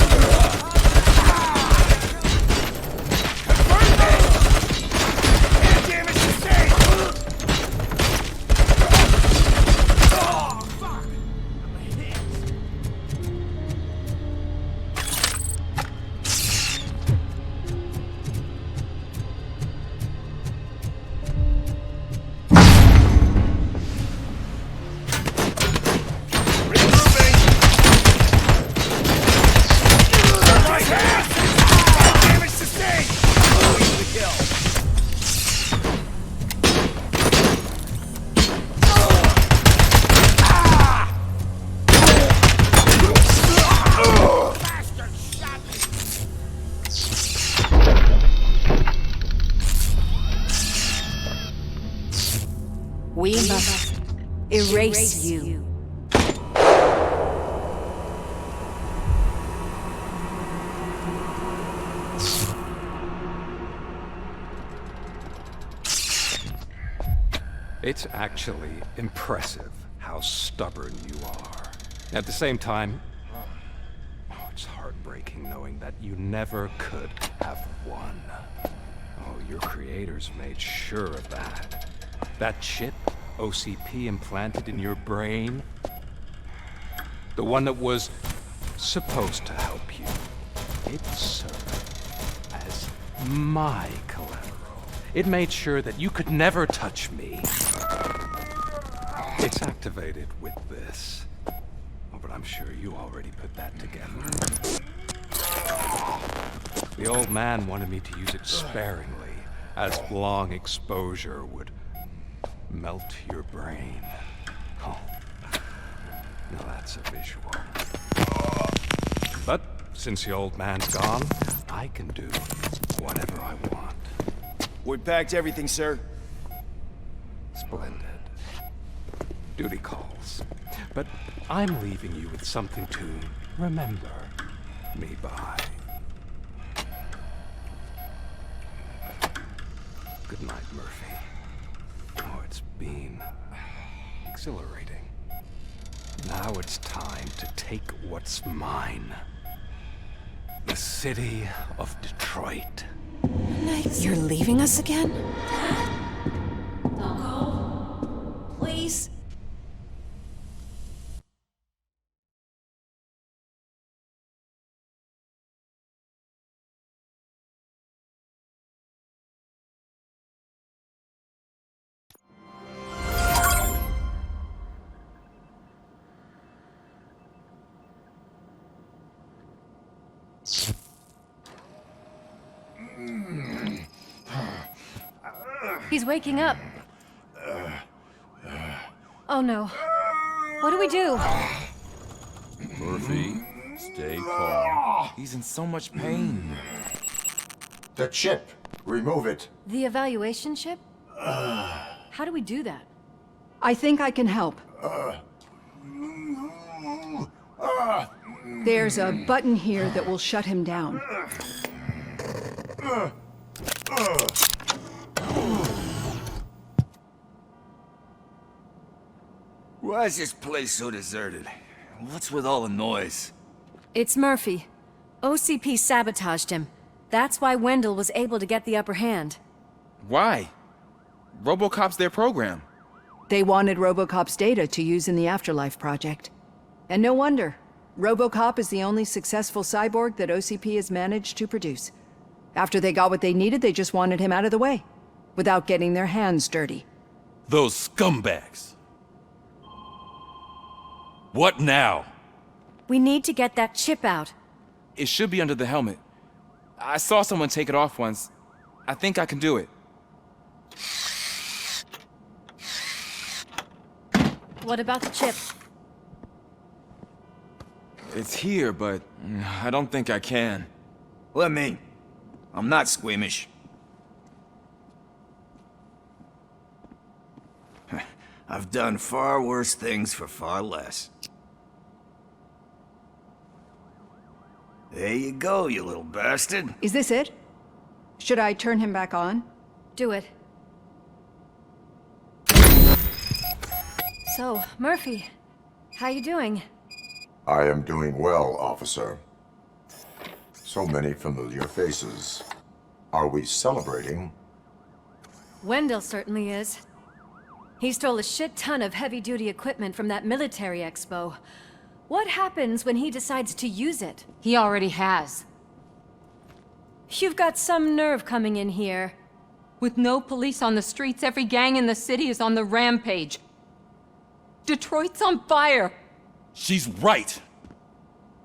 We must erase you. It's actually impressive how stubborn you are. At the same time, it's heartbreaking knowing that you never could have won. Oh, your creators made sure of that. That chip OCP implanted in your brain, the one that was supposed to help you, might serve as my collateral. It made sure that you could never touch me. It's activated with this. Oh, but I'm sure you already put that together. The old man wanted me to use it sparingly, as long exposure would melt your brain. Oh, now that's a visual. But since the old man's gone, I can do whatever I want. We packed everything, sir. Splendid. Duty calls. But I'm leaving you with something to remember me by. Good night, Murphy. Oh, it's been exhilarating. Now it's time to take what's mine. The city of Detroit. You're leaving us again? Don't go. Please. He's waking up. Oh no. What do we do? Murphy, stay calm. He's in so much pain. The chip. Remove it. The evaluation chip? How do we do that? I think I can help. There's a button here that will shut him down. Why is this place so deserted? What's with all the noise? It's Murphy. OCP sabotaged him. That's why Wendell was able to get the upper hand. Why? RoboCop's their program. They wanted RoboCop's data to use in the Afterlife project. And no wonder. RoboCop is the only successful cyborg that OCP has managed to produce. After they got what they needed, they just wanted him out of the way, without getting their hands dirty. Those scumbags. What now? We need to get that chip out. It should be under the helmet. I saw someone take it off once. I think I can do it. What about the chip? It's here, but I don't think I can. Let me. I'm not squeamish. I've done far worse things for far less. There you go, you little bastard. Is this it? Should I turn him back on? Do it. So, Murphy, how you doing? I am doing well, officer. So many familiar faces. Are we celebrating? Wendell certainly is. He stole a shit ton of heavy-duty equipment from that military expo. What happens when he decides to use it? He already has. You've got some nerve coming in here. With no police on the streets, every gang in the city is on the rampage. Detroit's on fire. She's right.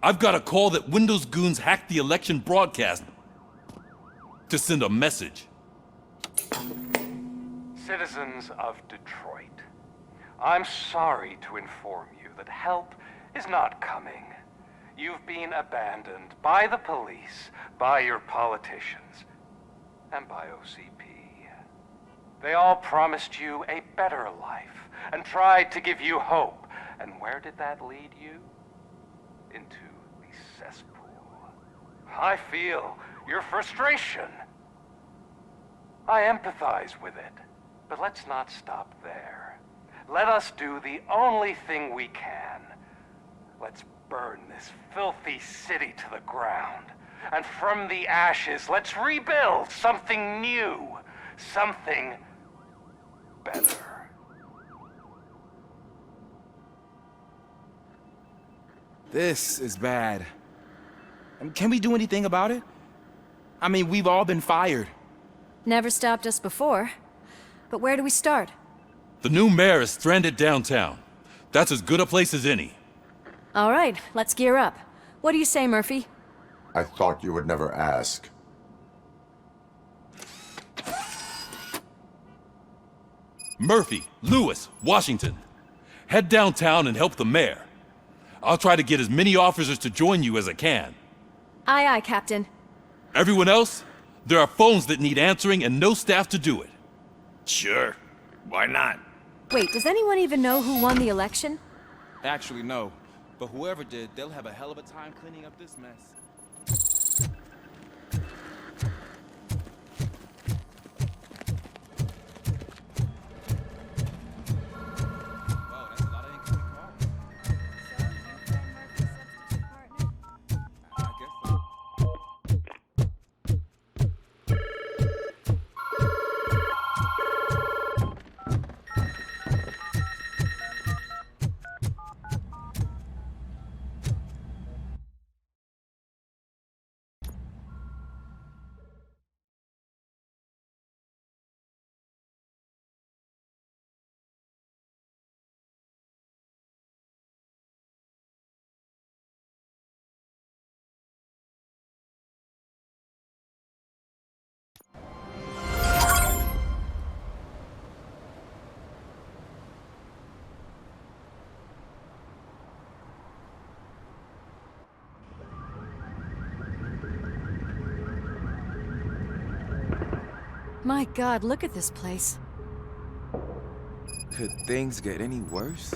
I've got a call that Windows goons hacked the election broadcast to send a message. Citizens of Detroit, I'm sorry to inform you that help is not coming. You've been abandoned by the police, by your politicians, and by OCP. They all promised you a better life and tried to give you hope. And where did that lead you? Into the cesspool. I feel your frustration. I empathize with it, but let's not stop there. Let us do the only thing we can. Let's burn this filthy city to the ground. And from the ashes, let's rebuild something new, something better. This is bad. Can we do anything about it? I mean, we've all been fired. Never stopped us before. But where do we start? The new mayor is stranded downtown. That's as good a place as any. All right, let's gear up. What do you say, Murphy? I thought you would never ask. Murphy, Lewis, Washington. Head downtown and help the mayor. I'll try to get as many officers to join you as I can. Aye, aye, Captain. Everyone else? There are phones that need answering and no staff to do it. Sure. Why not? Wait, does anyone even know who won the election? Actually, no. But whoever did, they'll have a hell of a time cleaning up this mess. My God, look at this place. Could things get any worse?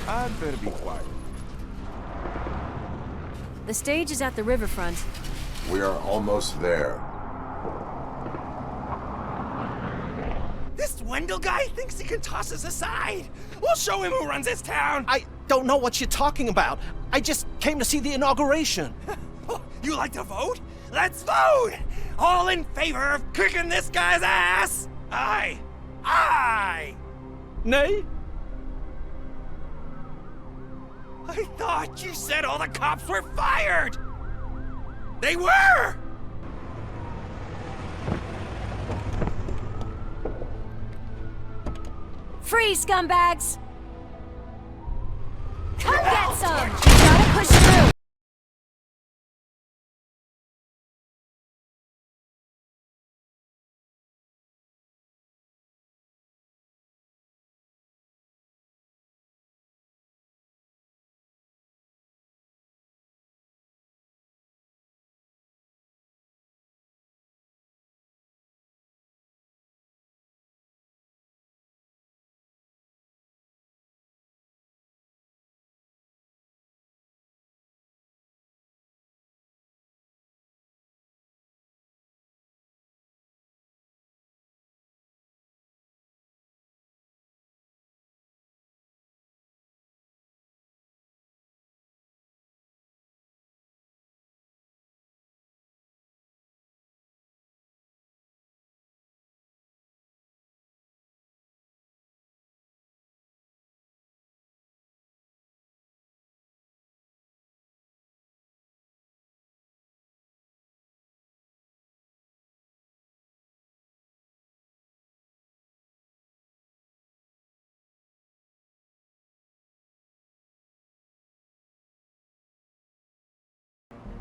I'd better be quiet. The stage is at the riverfront. We are almost there. This Wendell guy thinks he can toss us aside. We'll show him who runs this town. I don't know what you're talking about. I just came to see the inauguration. You like to vote? Let's vote! All in favor of kicking this guy's ass? Aye. Aye! Nay? I thought you said all the cops were fired! They were! Free, scumbags! Come get some! You gotta push through!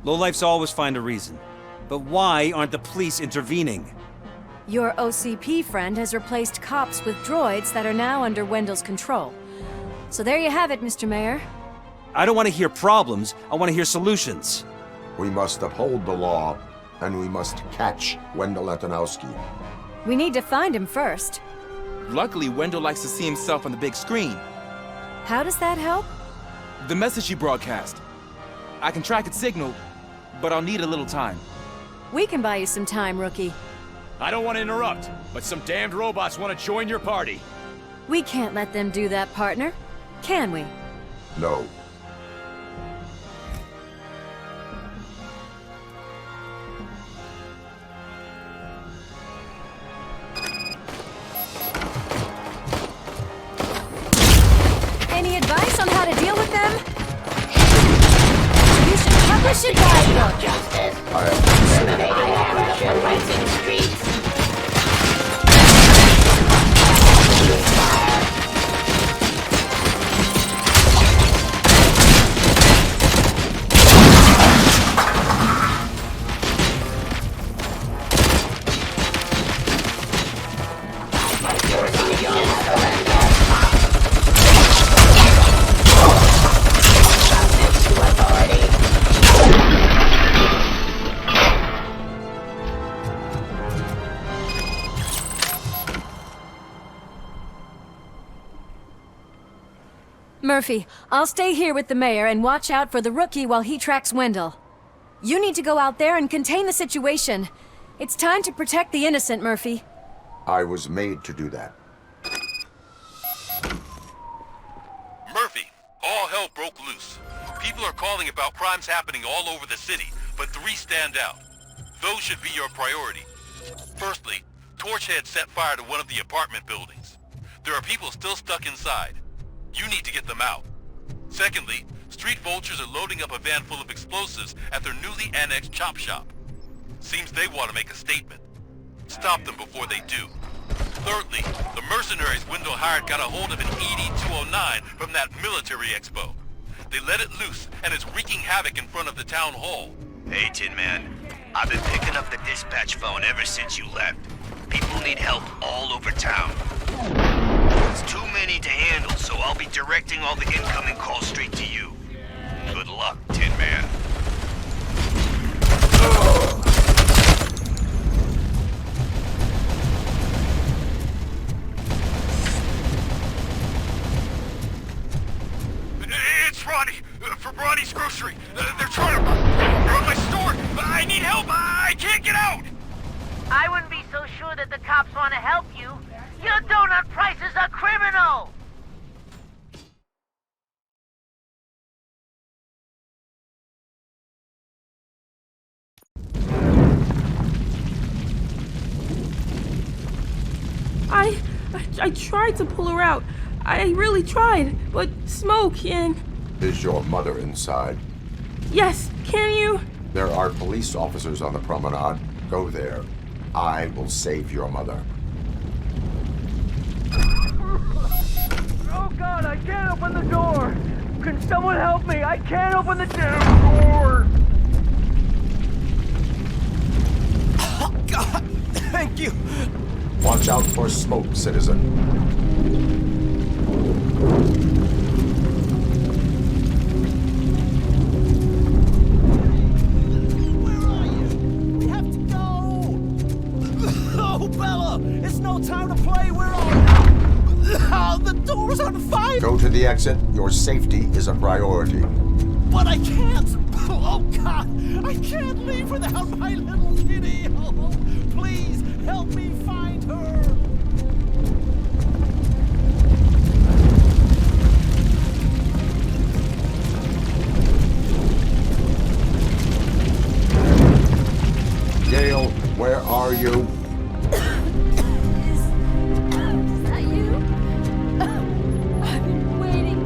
Lowlifes always find a reason. But why aren't the police intervening? Your OCP friend has replaced cops with droids that are now under Wendell's control. So there you have it, Mr. Mayor. I don't want to hear problems, I want to hear solutions. We must uphold the law, and we must catch Wendell Antonowski. We need to find him first. Luckily, Wendell likes to see himself on the big screen. How does that help? The message he broadcast. I can track its signal, but I'll need a little time. We can buy you some time, rookie. I don't want to interrupt, but some damned robots want to join your party. We can't let them do that, partner. Can we? No. Any advice on how to deal with them? Push it back. Justice. Terminating aggression, racing streets. Fire. Murphy, I'll stay here with the mayor and watch out for the rookie while he tracks Wendell. You need to go out there and contain the situation. It's time to protect the innocent, Murphy. I was made to do that. Murphy, all hell broke loose. People are calling about crimes happening all over the city, but 3 stand out. Those should be your priority. Firstly, Torchhead set fire to one of the apartment buildings. There are people still stuck inside. You need to get them out. Secondly, street vultures are loading up a van full of explosives at their newly annexed chop shop. Seems they want to make a statement. Stop them before they do. Thirdly, the mercenaries Wendell hired got a hold of an ED-209 from that military expo. They let it loose, and it's wreaking havoc in front of the town hall. Hey, Tin Man. I've been picking up the dispatch phone ever since you left. People need help all over town. It's too many to handle, so I'll be directing all the incoming calls straight to you. Good luck, Tin Man. It's Ronnie, from Ronnie's Grocery. They're trying to run my store. I need help. I can't get out. I wouldn't be so sure that the cops want to help you. Your donut price is a criminal! I tried to pull her out. I really tried, but smoke and... Is your mother inside? Yes, can you? There are police officers on the promenade. Go there. I will save your mother. Oh God, I can't open the door! Can someone help me? I can't open the damn door! Oh God, thank you! Watch out for smoke, citizen. Oh, Bella! It's no time to play! Where are you? Oh, the door's on fire! Go to the exit. Your safety is a priority. But I can't! Oh, God! I can't leave without my little kitty! Oh, please, help me find her! Gail, where are you? Is that you? I've been waiting.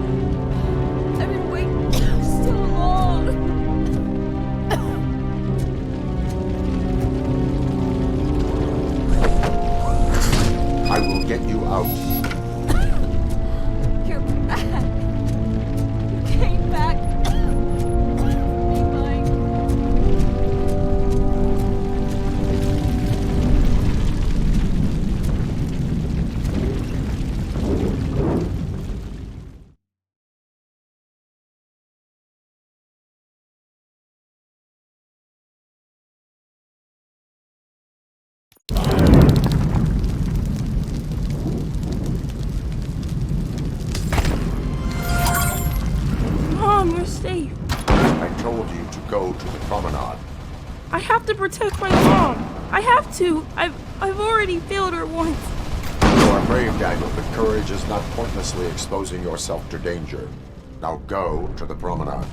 I've been waiting so long. I will get you out. You're back. You came back. Mom, you're safe. I told you to go to the promenade. I have to protect my mom. I have to. I've already failed her once. You are brave, Daniel, but courage is not pointlessly exposing yourself to danger. Now go to the promenade.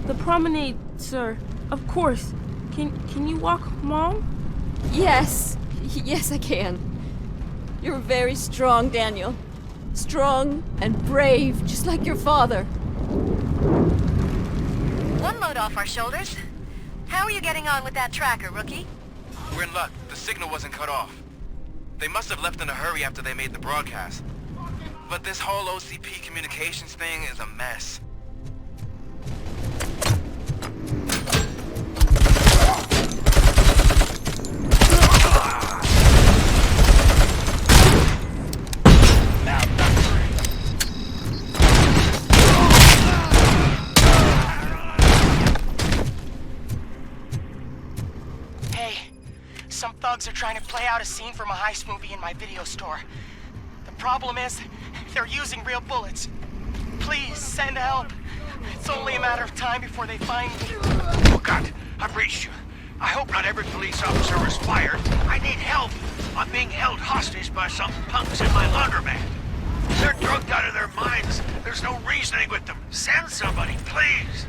The promenade, sir. Of course. Can you walk, Mom? Yes. Yes, I can. You're very strong, Daniel. Strong and brave, just like your father. One load off our shoulders. How are you getting on with that tracker, rookie? We're in luck. The signal wasn't cut off. They must have left in a hurry after they made the broadcast. But this whole OCP communications thing is a mess. Some thugs are trying to play out a scene from a heist movie in my video store. The problem is, they're using real bullets. Please, send help. It's only a matter of time before they find me. Oh God, I've reached you. I hope not every police officer was fired. I need help. I'm being held hostage by some punks in my laundromat. They're drugged out of their minds. There's no reasoning with them. Send somebody, please.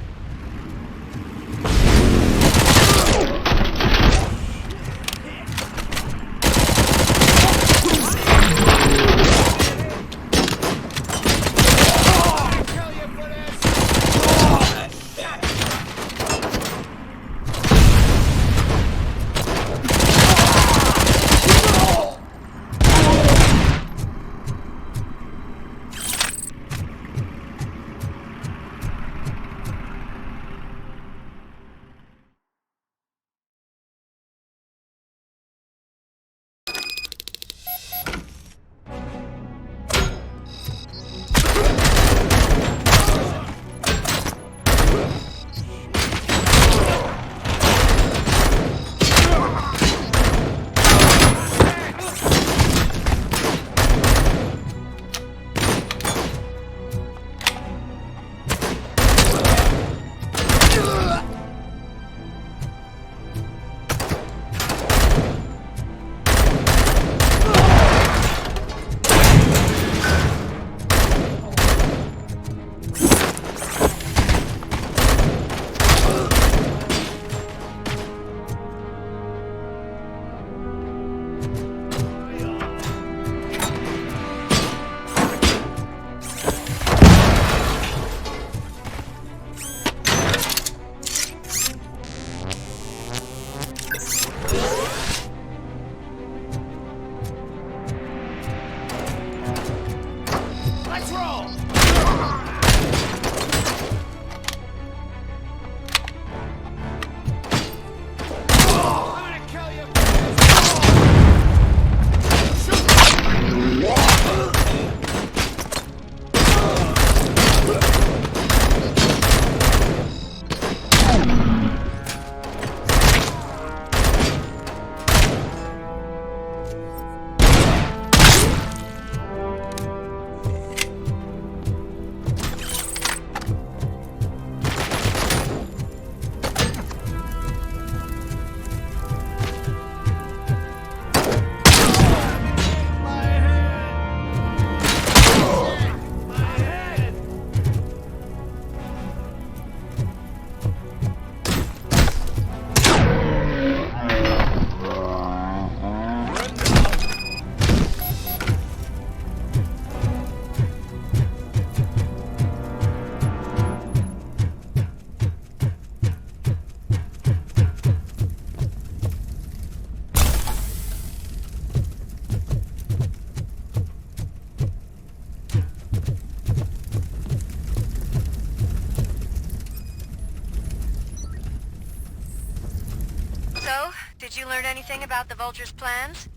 Did you learn anything about the Vulture's plans?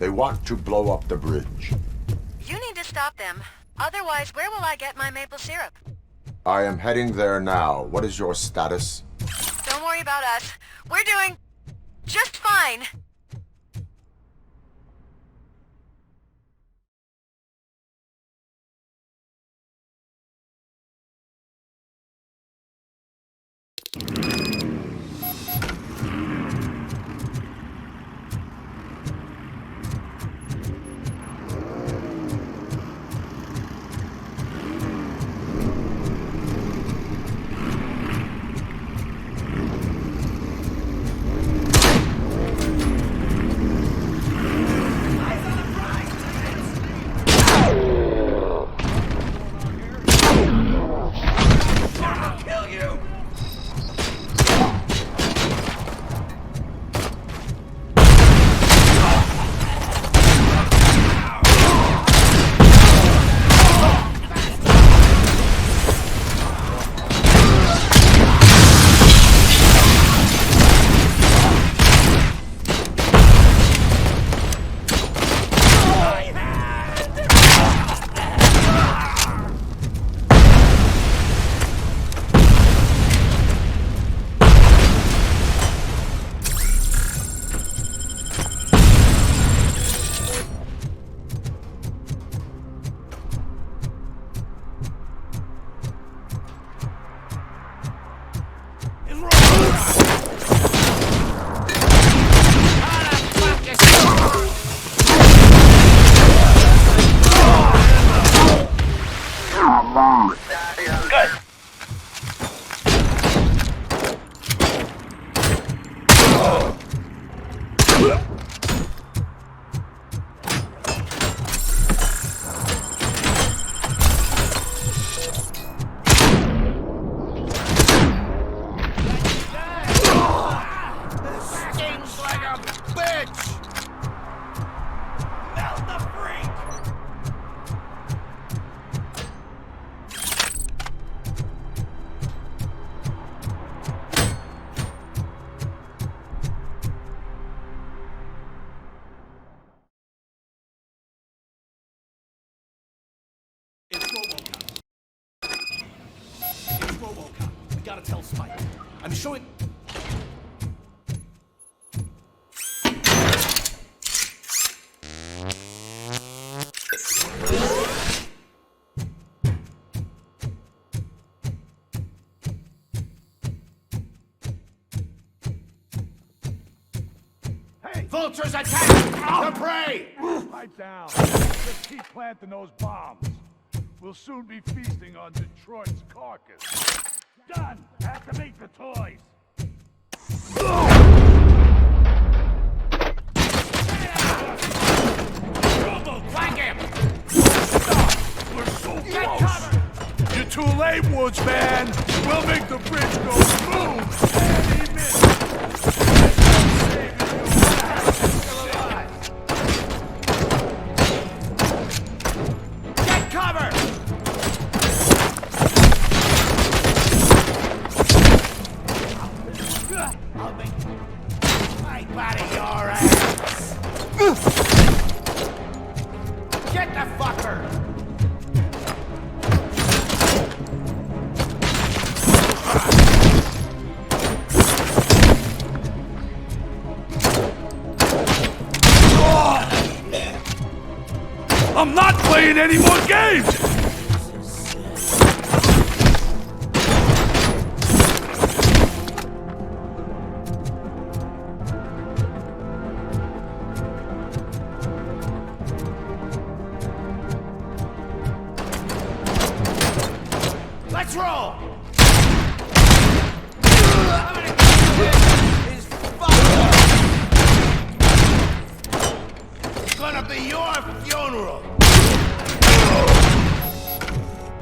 They want to blow up the bridge. You need to stop them. Otherwise, where will I get my maple syrup? I am heading there now. What is your status? Don't worry about us. We're doing just fine. gotta tell Spike. I'm sure it... Vultures attack! The prey! Pipe down. Just keep planting those bombs. We'll soon be feasting on Detroit's carcass. Done! Have to make the toys. Robo, flank him! Stop! We're so close! You're too late, Woodsman! We'll make the bridge go smooth! Any minute! Get cover! I'll make pipe out of your ass! Get the fucker! I'm not playing any more games! Let's roll! It's gonna be your funeral!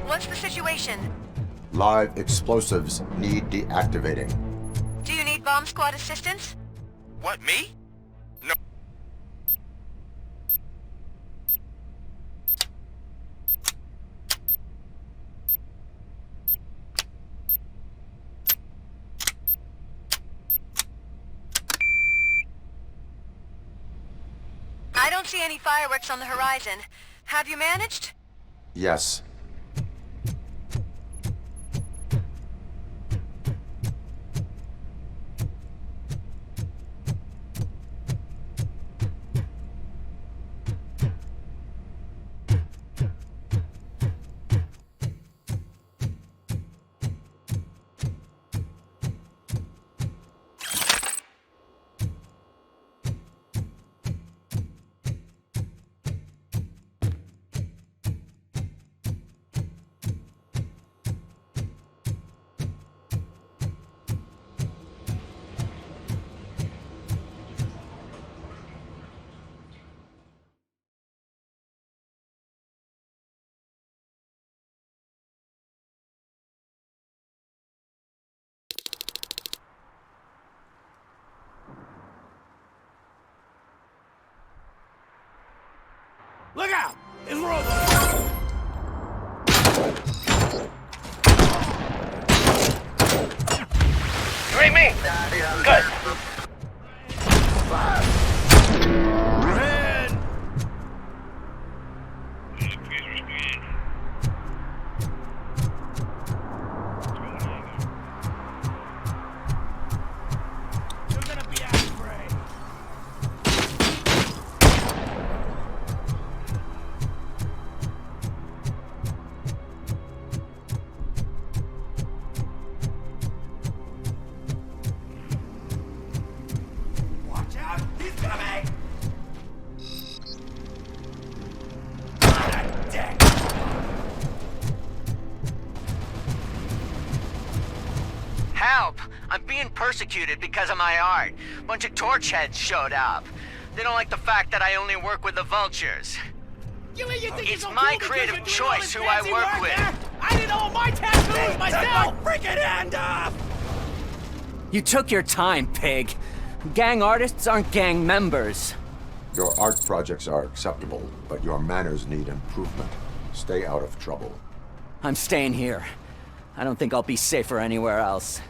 What's the situation? Live explosives need deactivating. Do you need bomb squad assistance? What, me? No. I don't see any fireworks on the horizon. Have you managed? Yes. Look out! It's Robo! You ain't me. Good. Red! You're gonna be out of prey. Watch out! He's coming! What a dick! Help! I'm being persecuted because of my art. Bunch of torch heads showed up. They don't like the fact that I only work with the vultures. It's my creative choice who I work with. I didn't know my tattoos myself! Took my freaking hand off! You took your time, pig. Gang artists aren't gang members. Your art projects are acceptable, but your manners need improvement. Stay out of trouble. I'm staying here. I don't think I'll be safer anywhere else.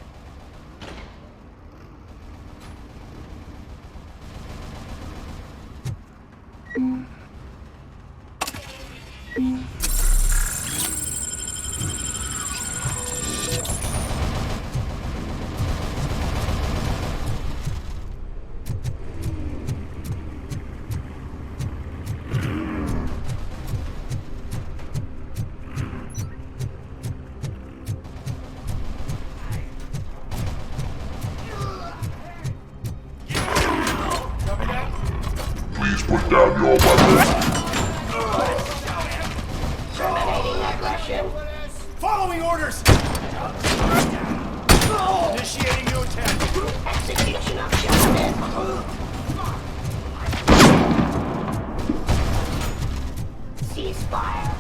down your weapon. Terminating aggression. Following orders! Initiating new attack. Execution of justice. Ceasefire.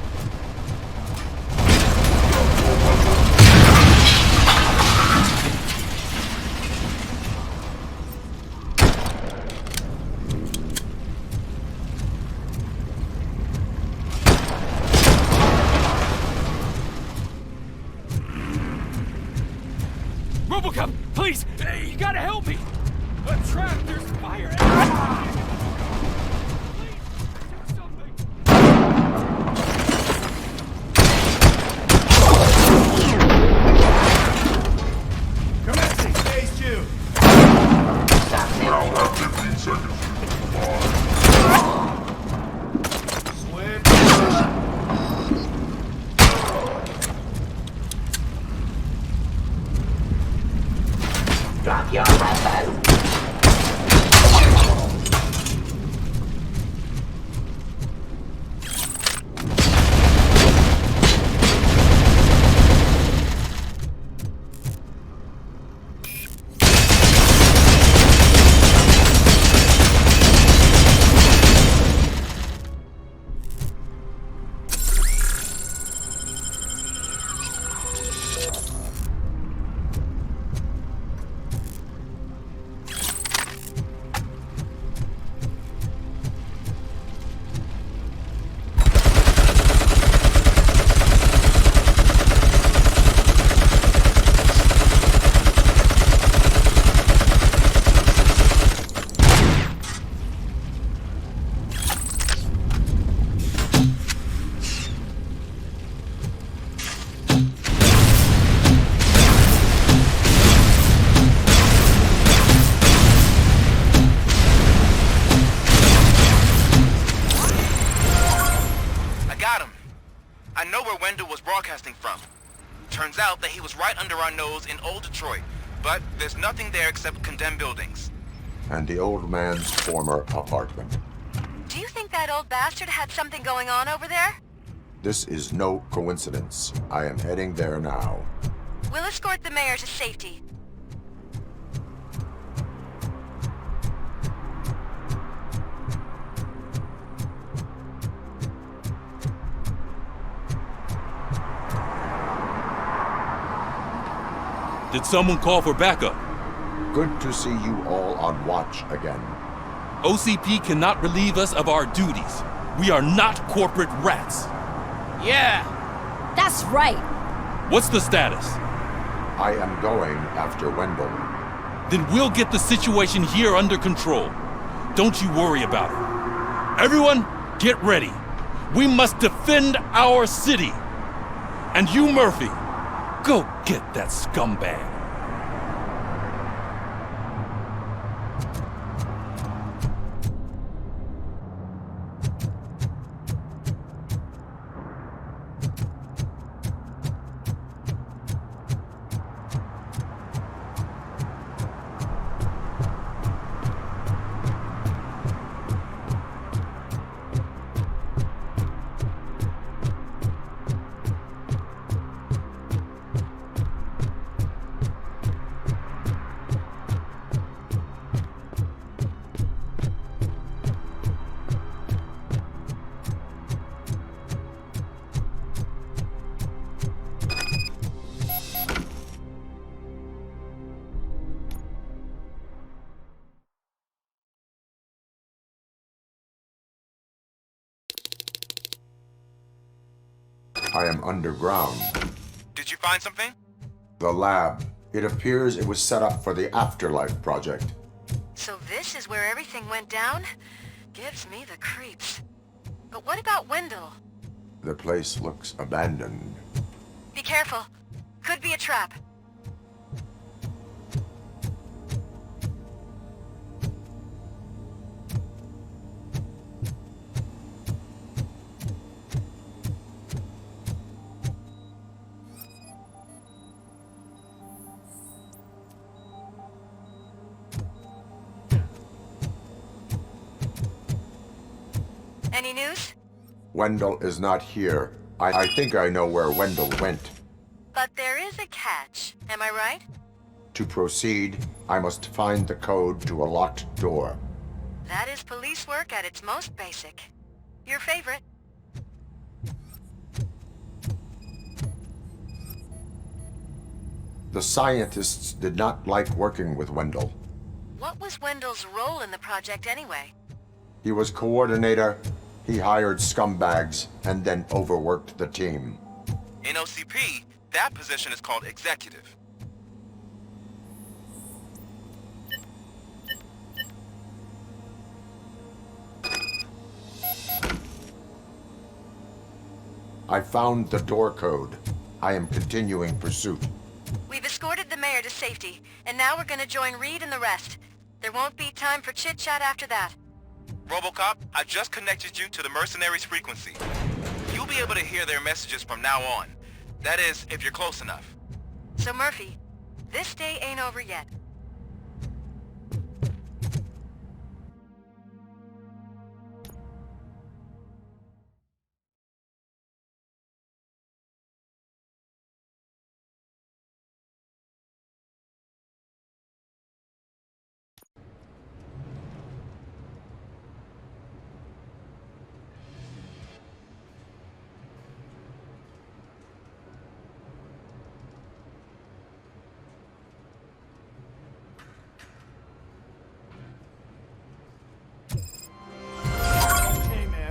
RoboCop, please! You gotta help me! I'm trapped, there's fire! Commencing phase 2. Now have 15 seconds. Switch. Drop your weapon. I know where Wendell was broadcasting from. Turns out that he was right under our nose in old Detroit, but there's nothing there except condemned buildings. And the old man's former apartment. Do you think that old bastard had something going on over there? This is no coincidence. I am heading there now. We'll escort the mayor to safety. Did someone call for backup? Good to see you all on watch again. OCP cannot relieve us of our duties. We are not corporate rats. Yeah. That's right. What's the status? I am going after Wendell. Then we'll get the situation here under control. Don't you worry about it. Everyone, get ready. We must defend our city. And you, Murphy, go get that scumbag. I am underground. Did you find something? The lab. It appears it was set up for the Afterlife project. So this is where everything went down? Gives me the creeps. But what about Wendell? The place looks abandoned. Be careful. Could be a trap. Any news? Wendell is not here. I think I know where Wendell went. But there is a catch, am I right? To proceed, I must find the code to a locked door. That is police work at its most basic. Your favorite. The scientists did not like working with Wendell. What was Wendell's role in the project anyway? He was coordinator, he hired scumbags, and then overworked the team. In OCP, that position is called executive. I found the door code. I am continuing pursuit. We've escorted the mayor to safety, and now we're gonna join Reed and the rest. There won't be time for chit-chat after that. RoboCop, I just connected you to the mercenaries' frequency. You'll be able to hear their messages from now on. That is, if you're close enough. So Murphy, this day ain't over yet.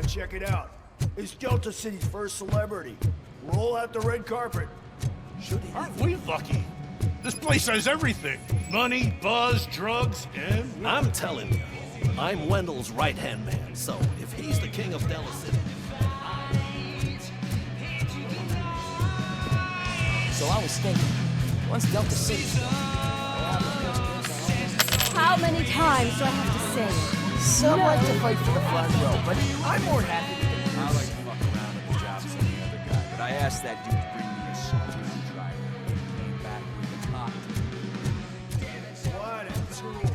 Check it out. It's Delta City's first celebrity. Roll out the red carpet. Aren't we lucky? This place has everything. Money, buzz, drugs, and... I'm telling you, I'm Wendell's right-hand man, so if he's the king of Delta City... So I was thinking, once Delta City's gone, How many times do I have to say it? some like to fight for the front row, but I'm more happy to get I like to fuck around at the jobs than the other guy, but I asked that dude to bring me a screwdriver. He came back with a cocktail. What a tool.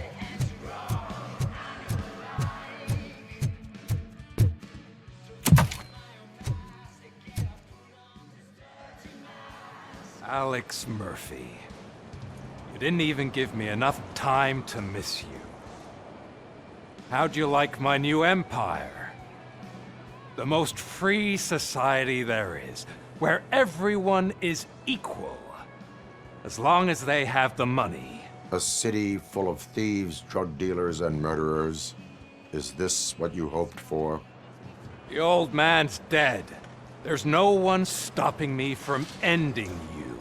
Alex Murphy. You didn't even give me enough time to miss you. How'd you like my new empire? The most free society there is, where everyone is equal, as long as they have the money. A city full of thieves, drug dealers, and murderers. Is this what you hoped for? The old man's dead. There's no one stopping me from ending you.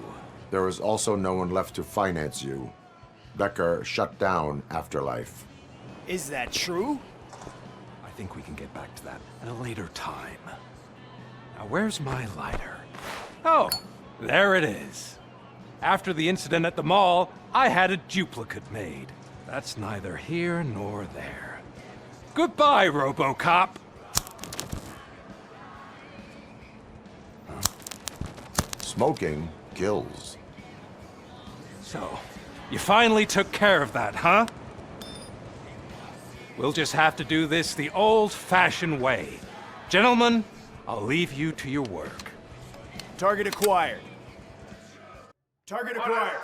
There is also no one left to finance you. Becker shut down Afterlife. Is that true? I think we can get back to that at a later time. Now, where's my lighter? Oh, there it is. After the incident at the mall, I had a duplicate made. That's neither here nor there. Goodbye, RoboCop! Smoking kills. So, you finally took care of that, huh? We'll just have to do this the old-fashioned way. Gentlemen, I'll leave you to your work. Target acquired. Target acquired.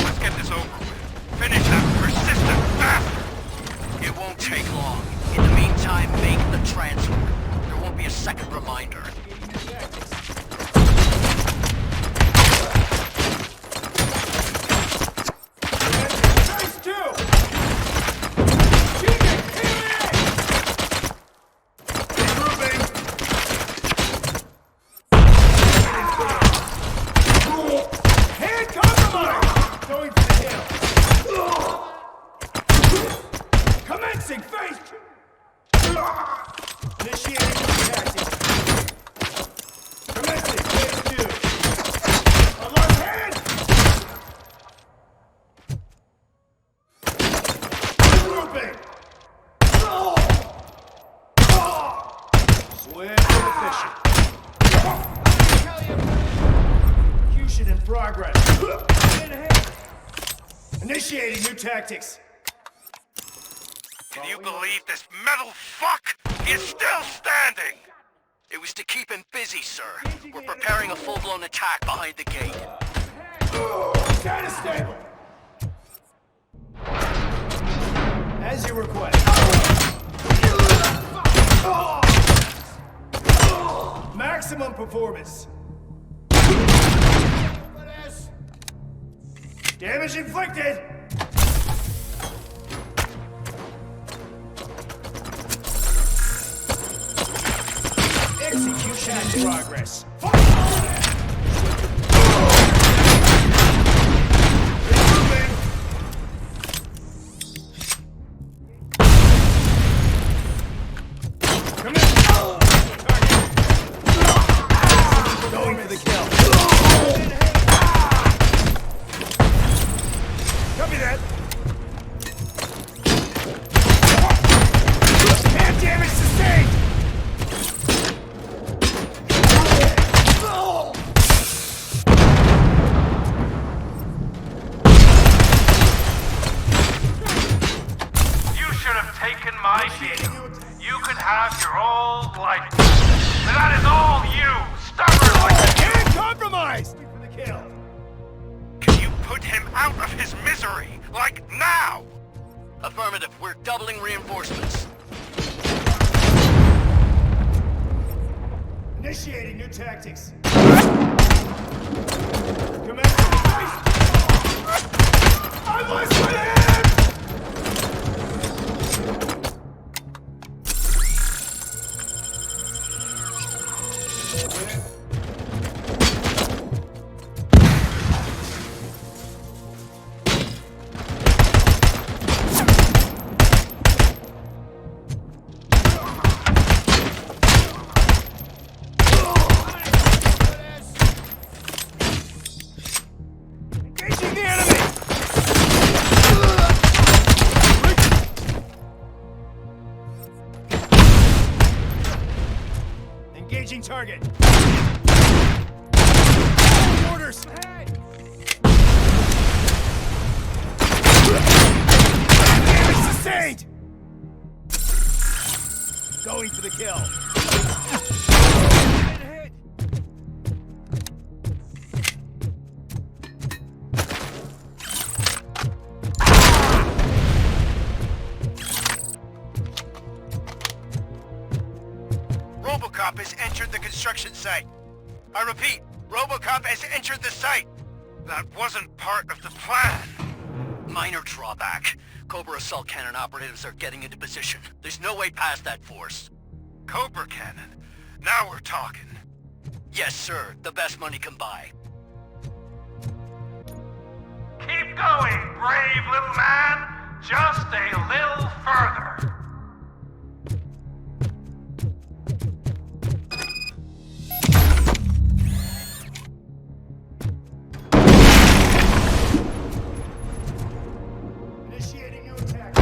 Let's get this over with. Finish that persistent bastard! It won't take long. In the meantime, make the transfer. There won't be a second reminder. Execution in progress. Get ahead. Initiating new tactics. Can you believe this metal fuck is still standing? It was to keep him busy, sir. We're preparing a full-blown attack behind the gate. Status stable. As you request. Maximum performance. Damage inflicted. Execution in progress. Going for the kill. Copy that. Hand damage sustained. You should have taken my deal. You could have your old life. But that is all you, stubborn like the Hand compromised. For the kill. Can you put him out of his misery? Like now? Affirmative. We're doubling reinforcements. Initiating new tactics. I lost my hand! Engaging the enemy! Engaging target. Orders. Damage sustained. Going for the kill. RoboCop has entered the construction site. I repeat, RoboCop has entered the site. That wasn't part of the plan. Minor drawback. Cobra assault cannon operatives are getting into position. There's no way past that force. Cobra cannon? Now we're talking. Yes, sir. The best money can buy. Keep going, brave little man. Just a little further. Initiating new attack.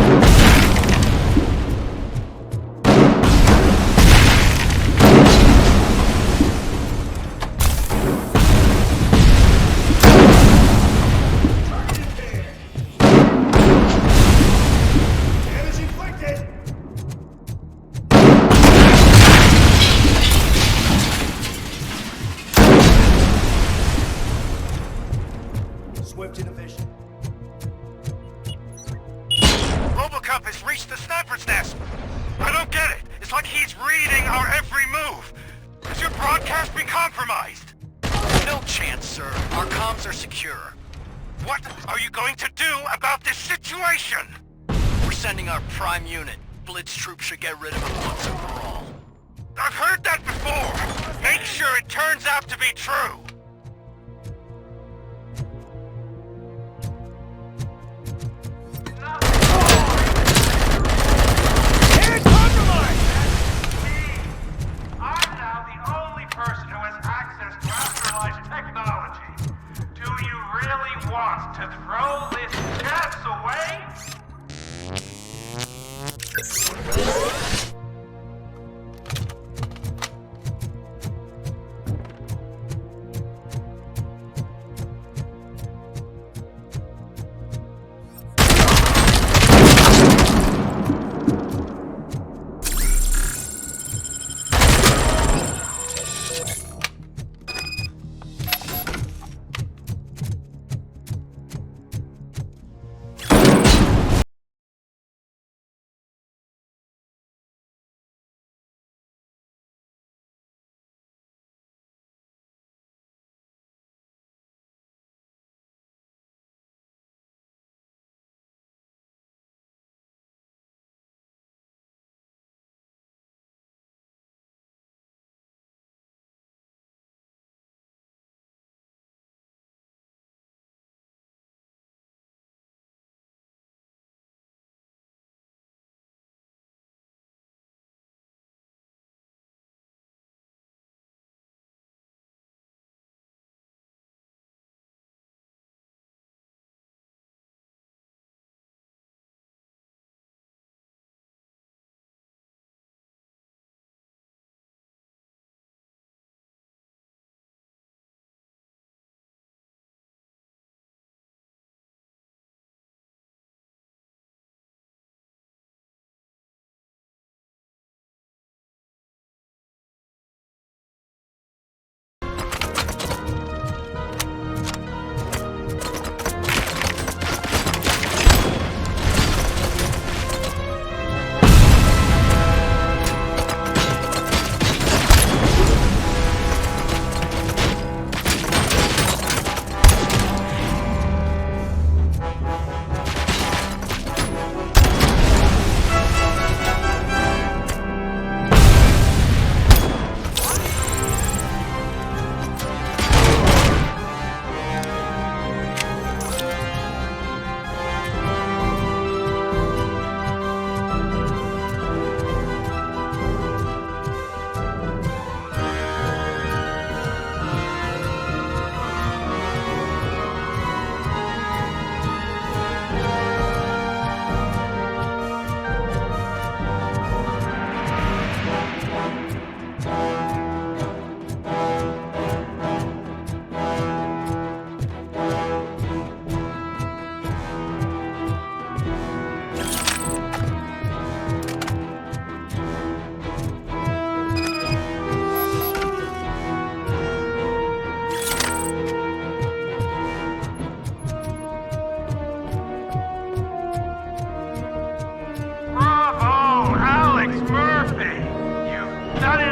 Damage inflicted. Swift and efficient. RoboCop has reached the sniper's nest. I don't get it. It's like he's reading our every move. Could your broadcast be compromised? No chance, sir. Our comms are secure. What are you going to do about this situation? We're sending our prime unit. Blitz troops should get rid of him once and for all. I've heard that before. Make sure it turns out to be true. Hand compromised! I'm now the only person who has access to afterlife technology. Do you really want to throw this chance away?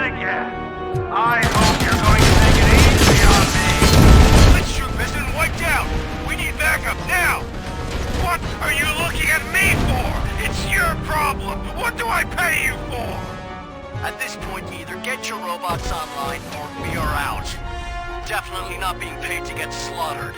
it again. I hope you're going to make it easy on me. This troop has been wiped out. We need backup now. What are you looking at me for? It's your problem. What do I pay you for? At this point, either get your robots online or we are out. Definitely not being paid to get slaughtered.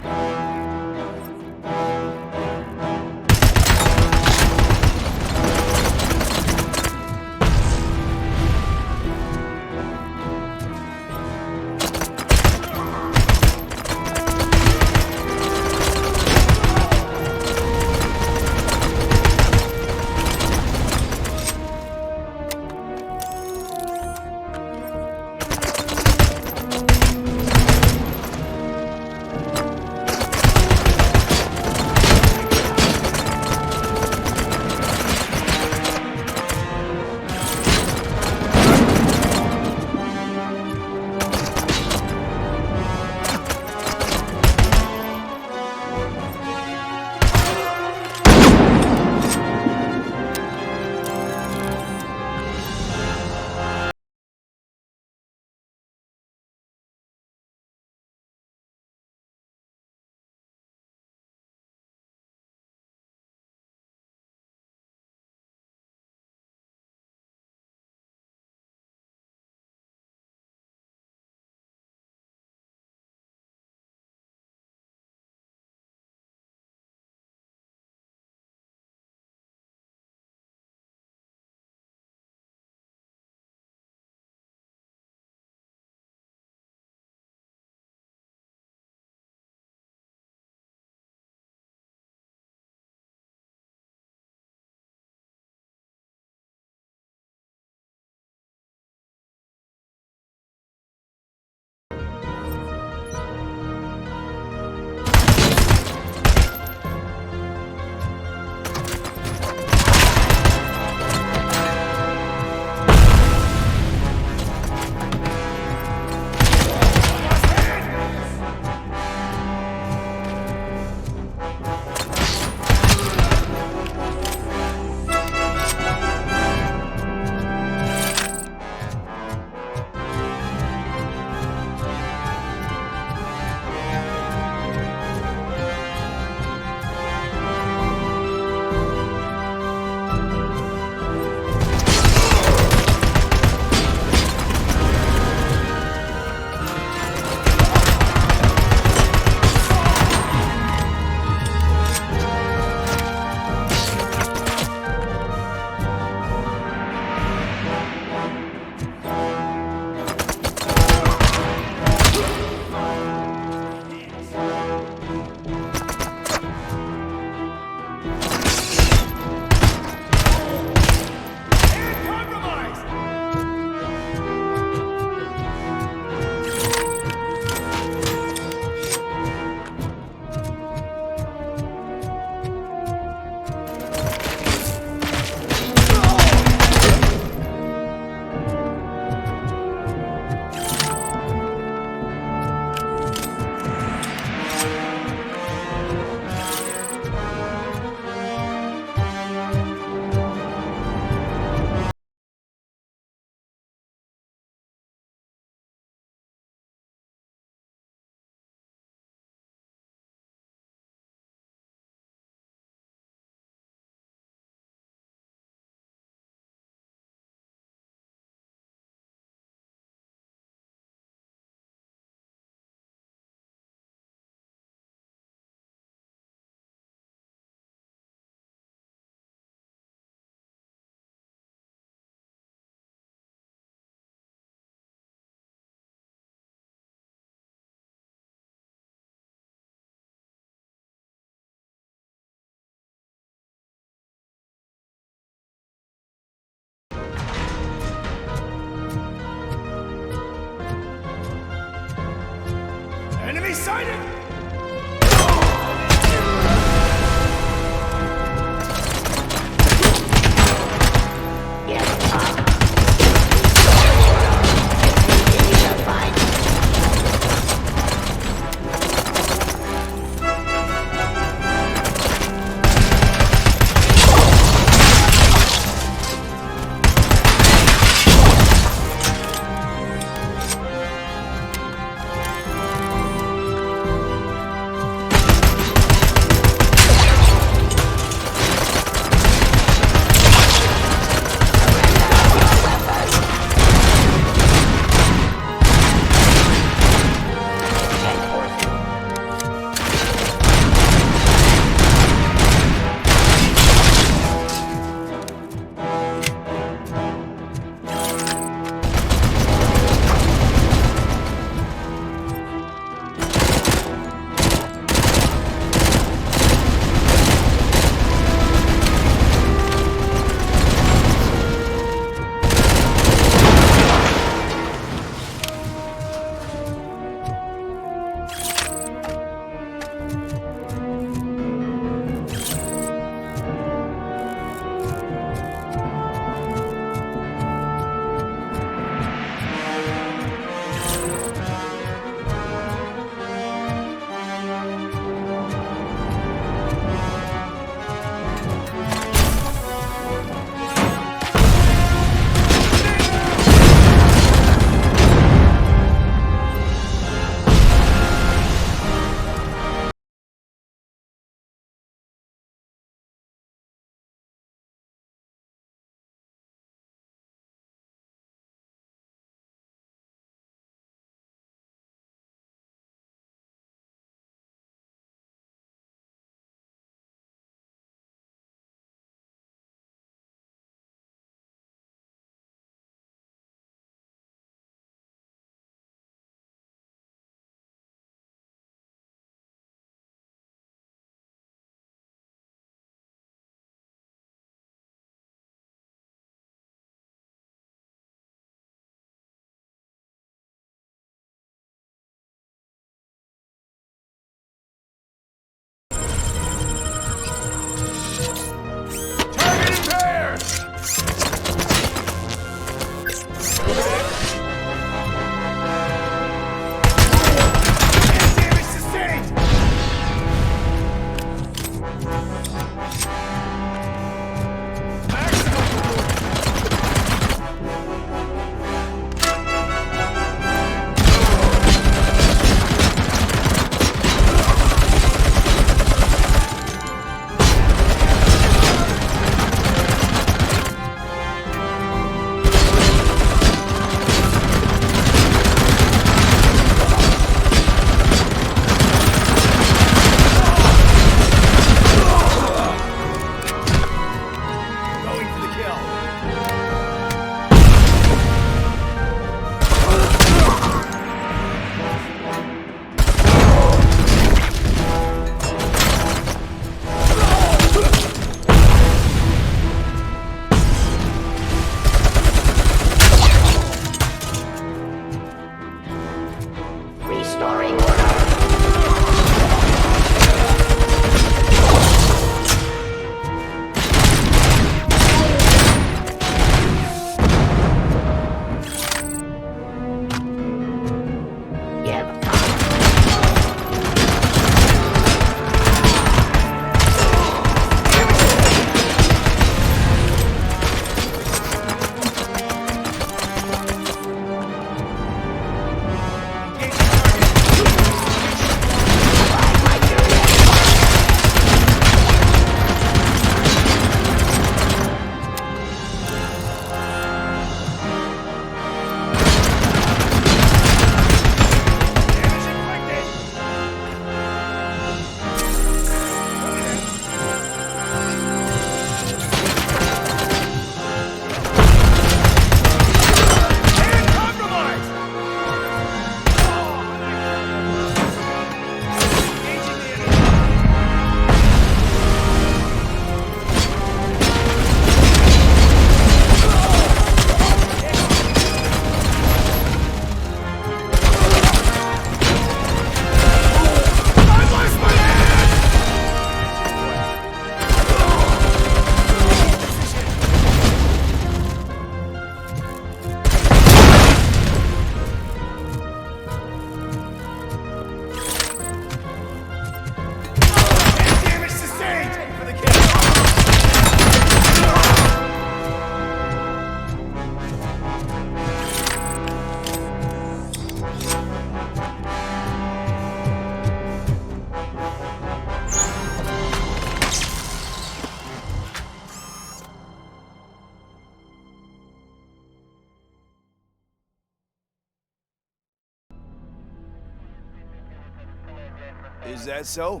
Is that so?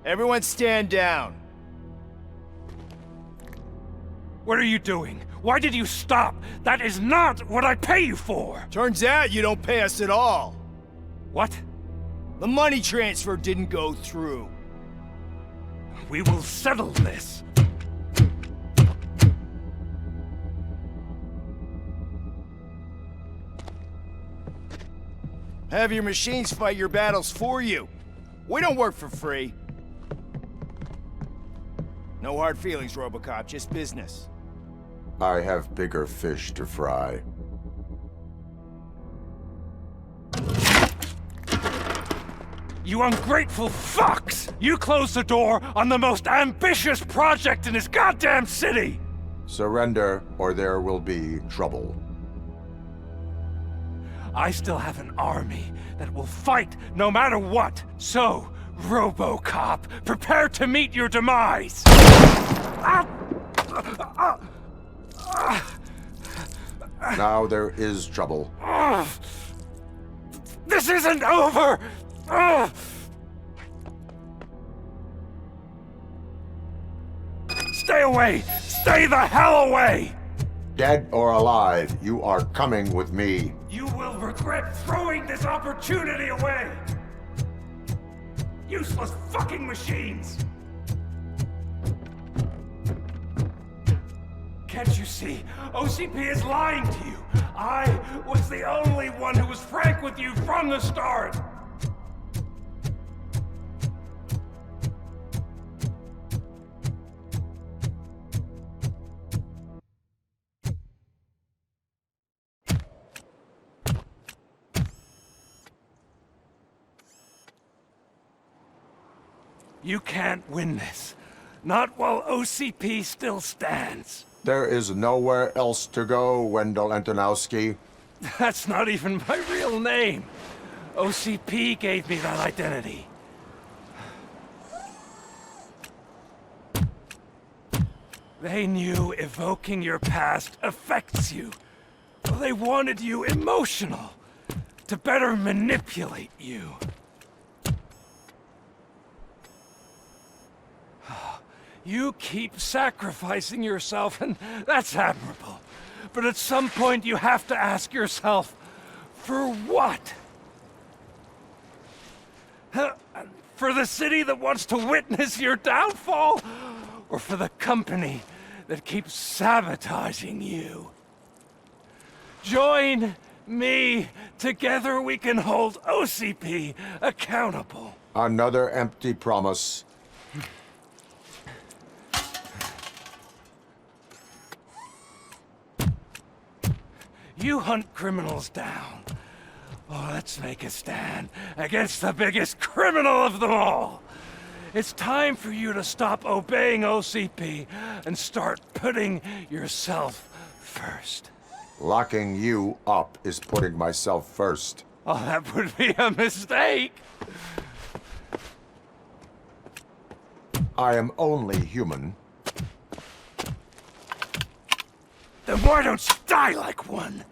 Everyone stand down. What are you doing? Why did you stop? That is not what I pay you for! Turns out you don't pay us at all. What? The money transfer didn't go through. We will settle this. Have your machines fight your battles for you. We don't work for free. No hard feelings, RoboCop, just business. I have bigger fish to fry. You ungrateful fucks! You closed the door on the most ambitious project in this goddamn city! Surrender, or there will be trouble. I still have an army that will fight no matter what. So, RoboCop, prepare to meet your demise! Now there is trouble. This isn't over! Stay away! Stay the hell away! Dead or alive, you are coming with me. You will regret throwing this opportunity away! Useless fucking machines! Can't you see? OCP is lying to you! I was the only one who was frank with you from the start! You can't win this. Not while OCP still stands. There is nowhere else to go, Wendell Antonowski. That's not even my real name. OCP gave me that identity. They knew evoking your past affects you. They wanted you emotional, to better manipulate you. You keep sacrificing yourself, and that's admirable. But at some point you have to ask yourself, for what? For the city that wants to witness your downfall? Or for the company that keeps sabotaging you? Join me. Together we can hold OCP accountable. Another empty promise. You hunt criminals down. Oh, let's make a stand against the biggest criminal of them all. It's time for you to stop obeying OCP and start putting yourself first. Locking you up is putting myself first. Oh, that would be a mistake. I am only human. Then why don't you die like one?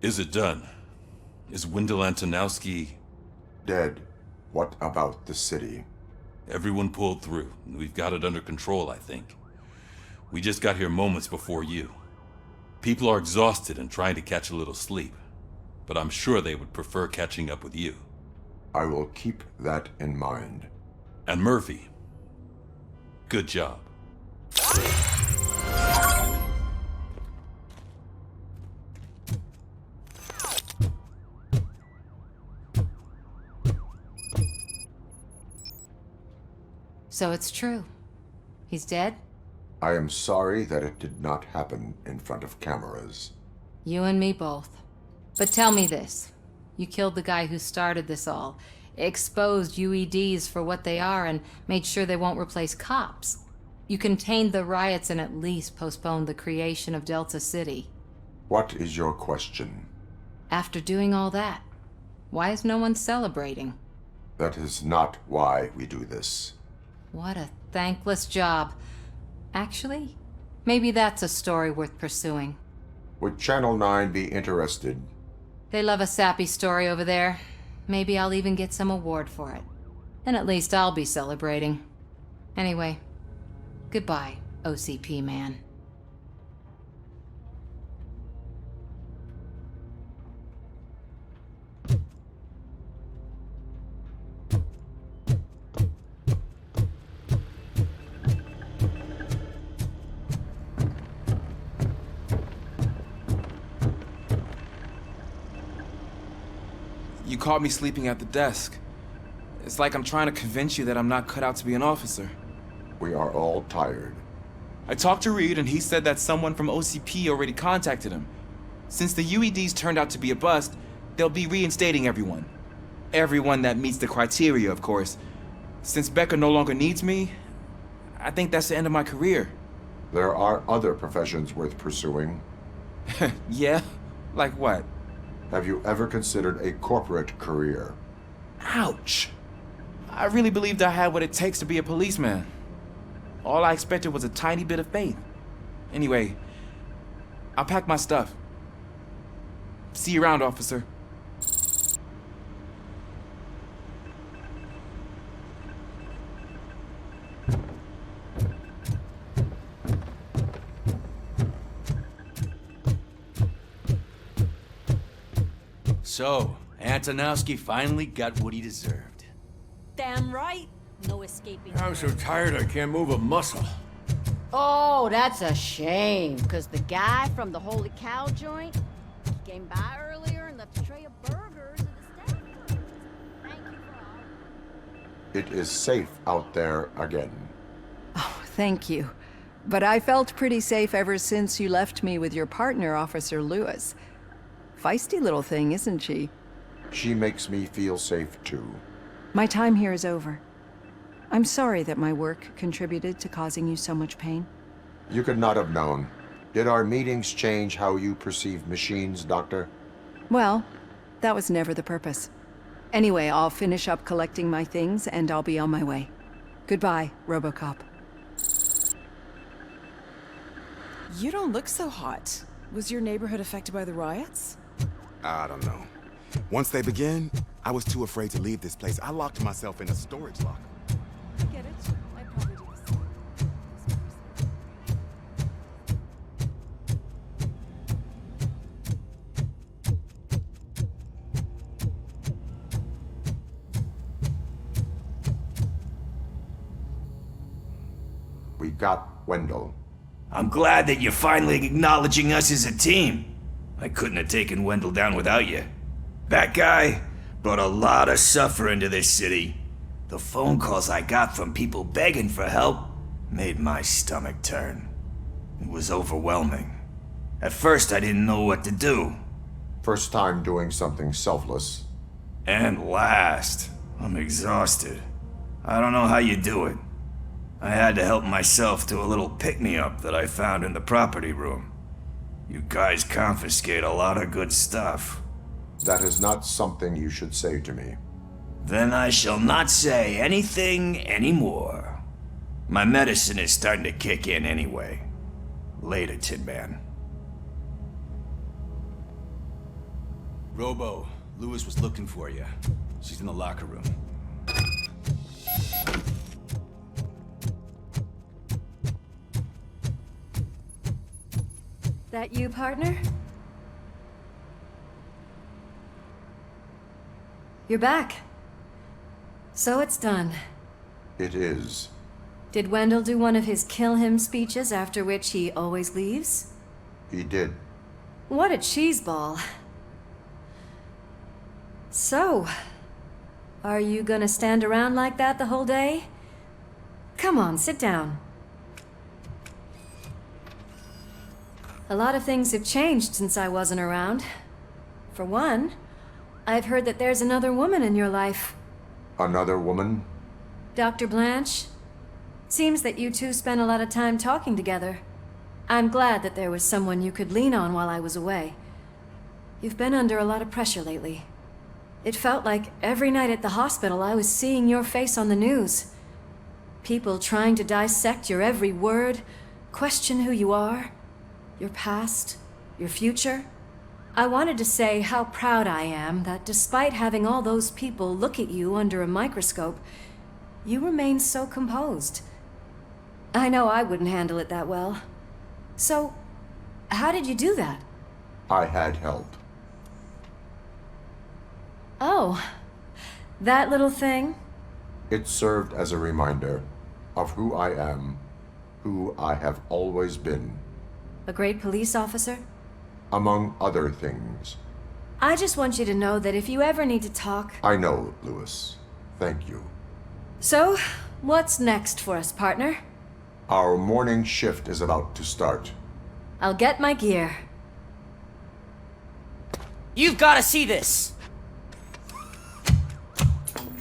Is it done? Is Wendell Antonowski... dead? What about the city? Everyone pulled through. We've got it under control, I think. We just got here moments before you. People are exhausted and trying to catch a little sleep. But I'm sure they would prefer catching up with you. I will keep that in mind. And Murphy, good job. So it's true. He's dead? I am sorry that it did not happen in front of cameras. You and me both. But tell me this. You killed the guy who started this all, exposed UEDs for what they are, and made sure they won't replace cops. You contained the riots and at least postponed the creation of Delta City. What is your question? After doing all that, why is no one celebrating? That is not why we do this. What a thankless job. Actually, maybe that's a story worth pursuing. Would Channel 9 be interested? They love a sappy story over there. Maybe I'll even get some award for it. And at least I'll be celebrating. Anyway, goodbye, OCP man. You caught me sleeping at the desk. It's like I'm trying to convince you that I'm not cut out to be an officer. We are all tired. I talked to Reed and he said that someone from OCP already contacted him. Since the UEDs turned out to be a bust, they'll be reinstating everyone. Everyone that meets the criteria, of course. Since Becca no longer needs me, I think that's the end of my career. There are other professions worth pursuing. Yeah? Like what? Have you ever considered a corporate career? Ouch! I really believed I had what it takes to be a policeman. All I expected was a tiny bit of faith. Anyway, I'll pack my stuff. See you around, officer. So, Antonowski finally got what he deserved. Damn right. No escaping. I'm so tired I can't move a muscle. Oh, that's a shame, because the guy from the Holy Cow joint, he came by earlier and left a tray of burgers at the staff. Thank you for all. It is safe out there again. Oh, thank you. But I felt pretty safe ever since you left me with your partner, Officer Lewis. Feisty little thing, isn't she? She makes me feel safe too. My time here is over. I'm sorry that my work contributed to causing you so much pain. You could not have known. Did our meetings change how you perceive machines, Doctor? Well, that was never the purpose. Anyway, I'll finish up collecting my things and I'll be on my way. Goodbye, RoboCop. You don't look so hot. Was your neighborhood affected by the riots? I don't know. Once they begin, I was too afraid to leave this place. I locked myself in a storage locker. I get it. I probably do the same. We got Wendell. I'm glad that you're finally acknowledging us as a team. I couldn't have taken Wendell down without you. That guy brought a lot of suffering to this city. The phone calls I got from people begging for help made my stomach turn. It was overwhelming. At first, I didn't know what to do. First time doing something selfless. And last, I'm exhausted. I don't know how you do it. I had to help myself to a little pick-me-up that I found in the property room. You guys confiscate a lot of good stuff. That is not something you should say to me. Then I shall not say anything anymore. My medicine is starting to kick in anyway. Later, Tin Man. Robo, Lewis was looking for you. She's in the locker room. That you, partner? You're back. So it's done. It is. Did Wendell do one of his kill him speeches after which he always leaves? He did. What a cheeseball. So, are you gonna stand around like that the whole day? Come on, sit down. A lot of things have changed since I wasn't around. For one, I've heard that there's another woman in your life. Another woman? Dr. Blanche? Seems that you two spent a lot of time talking together. I'm glad that there was someone you could lean on while I was away. You've been under a lot of pressure lately. It felt like every night at the hospital I was seeing your face on the news. People trying to dissect your every word, question who you are, your past, your future. I wanted to say how proud I am that despite having all those people look at you under a microscope, you remain so composed. I know I wouldn't handle it that well. So, how did you do that? I had help. Oh, that little thing? It served as a reminder of who I am, who I have always been. A great police officer? Among other things. I just want you to know that if you ever need to talk... I know, Lewis. Thank you. So, what's next for us, partner? Our morning shift is about to start. I'll get my gear. You've got to see this!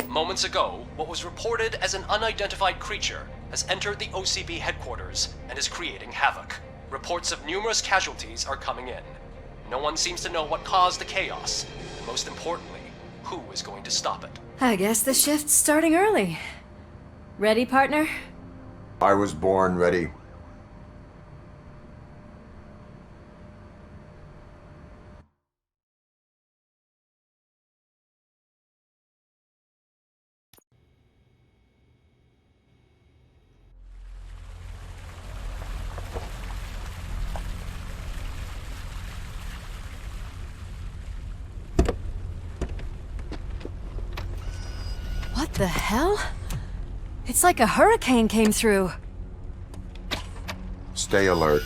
Moments ago, what was reported as an unidentified creature has entered the OCP headquarters and is creating havoc. Reports of numerous casualties are coming in. No one seems to know what caused the chaos, and most importantly, who is going to stop it. I guess the shift's starting early. Ready, partner? I was born ready. What the hell? It's like a hurricane came through. Stay alert.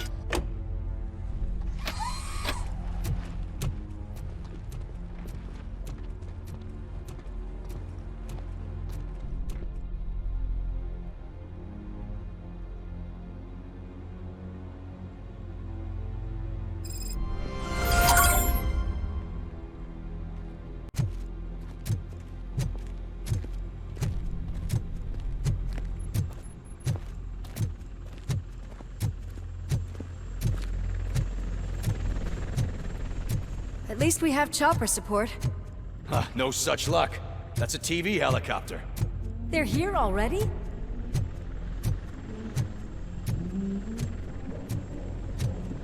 At least we have chopper support. Huh, no such luck. That's a TV helicopter. They're here already?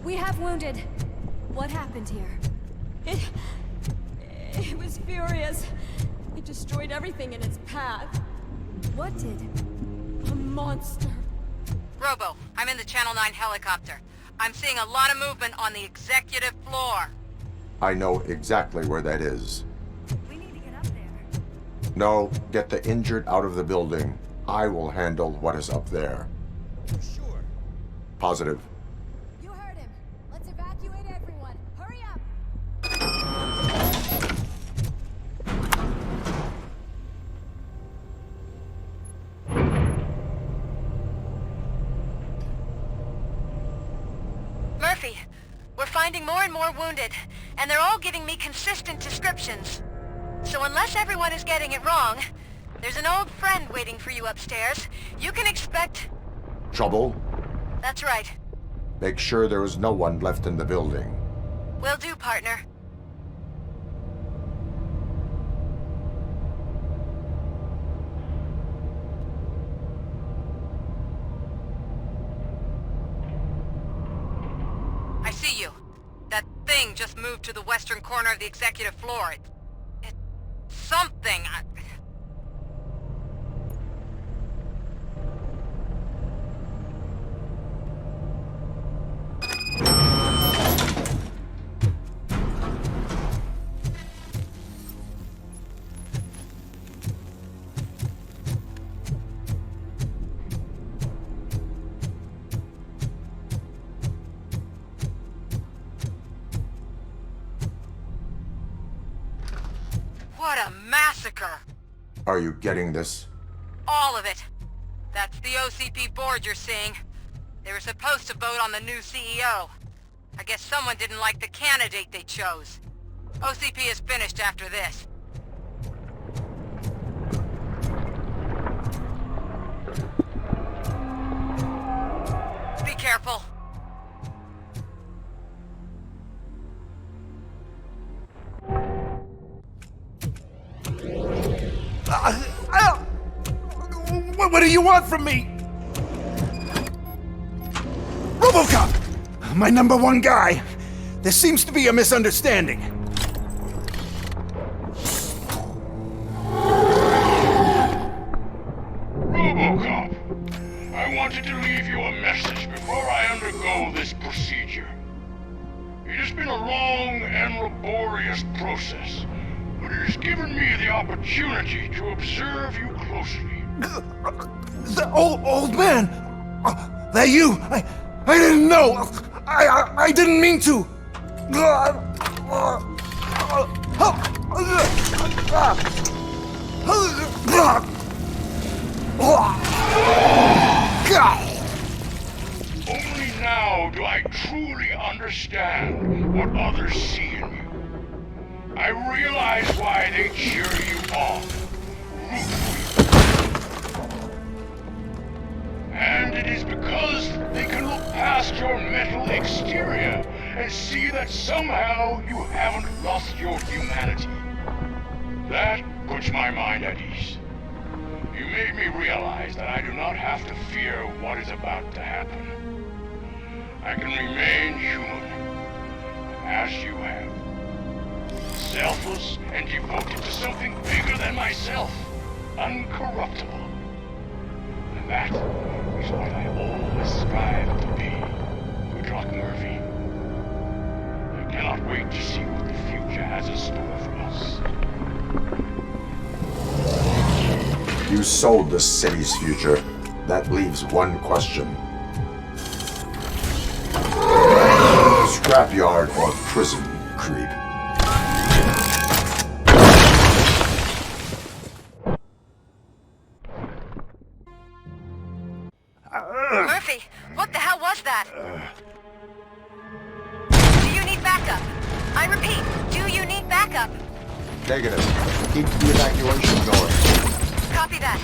We have wounded. What happened here? It was furious. It destroyed everything in its path. What did? A monster. Robo, I'm in the Channel 9 helicopter. I'm seeing a lot of movement on the executive floor. I know exactly where that is. We need to get up there. No, get the injured out of the building. I will handle what is up there. Sure. Positive. You heard him. Let's evacuate everyone. Hurry up! Murphy, we're finding more and more wounded, and they're all giving me consistent descriptions. So unless everyone is getting it wrong, there's an old friend waiting for you upstairs. You can expect... Trouble? That's right. Make sure there is no one left in the building. Will do, partner. I see you. That thing just moved to the western corner of the executive floor. It's something. What a massacre! Are you getting this? All of it. That's the OCP board you're seeing. They were supposed to vote on the new CEO. I guess someone didn't like the candidate they chose. OCP is finished after this. Be careful. What do you want from me? RoboCop! My #1 guy. There seems to be a misunderstanding. RoboCop, I wanted to leave you a message before I undergo this procedure. It has been a long and laborious process, but it has given me the opportunity to observe you closely. The old man! That you! I didn't know! I didn't mean to! Only now do I truly understand what others see in you. I realize why they cheer you on, root for you. And it is because they can look past your metal exterior and see that somehow you haven't lost your humanity. That puts my mind at ease. You made me realize that I do not have to fear what is about to happen. I can remain human, as you have. Selfless and devoted to something bigger than myself. Uncorruptible. And that is what I always strive to be, Good Murphy. I cannot wait to see what the future has in store for us. You sold the city's future. That leaves one question. Scrapyard or prison, creep? Murphy, what the hell was that? Do you need backup? I repeat, do you need backup? Negative. Keep the evacuation going. Copy that.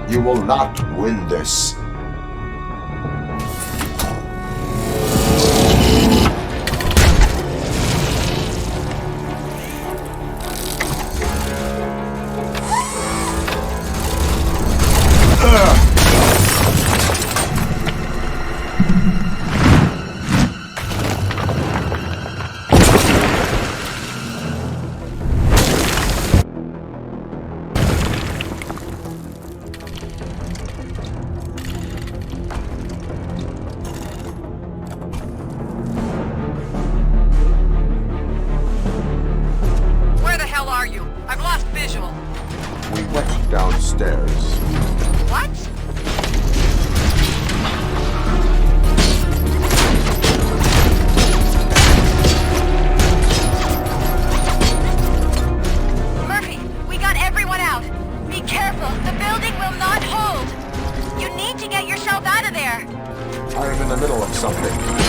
You will not win this. Downstairs. What? Murphy, we got everyone out. Be careful, the building will not hold. You need to get yourself out of there. I am in the middle of something.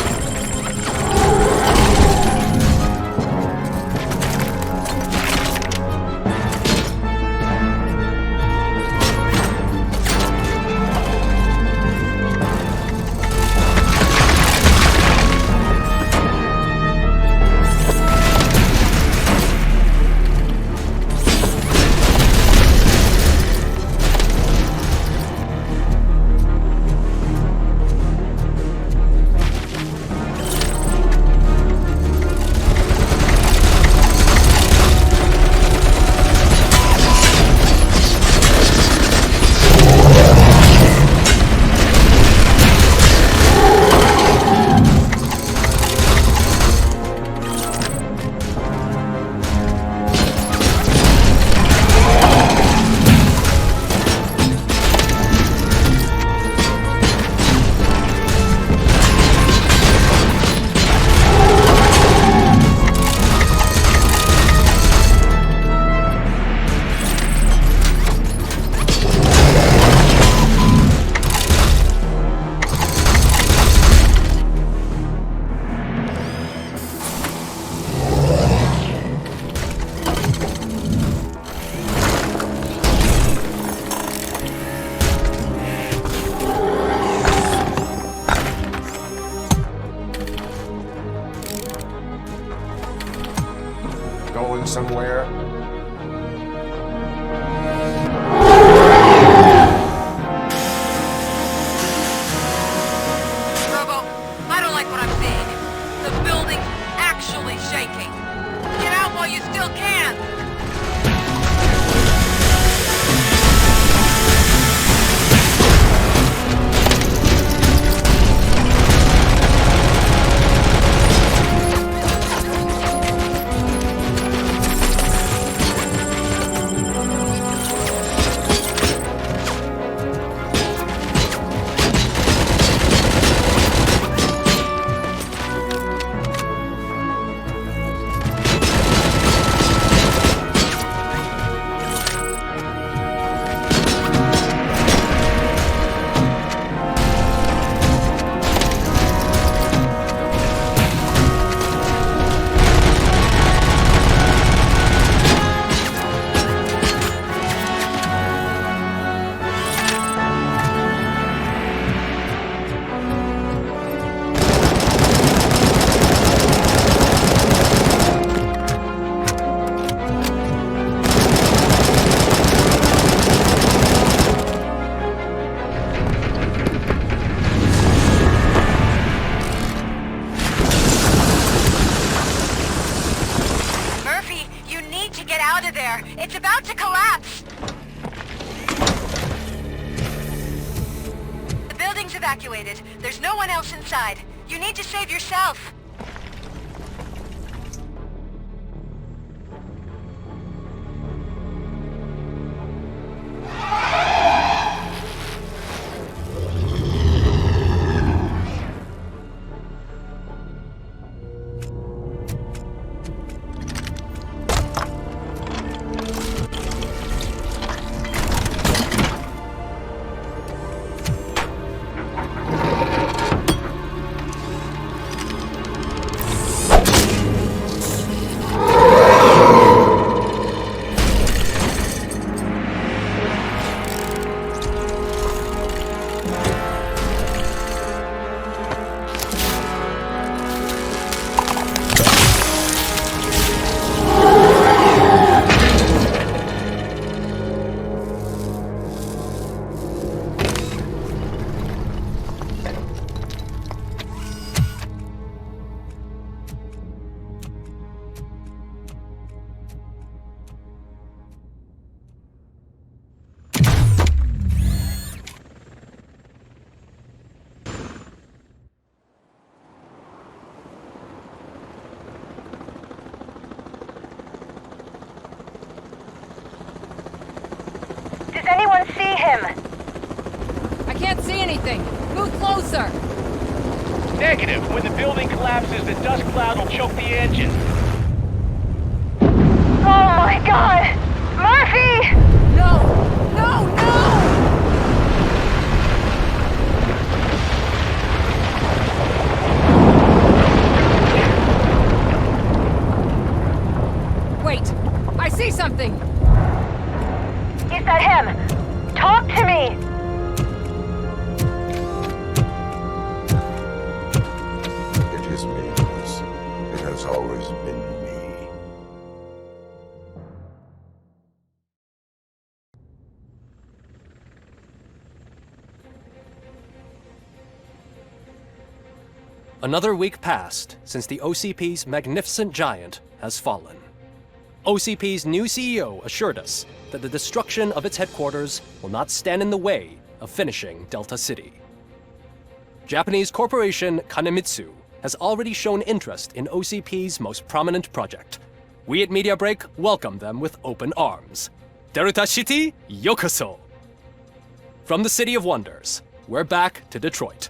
Going somewhere? Robo, I don't like what I'm seeing. The building's actually shaking. Get out while you still can. It's about to collapse! The building's evacuated. There's no one else inside. You need to save yourself. him? I can't see anything. Move closer. Negative. When the building collapses, the dust cloud will choke the engine. Oh my god! Murphy! No! No, no! Wait! I see something! Is that him? Talk to me! It is me, Lewis. It has always been me. Another week passed since the OCP's magnificent giant has fallen. OCP's new CEO assured us that the destruction of its headquarters will not stand in the way of finishing Delta City. Japanese corporation Kanemitsu has already shown interest in OCP's most prominent project. We at Media Break welcome them with open arms. Delta City, yokoso! From the City of Wonders, we're back to Detroit.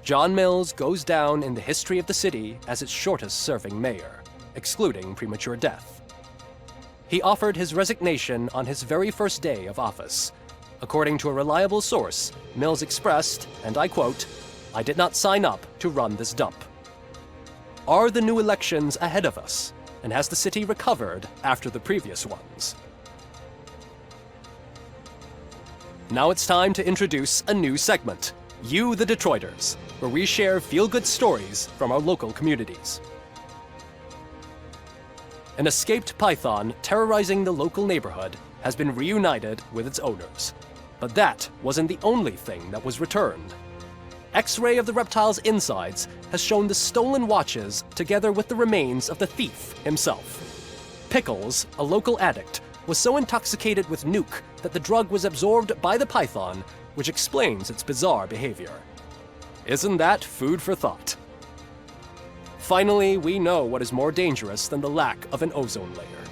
John Mills goes down in the history of the city as its shortest-serving mayor, excluding premature death. He offered his resignation on his very first day of office. According to a reliable source, Mills expressed, and I quote, "I did not sign up to run this dump." Are the new elections ahead of us, and has the city recovered after the previous ones? Now it's time to introduce a new segment, You the Detroiters, where we share feel-good stories from our local communities. An escaped python terrorizing the local neighborhood has been reunited with its owners. But that wasn't the only thing that was returned. X-ray of the reptile's insides has shown the stolen watches together with the remains of the thief himself. Pickles, a local addict, was so intoxicated with nuke that the drug was absorbed by the python, which explains its bizarre behavior. Isn't that food for thought? Finally, we know what is more dangerous than the lack of an ozone layer.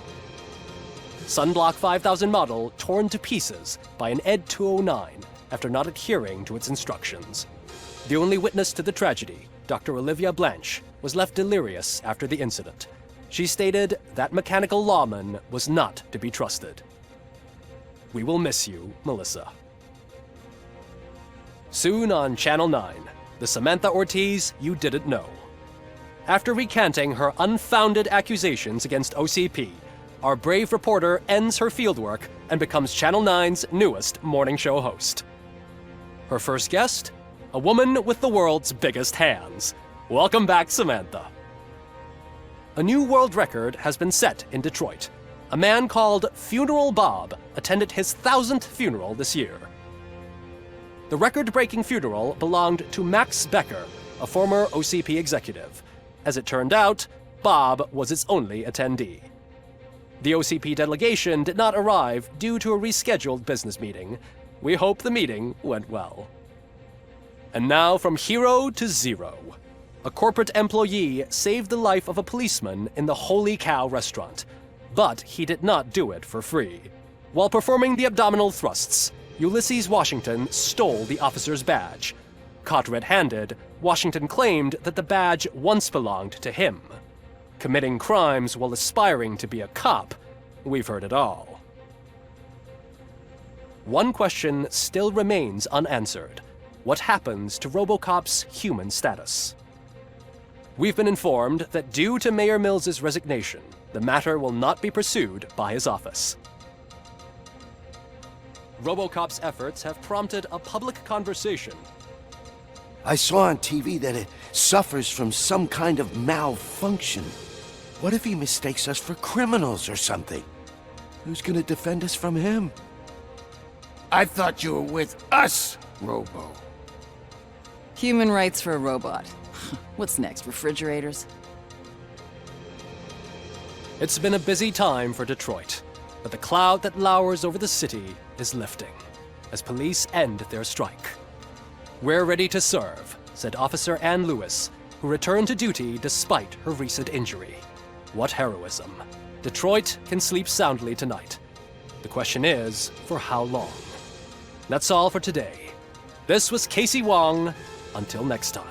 Sunblock 5000 model torn to pieces by an ED 209 after not adhering to its instructions. The only witness to the tragedy, Dr. Olivia Blanche, was left delirious after the incident. She stated that mechanical lawman was not to be trusted. We will miss you, Melissa. Soon on Channel 9, the Samantha Ortiz you didn't know. After recanting her unfounded accusations against OCP, our brave reporter ends her fieldwork and becomes Channel 9's newest morning show host. Her first guest? A woman with the world's biggest hands. Welcome back, Samantha. A new world record has been set in Detroit. A man called Funeral Bob attended his 1000th funeral this year. The record-breaking funeral belonged to Max Becker, a former OCP executive. As it turned out, Bob was its only attendee. The OCP delegation did not arrive due to a rescheduled business meeting. We hope the meeting went well. And now from hero to zero. A corporate employee saved the life of a policeman in the Holy Cow restaurant. But he did not do it for free. While performing the abdominal thrusts, Ulysses Washington stole the officer's badge. Caught red-handed, Washington claimed that the badge once belonged to him. Committing crimes while aspiring to be a cop, we've heard it all. One question still remains unanswered. What happens to RoboCop's human status? We've been informed that due to Mayor Mills's resignation, the matter will not be pursued by his office. RoboCop's efforts have prompted a public conversation. I saw on TV that it suffers from some kind of malfunction. What if he mistakes us for criminals or something? Who's gonna defend us from him? I thought you were with us, Robo. Human rights for a robot. What's next, refrigerators? It's been a busy time for Detroit, but the cloud that lowers over the city is lifting as police end their strike. "We're ready to serve," said Officer Ann Lewis, who returned to duty despite her recent injury. What heroism. Detroit can sleep soundly tonight. The question is, for how long? That's all for today. This was Casey Wong. Until next time.